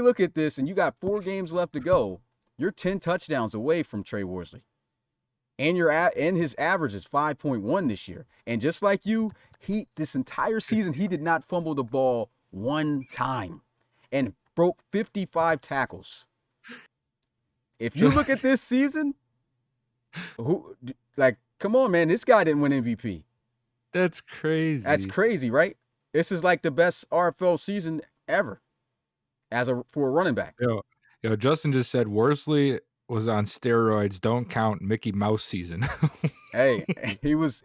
look at this and you got 4 games left to go, you're 10 touchdowns away from Trey Worsley. And his average is 5.1 this year. And just like you, this entire season, he did not fumble the ball one time and broke 55 tackles. If you look at this season, come on, man, this guy didn't win MVP. That's crazy. That's crazy, right? This is like the best RFL season ever for a running back. Yo, Justin just said Worsley was on steroids. Don't count Mickey Mouse season. Hey, he was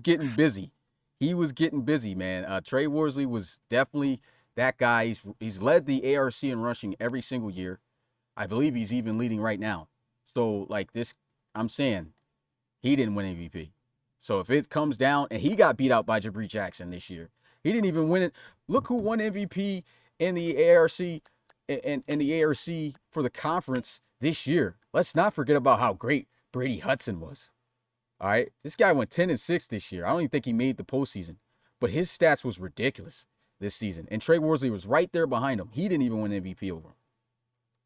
getting busy. He was getting busy, man. Trey Worsley was definitely that guy. He's led the ARC in rushing every single year. I believe he's even leading right now. So, like this, I'm saying he didn't win MVP. So if it comes down, and he got beat out by Jabri Jackson this year. He didn't even win it. Look who won MVP in the ARC and the ARC for the conference this year. Let's not forget about how great Brady Hudson was. All right. This guy went 10-6 this year. I don't even think he made the postseason. But his stats was ridiculous this season. And Trey Worsley was right there behind him. He didn't even win MVP over him.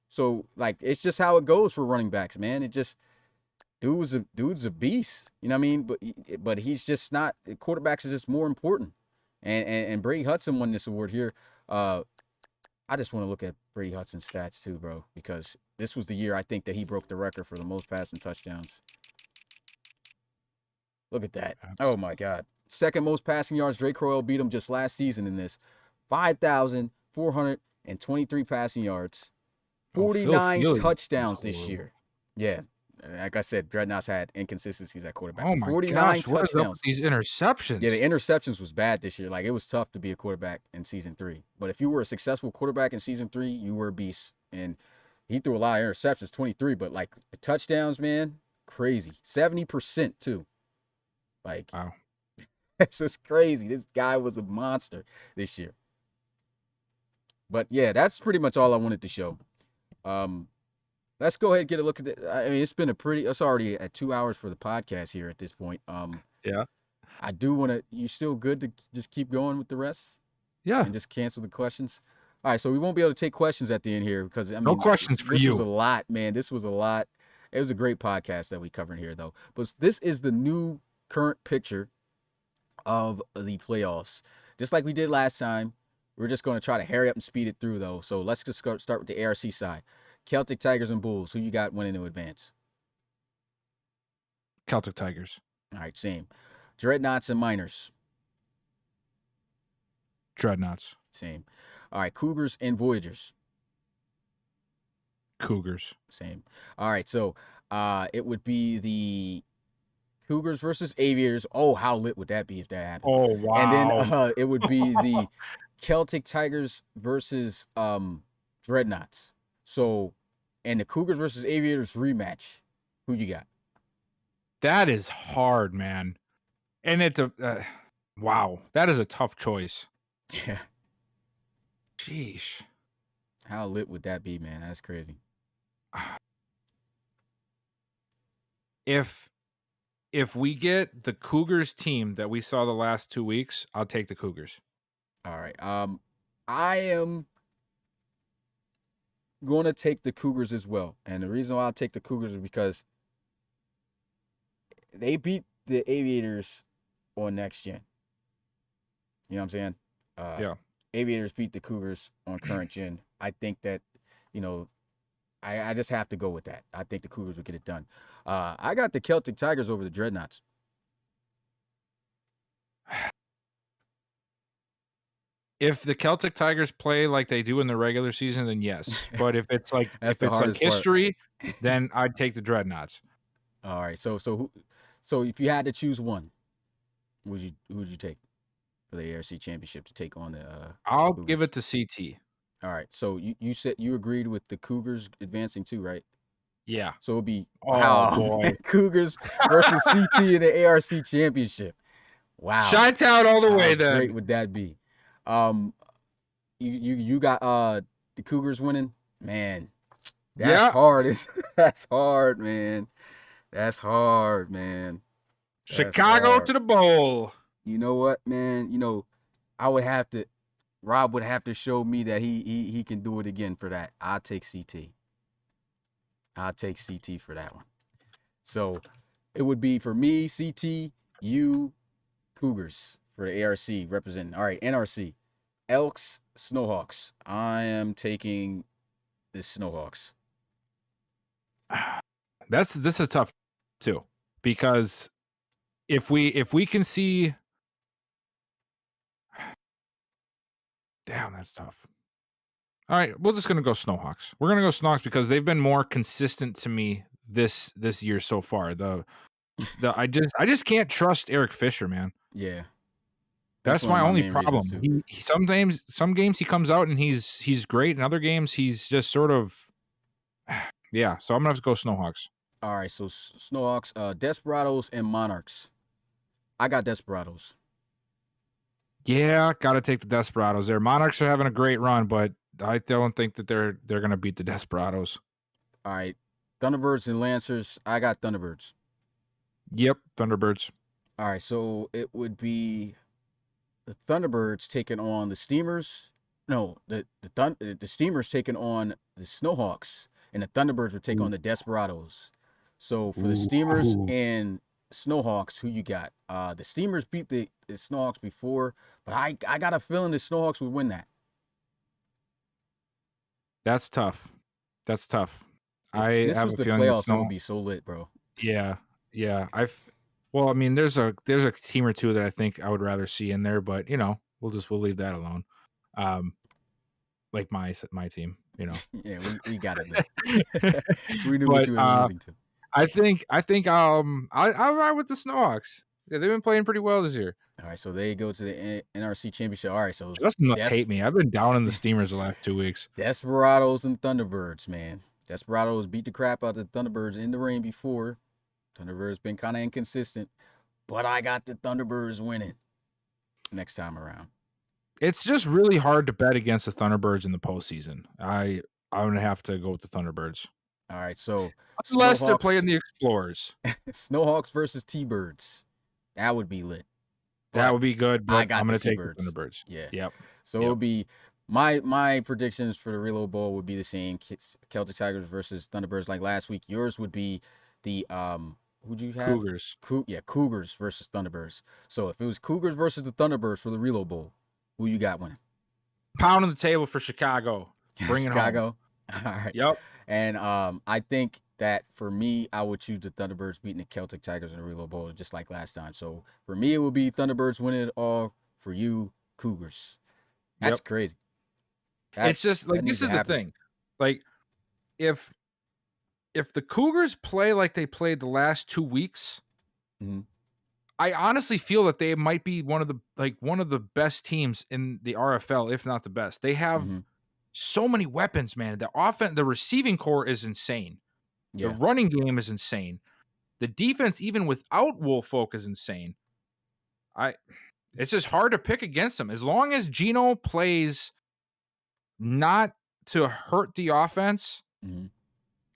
So, like, it's just how it goes for running backs, man. It just dude's a beast. You know what I mean? But he's just not. Quarterbacks is just more important. And Brady Hudson won this award here. I just want to look at Brady Hudson's stats too, bro, because this was the year I think that he broke the record for the most passing touchdowns. Look at that. Oh, my God. Second most passing yards. Drake Crowell beat him just last season in this. 5,423 passing yards. 49 touchdowns this year. Yeah. Like I said, Dreadnoughts had inconsistencies at quarterback. Oh my 49 gosh, what is up touchdowns. with these interceptions? Yeah, the interceptions was bad this year. Like, it was tough to be a quarterback in season 3. But if you were a successful quarterback in season 3, you were a beast. And he threw a lot of interceptions, 23. But, like, the touchdowns, man, crazy. 70% too. Like, wow. It's just crazy. This guy was a monster this year. But, yeah, that's pretty much all I wanted to show. Let's go ahead and get a look at it. I mean, it's already at 2 hours for the podcast here at this point. Yeah. I do want to, you still good to just keep going with the rest? Yeah. And just cancel the questions? All right, so we won't be able to take questions at the end here because, I mean, no questions for this you. was a lot, man. This was a lot. It was a great podcast that we covered here, though. But this is the new current picture of the playoffs. Just like we did last time, we're just going to try to hurry up and speed it through, though. So let's just start with the ARC side. Celtic, Tigers, and Bulls. Who you got winning in advance? Celtic Tigers. All right, same. Dreadnoughts and Miners. Dreadnoughts. Same. All right, Cougars and Voyagers. Cougars. Same. All right, so it would be the Cougars versus Aviators. Oh, how lit would that be if that happened? Oh, wow. And then it would be the Celtic Tigers versus Dreadnoughts. So, and the Cougars versus Aviators rematch. Who you got? That is hard, man. And it's a wow. That is a tough choice. Yeah. Sheesh. How lit would that be, man? That's crazy. If we get the Cougars team that we saw the last 2 weeks, I'll take the Cougars. All right. I am going to take the Cougars as well. And the reason why I'll take the Cougars is because they beat the Aviators on next gen. You know what I'm saying? Yeah. Aviators beat the Cougars on current gen. I think that, I just have to go with that. I think the Cougars will get it done. I got the Celtic Tigers over the Dreadnoughts. If the Celtic Tigers play like they do in the regular season, then yes. But if it's like That's if the it's like hardest part. history, then I'd take the Dreadnoughts. All right. So if you had to choose one, who would you take for the ARC championship to take on the I'll Cougars? give it to CT. All right. So you said you agreed with the Cougars advancing too, right? Yeah. So it'll be boy. Cougars versus CT in the ARC championship. Wow. Chi-Town all the way How then. great would that be? You got the Cougars winning? Man. That's hard. That's hard, man. That's hard, man. That's Chicago hard. to the bowl. You know what, man? Rob would have to show me that he can do it again for that. I'll take CT. I'll take CT for that one. So it would be for me, CT, you, Cougars for the ARC representing. All right, NRC. Elks, Snowhawks. I am taking the Snowhawks. This is tough too, because if we can see, damn, that's tough. All right, we're just gonna go Snowhawks. We're gonna go Snowhawks because they've been more consistent to me this year so far. I just can't trust Eric Fisher, man. Yeah. That's one my of only main problem. reasons, too. Some games he comes out and he's great, and other games he's just sort of, yeah. So I'm gonna have to go Snowhawks. All right, so Snowhawks, Desperados, and Monarchs. I got Desperados. Yeah, gotta take the Desperados there. Monarchs are having a great run, but I don't think that they're gonna beat the Desperados. All right, Thunderbirds and Lancers. I got Thunderbirds. Yep, Thunderbirds. All right, so it would be the Thunderbirds taking on the Steamers. No, the Steamers taking on the Snowhawks, and the Thunderbirds would take on the Desperados. So for the Steamers and Snowhawks, who you got? The Steamers beat the Snowhawks before, but I got a feeling the Snowhawks would win that. That's tough. That's tough. If this have was a the feeling playoffs, it would be so lit, bro. Yeah. Well, I mean, there's a team or two that I think I would rather see in there, but we'll leave that alone. Like my team, Yeah, we got it, man. We knew what you were alluding to. I think I'll ride with the Snowhawks. Yeah, they've been playing pretty well this year. All right, so they go to the NRC championship. All right, so Justin must hate me. I've been down in the Steamers the last 2 weeks. Desperados and Thunderbirds, man. Desperados beat the crap out of the Thunderbirds in the rain before. Thunderbirds been kind of inconsistent, but I got the Thunderbirds winning next time around. It's just really hard to bet against the Thunderbirds in the postseason. I'm gonna have to go with the Thunderbirds. All right, so unless they're playing the Explorers. Snowhawks versus T-Birds. That would be lit. That would be good, but I got I'm the going to take T-Birds. the Thunderbirds. Yeah. Yep. So it'll be My predictions for the Reload Bowl would be the same. Celtic Tigers versus Thunderbirds like last week. Yours would be the who'd you have? Cougars. Cougars versus Thunderbirds. So if it was Cougars versus the Thunderbirds for the Reload Bowl, who you got winning? Pound on the table for Chicago. Bring it home. Chicago. All right. Yep. And I think that for me, I would choose the Thunderbirds beating the Celtic Tigers in the Reload Bowl just like last time. So for me, it would be Thunderbirds winning it all. For you, Cougars. That's crazy. It's just like this is the thing. Like if the Cougars play like they played the last 2 weeks, I honestly feel that they might be one of the best teams in the RFL, if not the best. They have so many weapons, man. The receiving core is insane. Yeah. The running game is insane. The defense, even without Woolfolk, is insane. It's just hard to pick against them. As long as Gino plays not to hurt the offense,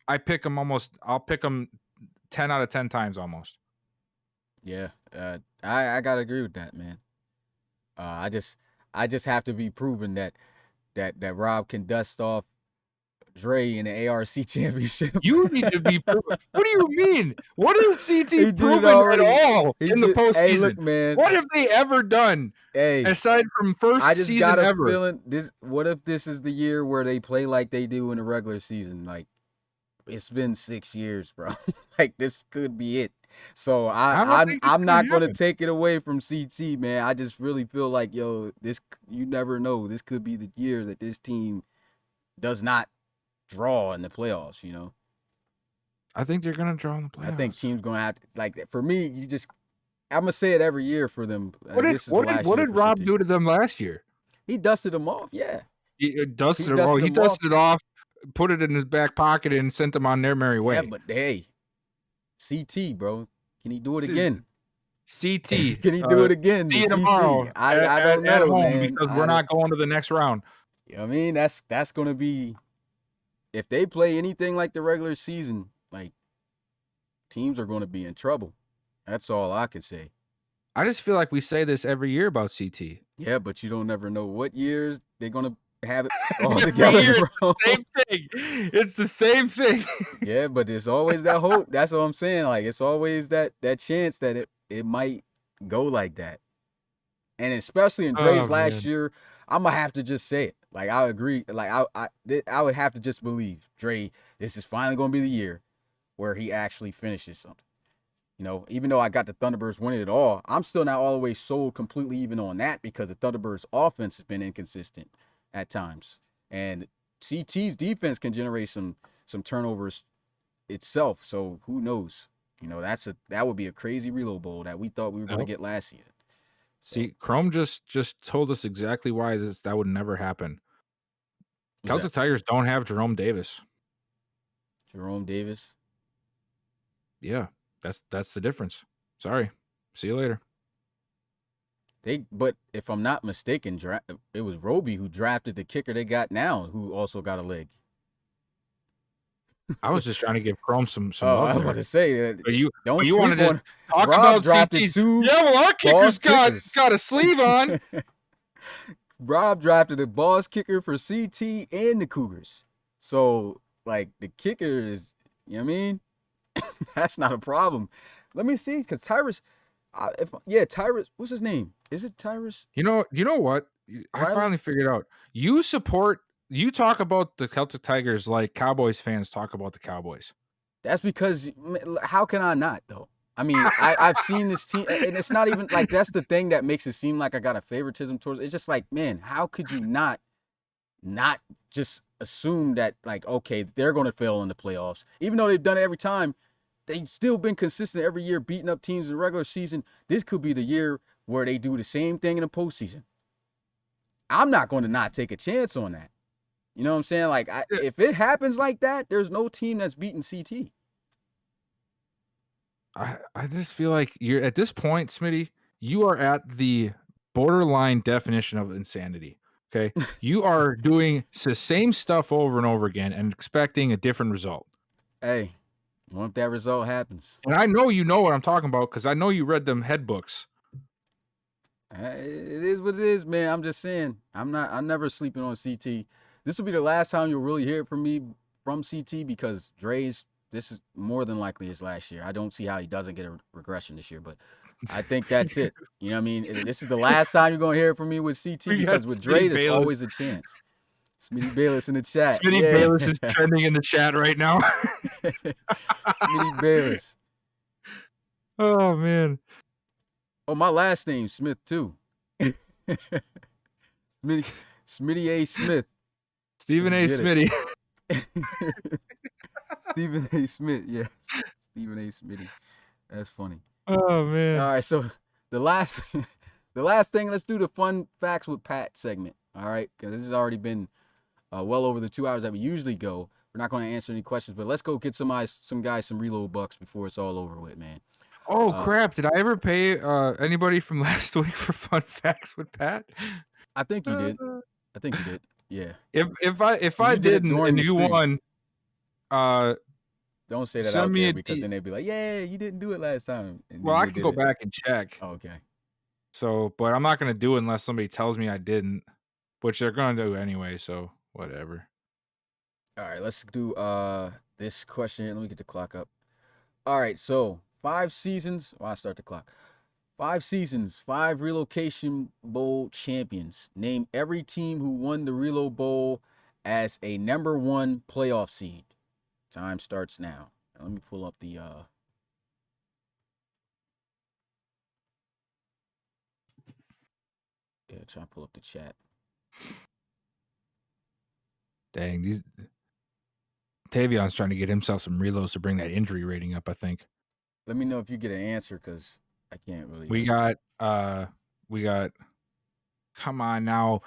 I'll pick him 10 out of 10 times almost. Yeah. I gotta agree with that, man. I just have to be proven that Rob can dust off Dre in the ARC championship. You need to be proven. What do you mean? What has CT proven at all in the postseason? Hey, look, man. What have they ever done? Aside from first season ever. I just got a feeling what if this is the year where they play like they do in the regular season? Like, it's been 6 years, bro. Like, this could be it. So I'm not going to take it away from CT, man. I just really feel like, you never know. This could be the year that this team does not draw in the playoffs, I think they're going to draw in the playoffs. I think teams going to have to, like, for me, I'm going to say it every year for them. What did Rob do to them last year? He dusted them off, yeah. He dusted it off, put it in his back pocket, and sent them on their merry way. Yeah, but hey, CT, bro. Can he do it again? CT. Can he do it again? See you tomorrow. I don't know, at home, man. Because we're not going to the next round. You know what I mean? That's going to be, if they play anything like the regular season, like, teams are going to be in trouble. That's all I can say. I just feel like we say this every year about CT. Yeah, but you don't never know what years they're going to have it all together, bro. Same thing. It's the same thing. Yeah, but there's always that hope. That's what I'm saying. Like, it's always that chance that it might go like that. And especially in Dre's last year, I'm going to have to just say it. Like, I agree. Like, I would have to just believe, Dre, this is finally going to be the year where he actually finishes something. Even though I got the Thunderbirds winning it all, I'm still not all the way sold completely even on that because the Thunderbirds' offense has been inconsistent at times. And CT's defense can generate some turnovers itself. So who knows? That would be a crazy Reload Bowl that we thought we were going to get last season. See, Chrome just told us exactly why that would never happen. Celtic Tigers don't have Jerome Davis. Jerome Davis? Yeah, that's the difference. Sorry. See you later. But if I'm not mistaken, it was Roby who drafted the kicker they got now, who also got a leg. I was just trying to give Chrome some love. I was about to say that. But you want to just talk about CT's. Yeah, well, our kicker's got a sleeve on. Rob drafted a boss kicker for CT and the Cougars. So, like, the kicker is, you know what I mean? That's not a problem. Let me see, because Tyrus, Tyrus, what's his name? Is it Tyrus? You know what? I finally figured out. You talk about the Celtic Tigers like Cowboys fans talk about the Cowboys. That's because, how can I not, though? I mean, I've seen this team, and it's not even, like, that's the thing that makes it seem like I got a favoritism towards it. It's just like, man, how could you not just assume that, like, okay, they're going to fail in the playoffs? Even though they've done it every time, they've still been consistent every year, beating up teams in the regular season. This could be the year where they do the same thing in the postseason. I'm not going to not take a chance on that. You know what I'm saying? Like, if it happens like that, there's no team that's beating CT. I just feel like you're at this point, Smitty, you are at the borderline definition of insanity. Okay. You are doing the same stuff over and over again and expecting a different result. Hey, what if that result happens? And I know you know what I'm talking about because I know you read them head books. It is what it is, man. I'm just saying. I'm never sleeping on CT. This will be the last time you'll really hear from me from CT because this is more than likely his last year. I don't see how he doesn't get a regression this year, but I think that's it. You know what I mean? This is the last time you're going to hear from me with CT because with Dre, there's always a chance. Smitty Bayless in the chat. Smitty Bayless is trending in the chat right now. Smitty Bayless. Oh, man. Oh, my last name, Smith, too. Smitty A. Smith. Stephen A. Smitty. Stephen A. Smith, yes. Stephen A. Smitty. That's funny. Oh, man. All right, so the last thing, let's do the fun facts with Pat segment. All right, because this has already been well over the 2 hours that we usually go. We're not going to answer any questions, but let's go get some guys some reload bucks before it's all over with, man. Oh, crap. Did I ever pay anybody from last week for fun facts with Pat? I think you did. I think you did. Yeah. If I didn't and you won, don't say that out there because then they'd be like, "Yeah, you didn't do it last time." Well, I can go back and check. Oh, okay. So, but I'm not gonna do it unless somebody tells me I didn't, which they're gonna do anyway. So whatever. All right, let's do this question here. Let me get the clock up. All right, so 5 seasons. Well, I start the clock. 5 seasons, 5 Relocation Bowl champions. Name every team who won the Reload Bowl as a number 1 playoff seed. Time starts now. Let me pull up the yeah, try to pull up the chat. Dang, these Tavion's trying to get himself some reloads to bring that injury rating up, I think. Let me know if you get an answer because I can't really. We got come on now.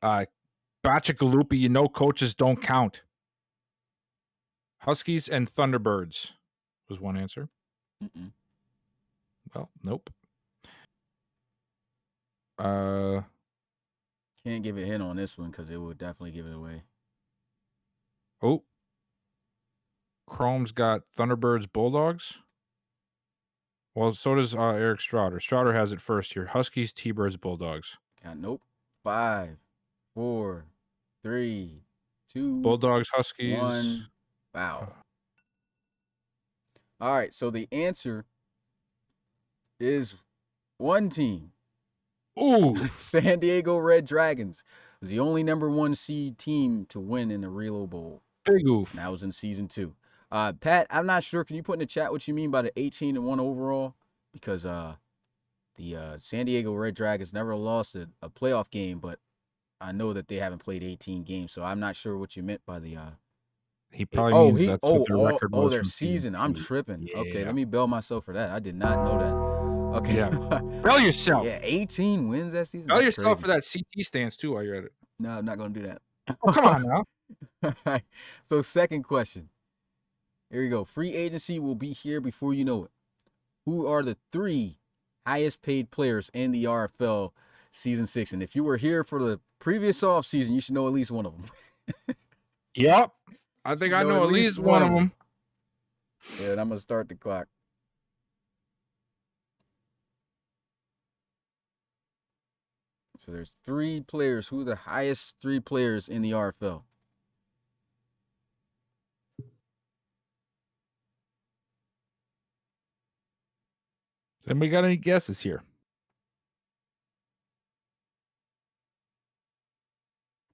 Bachagalupi, you know coaches don't count. Huskies and Thunderbirds was one answer. Mm-mm. Well, nope. Can't give a hint on this one because it would definitely give it away. Oh. Chrome's got Thunderbirds Bulldogs. Well, so does Eric Strouder. Strouder has it first here. Huskies, T-Birds, Bulldogs. Nope. 5, 4, 3, 2. Bulldogs, Huskies. 1. Wow. All right, so the answer is one team. Ooh. San Diego Red Dragons was the only number 1 seed team to win in the Reload Bowl. Big oof. And that was in season 2. Pat, I'm not sure. Can you put in the chat what you mean by the 18-1 overall? Because the San Diego Red Dragons never lost a playoff game, but I know that they haven't played 18 games, so I'm not sure what you meant by the. He probably means that's what their record was. Oh, their season. I'm tripping. Yeah. Okay, let me bail myself for that. I did not know that. Okay. Yeah. Bail yourself. Yeah, 18 wins that season. Bail yourself for that CT stance too while you're at it. No, I'm not going to do that. Oh, come on now. So, second question. Here we go. Free agency will be here before you know it. Who are the 3 highest paid players in the RFL season 6? And if you were here for the previous offseason, you should know at least one of them. Yep. I think I know at least one of them. Yeah, and I'm going to start the clock. So there's 3 players. Who are the highest 3 players in the RFL? Has anybody got any guesses here?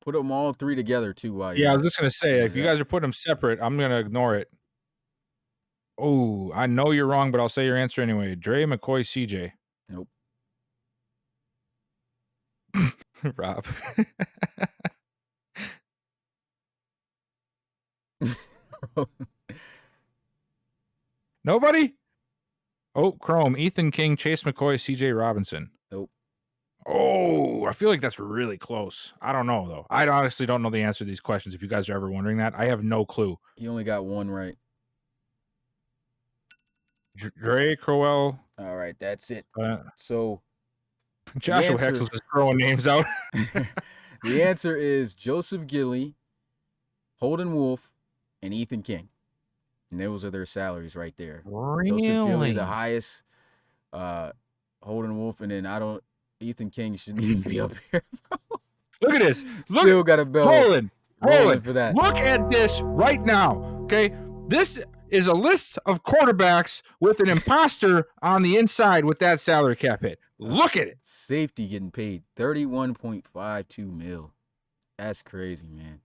Put them all 3 together, too. While I was just going to say, if you guys are putting them separate, I'm going to ignore it. Oh, I know you're wrong, but I'll say your answer anyway. Dre, McCoy, CJ. Nope. Rob. Nobody? Oh, Chrome, Ethan King, Chase McCoy, CJ Robinson. Nope. Oh, I feel like that's really close. I don't know, though. I honestly don't know the answer to these questions. If you guys are ever wondering that, I have no clue. You only got one right. Dre, Crowell. All right, that's it. So Joshua Hexel's just throwing names out. The answer is Joseph Gilly, Holden Wolf, and Ethan King. And those are their salaries right there. Really? Joseph Gilly, the highest. Holden Wolf, and then Ethan King shouldn't be up here. Look at this. Look Still got a bell. Rolling for that. Look at this right now. Okay. This is a list of quarterbacks with an imposter on the inside with that salary cap hit. Look at it. Safety getting paid $31.52 million. That's crazy, man.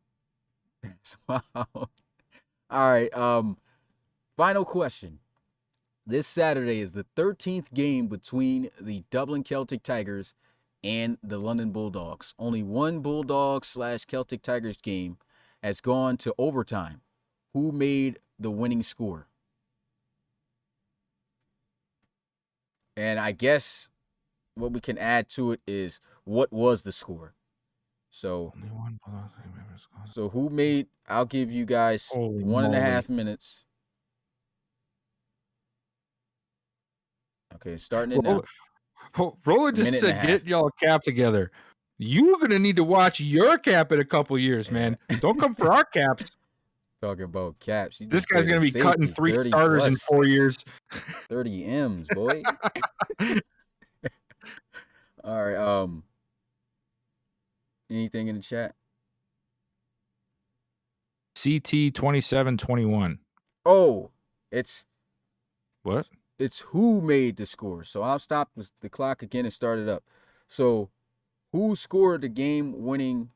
That's wow. All right. Final question. This Saturday is the 13th game between the Dublin Celtic Tigers and the London Bulldogs. Only one Bulldog/Celtic Tigers game has gone to overtime. Who made the winning score? And I guess what we can add to it is what was the score. So who made? I'll give you guys 1.5 minutes. Okay, starting it now. Roller just said, "Get y'all a cap together." You're gonna need to watch your cap in a couple years, man. Don't come for our caps. Talking about caps. This guy's gonna be cutting 3 starters in 4 years. 30 M's, boy. All right. Anything in the chat? CT 2721. Oh, it's what? It's who made the score. So I'll stop the clock again and start it up. So who scored the game-winning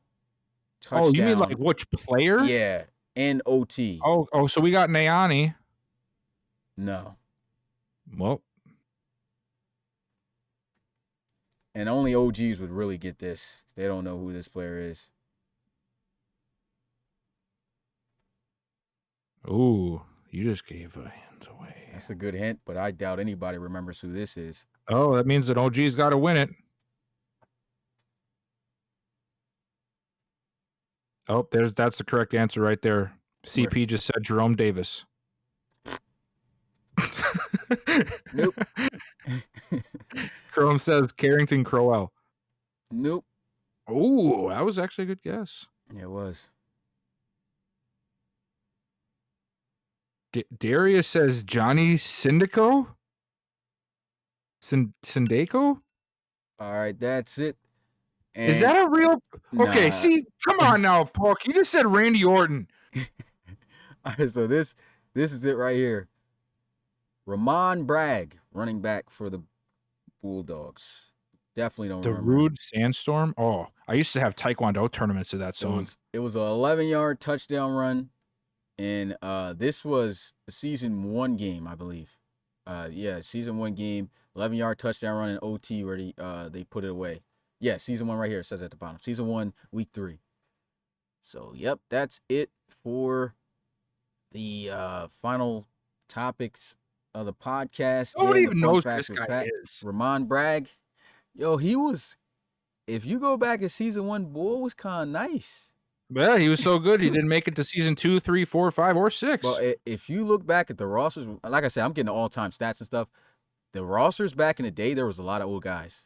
touchdown? Oh, you mean like which player? Yeah, in OT. Oh, so we got Nayani. No. Well. And only OGs would really get this. They don't know who this player is. Ooh, you just gave a hint away. That's a good hint, but I doubt anybody remembers who this is. Oh, that means that OG's got to win it. Oh, that's the correct answer right there. CP just said Jerome Davis. Nope. Chrome says Carrington Crowell. Nope. Ooh, that was actually a good guess. Yeah, it was. Darius says Johnny Syndico? Syndico? All right, that's it. And is that a real? Okay, nah. see, come on now, Pork. You just said Randy Orton. All right, so this is it right here. Ramon Bragg, running back for the Bulldogs. Definitely don't remember. The Rude Sandstorm? Oh, I used to have Taekwondo tournaments of that song. It was an 11-yard touchdown run, and this was a season 1 game, I believe. Season 1 game, 11-yard touchdown run in OT where they put it away. Yeah, season 1 right here. It says at the bottom. Season 1, week 3. So, yep, that's it for the final topics of the podcast. Nobody even knows who this guy is. Ramon Bragg. Yo, he was, if you go back in season 1, Bull was kind of nice. Yeah, he was so good. He didn't make it to season 2, 3, 4, 5, or 6. Well, if you look back at the rosters, like I said, I'm getting the all-time stats and stuff. The rosters back in the day, there was a lot of old guys.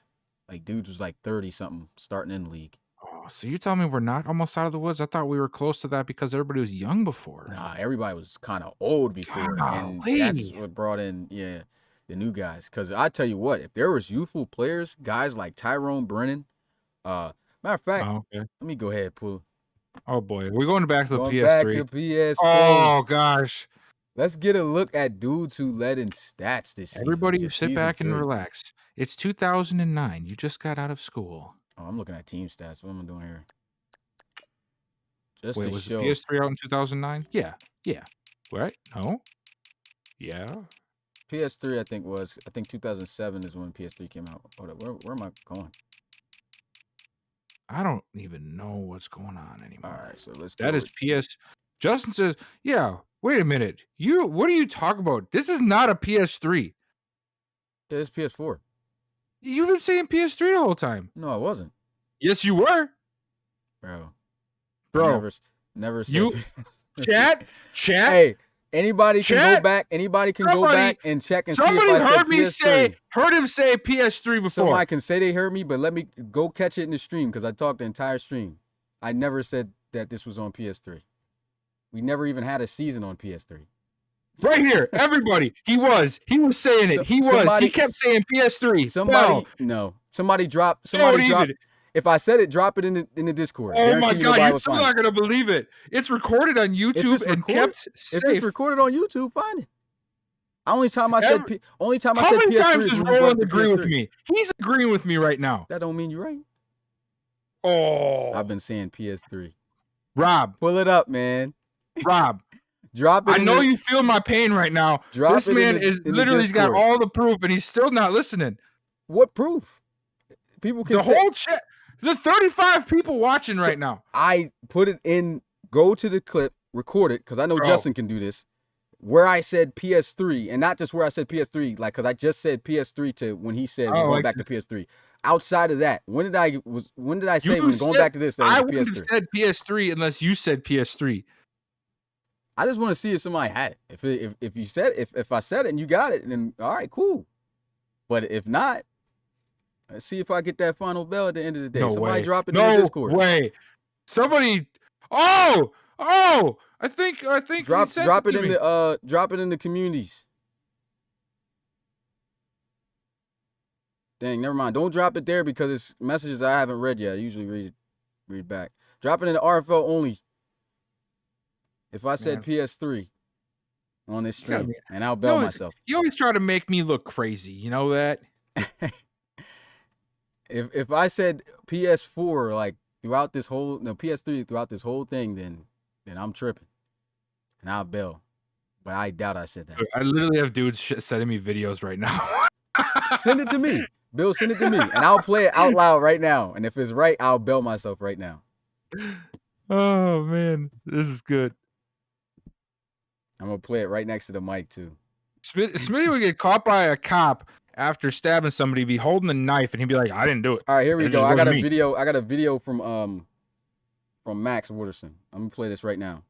Like, dudes was like 30-something starting in the league. Oh, so you're telling me we're not almost out of the woods? I thought we were close to that because everybody was young before. Nah, everybody was kind of old before. And that's what brought in, the new guys. Because I tell you what, if there was youthful players, guys like Tyrone Brennan, matter of fact, let me go ahead and pull. Oh, boy. We're going back to the PS3. Back to PS4. Oh, gosh. Let's get a look at dudes who led in stats this season. Everybody sit back and relax. It's 2009. You just got out of school. Oh, I'm looking at team stats. What am I doing here? Wait, was the PS3 out in 2009? Yeah. Right? No? Yeah. PS3, I think 2007 is when PS3 came out. Hold up, where am I going? I don't even know what's going on anymore. All right, so let's go. That is PS. Justin says, yeah, wait a minute. What are you talking about? This is not a PS3. Yeah, it's PS4. You've been saying PS3 the whole time. No, I wasn't. Yes, you were. Bro. Never said you chat. Hey, anybody can go back. Anybody can go back and check and see if I said PS3. Heard him say PS3 before. Somebody can say they heard me, but let me go catch it in the stream because I talked the entire stream. I never said that this was on PS3. We never even had a season on PS3. Right here, everybody. He was saying it. He kept saying PS3. No. Somebody drop. even. If I said it, drop it in the Discord. Oh my Guarantee you God, nobody you're will still find not it. gonna believe it. It's recorded on YouTube and kept safe. If it's recorded on YouTube, find it. Only time I said How PS3 many times is does when you brought Roland up the agree with PS3. me? He's agreeing with me right now. That don't mean you're right. Oh, I've been saying PS3. Rob, Pull it up, man. Rob. Drop it. I know you feel my pain right now. Drop This it man in is the literally got Discord. all the proof, and he's still not listening. What proof? People can The say. whole chat, the 35 people watching right now. I put it in. Go to the clip, record it, because I know Bro. Justin can do this. Where I said PS3, and not just where I said PS3, like because I just said PS3 to when he said we're going like back to PS3. Outside of that, when did I say You when going back to this? That I was wouldn't PS3. have said PS3 unless you said PS3. I just want to see if somebody had it. If you said if I said it and you got it, then all right, cool. But if not, let's see if I get that final bell at the end of the day. No Somebody way. drop it No in the Discord. way. Somebody. Oh. I think he Drop sent it to in me. the communities. Dang, never mind. Don't drop it there because it's messages I haven't read yet. I usually read back. Drop it in the RFL only. If I said PS3 on this stream, and I'll bail myself. You always try to make me look crazy. You know that? If I said PS4 like throughout this whole PS3 throughout this whole thing, then I'm tripping, and I'll bail. But I doubt I said that. I literally have dudes sending me videos right now. Send it to me, Bill. Send it to me, and I'll play it out loud right now. And if it's right, I'll bail myself right now. Oh man, this is good. I'm gonna play it right next to the mic too. Smitty would get caught by a cop after stabbing somebody, be holding a knife, and he'd be like, "I didn't do it." All right, here we It go. just I got a wasn't me. video. I got a video from Max Wooderson. I'm gonna play this right now.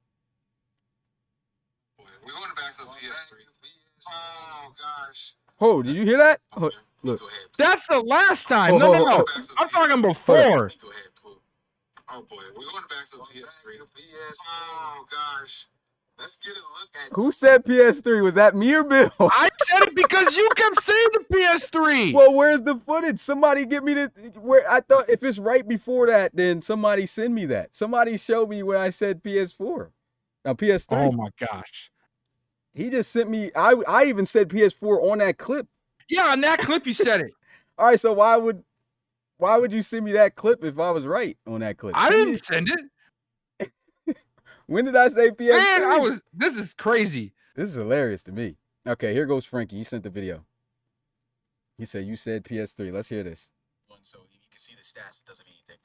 We're going back to the PS3. Oh gosh. Oh, did you hear that? Oh, look. Go ahead. That's the last time. Oh, No. oh, I'm talking before. Go ahead, Pooh. Oh boy, we're going back to the PS3. Oh gosh. Let's get a look at. Who said PS3? Was that me or Bill? I said it because you kept saying the PS3. Well, where's the footage? Somebody get me where I thought if it's right before that, then somebody send me that. Somebody show me where I said PS4. Now PS3. Oh my gosh. He just sent me. I even said PS4 on that clip. Yeah, on that clip you said it. All right, so why would you send me that clip if I was right on that clip? I didn't send it. When did I say PS3? Man, this is crazy. This is hilarious to me. Okay, here goes Frankie. He sent the video. He said, you said PS3. Let's hear this. So you can see the stats. It doesn't mean anything.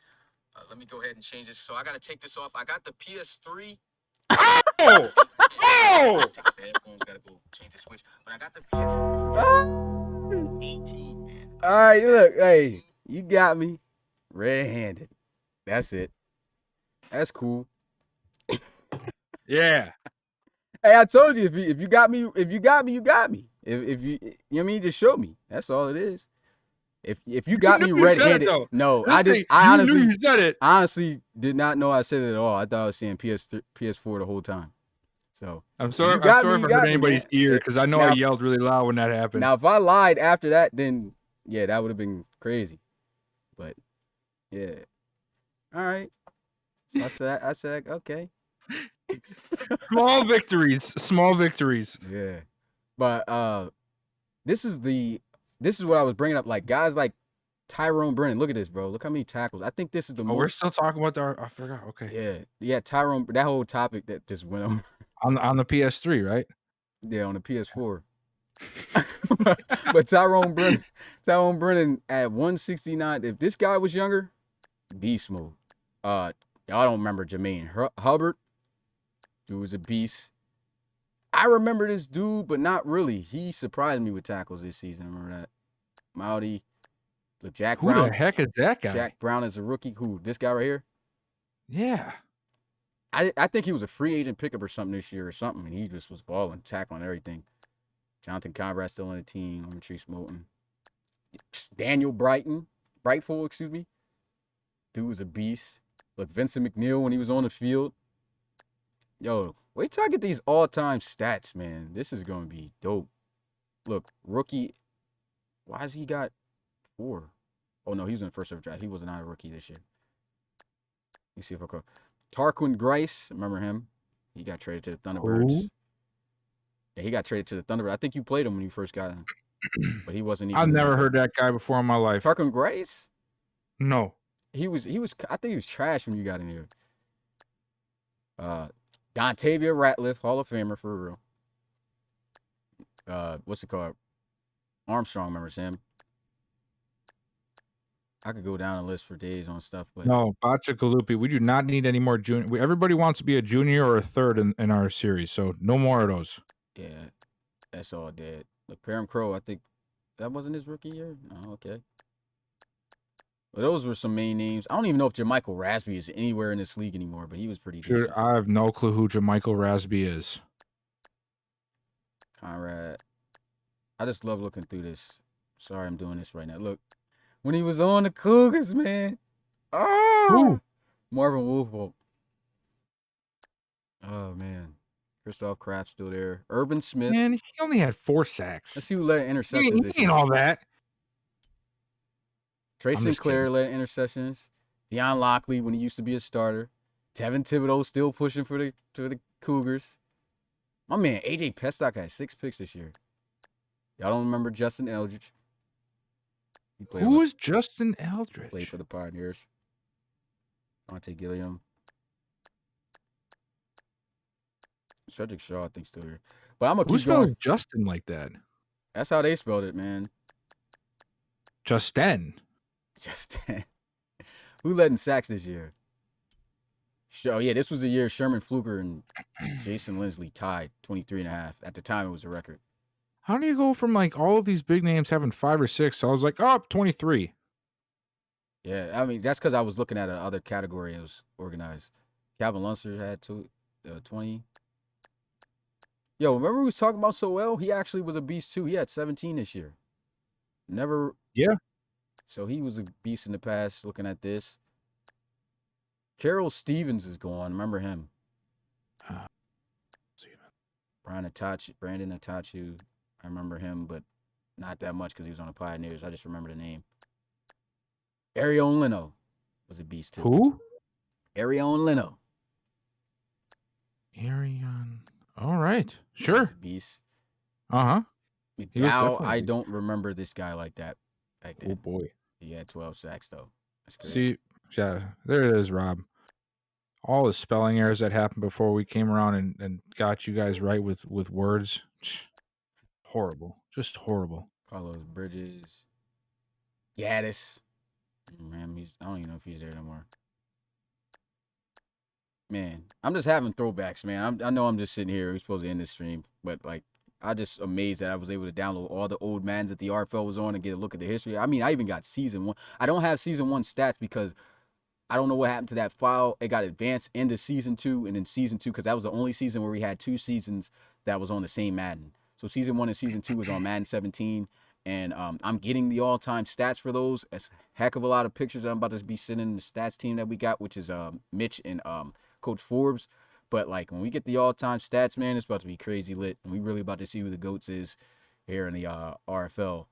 Let me go ahead and change this. So I got to take this off. I got the PS3. Oh! Take off the headphones. Got to go change the switch. But I got the PS3. 18, man. All right, look. Hey, you got me red-handed. That's it. That's cool. Yeah. Hey, I told you if you got me, you got me. If you know what I mean, just show me. That's all it is. If you got me red-handed, no, I did. I honestly, you said it. honestly did not know I said it at all. I thought I was saying PS4 the whole time. So I'm sorry. you got I'm sorry me, if you I got hurt me, anybody's man. ear because I know Now- I yelled really loud when that happened. now if I lied after that, then yeah, that would have been crazy. But yeah, all right. So I said okay. Small victories. Small victories. Yeah, but this is what I was bringing up. Like guys like Tyrone Brennan. Look at this, bro. Look how many tackles. I think this is the Oh, we're most. still talking about I forgot. Okay. Yeah. Tyrone. That whole topic that just went on. On the PS3, right? Yeah, on the PS4. But Tyrone Brennan at 169. If this guy was younger, beast mode. Y'all don't remember Jermaine Hubbard? Dude was a beast. I remember this dude, but not really. He surprised me with tackles this season. Remember that? Mowdy. Look, Jack Who Brown. the heck is that guy? Jack Brown is a rookie. Who? This guy right here? Yeah. I think he was a free agent pickup or something this year or something, and he just was balling, tackling everything. Jonathan Conrad still on the team. Latrice Moulton. Daniel Brightful, excuse me. Dude was a beast. Look, Vincent McNeil when he was on the field. Yo, wait till I get these all-time stats, man. This is going to be dope. Look, rookie. Why has he got 4? Oh, no, he was in the first ever draft. He was not a rookie this year. Let me see if I can. Tarquin Grice, remember him? He got traded to the Thunderbirds. Who? Yeah, he got traded to the Thunderbirds. I think you played him when you first got him, but he wasn't even. I've never heard that guy before in my life. Tarquin Grice. No. He was. I think he was trash when you got in here. Dontavia Ratliff, Hall of Famer for real. What's it called? Armstrong remembers him. I could go down a list for days on stuff, but No, Bachakalupi. We do not need any more junior. Everybody wants to be a junior or a third in our series, so no more of those. yeah, that's all dead. Look, Param Crow, I think that wasn't his rookie year. Oh, okay. Well, those were some main names. I don't even know if Jermichael Rasby is anywhere in this league anymore, but he was pretty Dude, decent. I have no clue who Jermichael Rasby is. Conrad. I just love looking through this. Sorry I'm doing this right now. Look, when he was on the Cougars, man. Oh, Who? Marvin Wolfholt. Oh, man. Christoph Kraft still there. Urban Smith. Man, he only had 4 sacks. Let's see who led He interceptions ain't this year. all that. Trey I'm just Sinclair led interceptions. Deion Lockley when he used to be a starter. Tevin Thibodeau still pushing for the Cougars. My man, AJ Pestock had 6 picks this year. Y'all don't remember Justin Eldridge? He played Who is Justin Eldridge? played for the Pioneers. Monte Gilliam. Cedric Shaw, I think, still here. But I'm going to Who keep going. spelled Justin like that? That's how they spelled it, man. Justin. Justin. Who led in sacks this year? Oh, yeah, this was the year Sherman Fluker and Jason Lindsley tied 23.5. At the time, it was a record. How do you go from like all of these big names having 5 or 6? So I was like, oh, 23. Yeah, I mean, that's because I was looking at another category it was organized. Calvin Lunster had 20. Yo, remember we was talking about so well? He actually was a beast, too. He had 17 this year. Never. Yeah. So he was a beast in the past, looking at this. Carol Stevens is gone. Remember him? Brandon Atachu. I remember him, but not that much because he was on the Pioneers. I just remember the name. Arion Leno was a beast, too. Who? Arion Leno. Arion. All right. He Sure. was a beast. Uh-huh. was McDowell, definitely a I beast. don't remember this guy like that back then. Oh, boy. He had 12 sacks, though. That's crazy. See, yeah, there it is, Rob. All the spelling errors that happened before we came around and got you guys right with words. Horrible. Just horrible. Carlos Bridges. Gaddis. Man, I don't even know if he's there no more. Man, I'm just having throwbacks, man. I know I'm just sitting here. We're supposed to end this stream, but like, I just amazed that I was able to download all the old Maddens that the RFL was on and get a look at the history. I mean, I even got season 1. I don't have season 1 stats because I don't know what happened to that file. It got advanced into season 2 and then season 2 because that was the only season where we had 2 seasons that was on the same Madden. So season 1 and season 2 was on Madden 17. And I'm getting the all-time stats for those. It's a heck of a lot of pictures I'm about to be sending the stats team that we got, which is Mitch and Coach Forbes. But, like, when we get the all-time stats, man, it's about to be crazy lit. And we really about to see who the GOATs is here in the RFL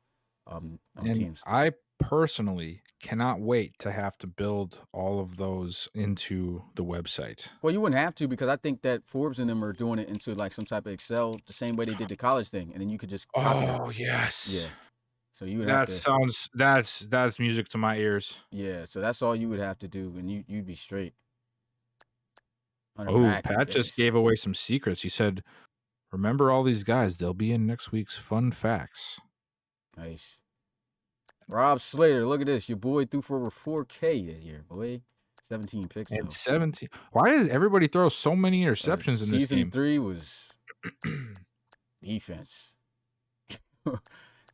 teams. I personally cannot wait to have to build all of those into the website. Well, you wouldn't have to because I think that Forbes and them are doing it into, like, some type of Excel the same way they did the college thing. And then you could just copy it. Oh, yes. Yeah. So you would have to. That's music to my ears. Yeah, so that's all you would have to do, and you'd be straight. Oh, Pat just gave away some secrets. He said, remember all these guys. They'll be in next week's Fun Facts. Nice. Rob Slater, look at this. Your boy threw for over 4K that year, boy. 17 picks. And though. 17. Why does everybody throw so many interceptions in this Season game? 3 was defense.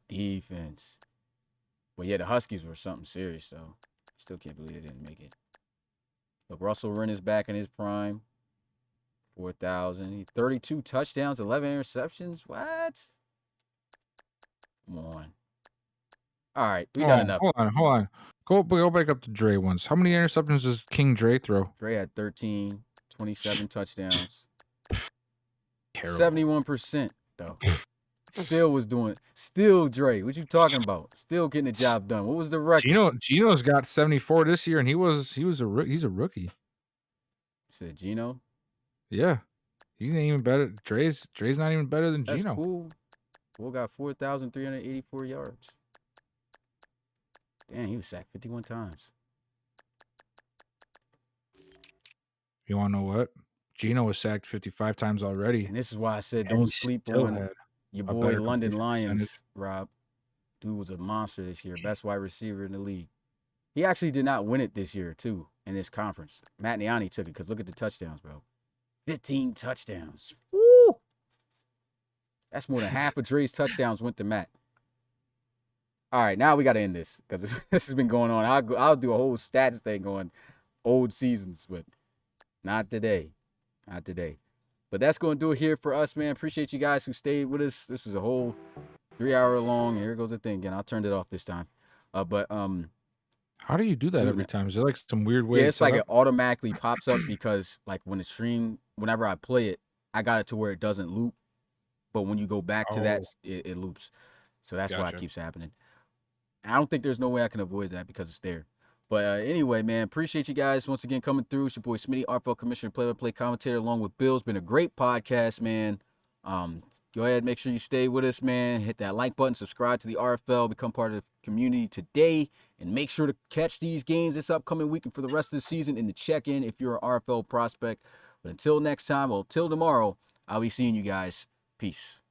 Defense. But yeah, the Huskies were something serious, though. Still can't believe they didn't make it. Look, Russell Wren is back in his prime. 4,000. 32 touchdowns, 11 interceptions. What? Come on. All right, we done enough. Hold on. Go back up to Dre once. How many interceptions does King Dre throw? Dre had 13, 27 touchdowns. Terrible. 71%, though. Still Dre. What you talking about? Still getting the job done. What was the record? Gino's got 74 this year, and he's a rookie. Said Gino. Yeah, he's not even better. Dre's not even better than That's Gino. cool. Bull got 4,384 yards. Damn, he was sacked 51 times. You want to know what? Gino was sacked 55 times already. And this is why I said And don't he sleep still on had your a boy better London completion Lions, percentage. Rob. Dude was a monster this year. Best wide receiver in the league. He actually did not win it this year, too, in this conference. Matt Niani took it because look at the touchdowns, bro. 15 touchdowns. Woo! That's more than half of Dre's touchdowns went to Matt. All right, now we got to end this because this has been going on. I'll do a whole stats thing on old seasons, but not today. Not today. But that's going to do it here for us, man. Appreciate you guys who stayed with us. This was a whole 3-hour long. Here goes the thing again. I turned it off this time. How do you do that every time? Is there like some weird way? Yeah, it's like it automatically pops up because like when the stream, whenever I play it, I got it to where it doesn't loop. But when you go back to that, it loops. So that's why it keeps happening. And I don't think there's no way I can avoid that because it's there. But anyway, man, appreciate you guys once again coming through. It's your boy Smitty, RFL Commissioner, play-by-play commentator, along with Bill. It's been a great podcast, man. Go ahead, make sure you stay with us, man. Hit that like button, subscribe to the RFL, become part of the community today, and make sure to catch these games this upcoming week and for the rest of the season in the check-in if you're an RFL prospect. But until next time, till tomorrow, I'll be seeing you guys. Peace.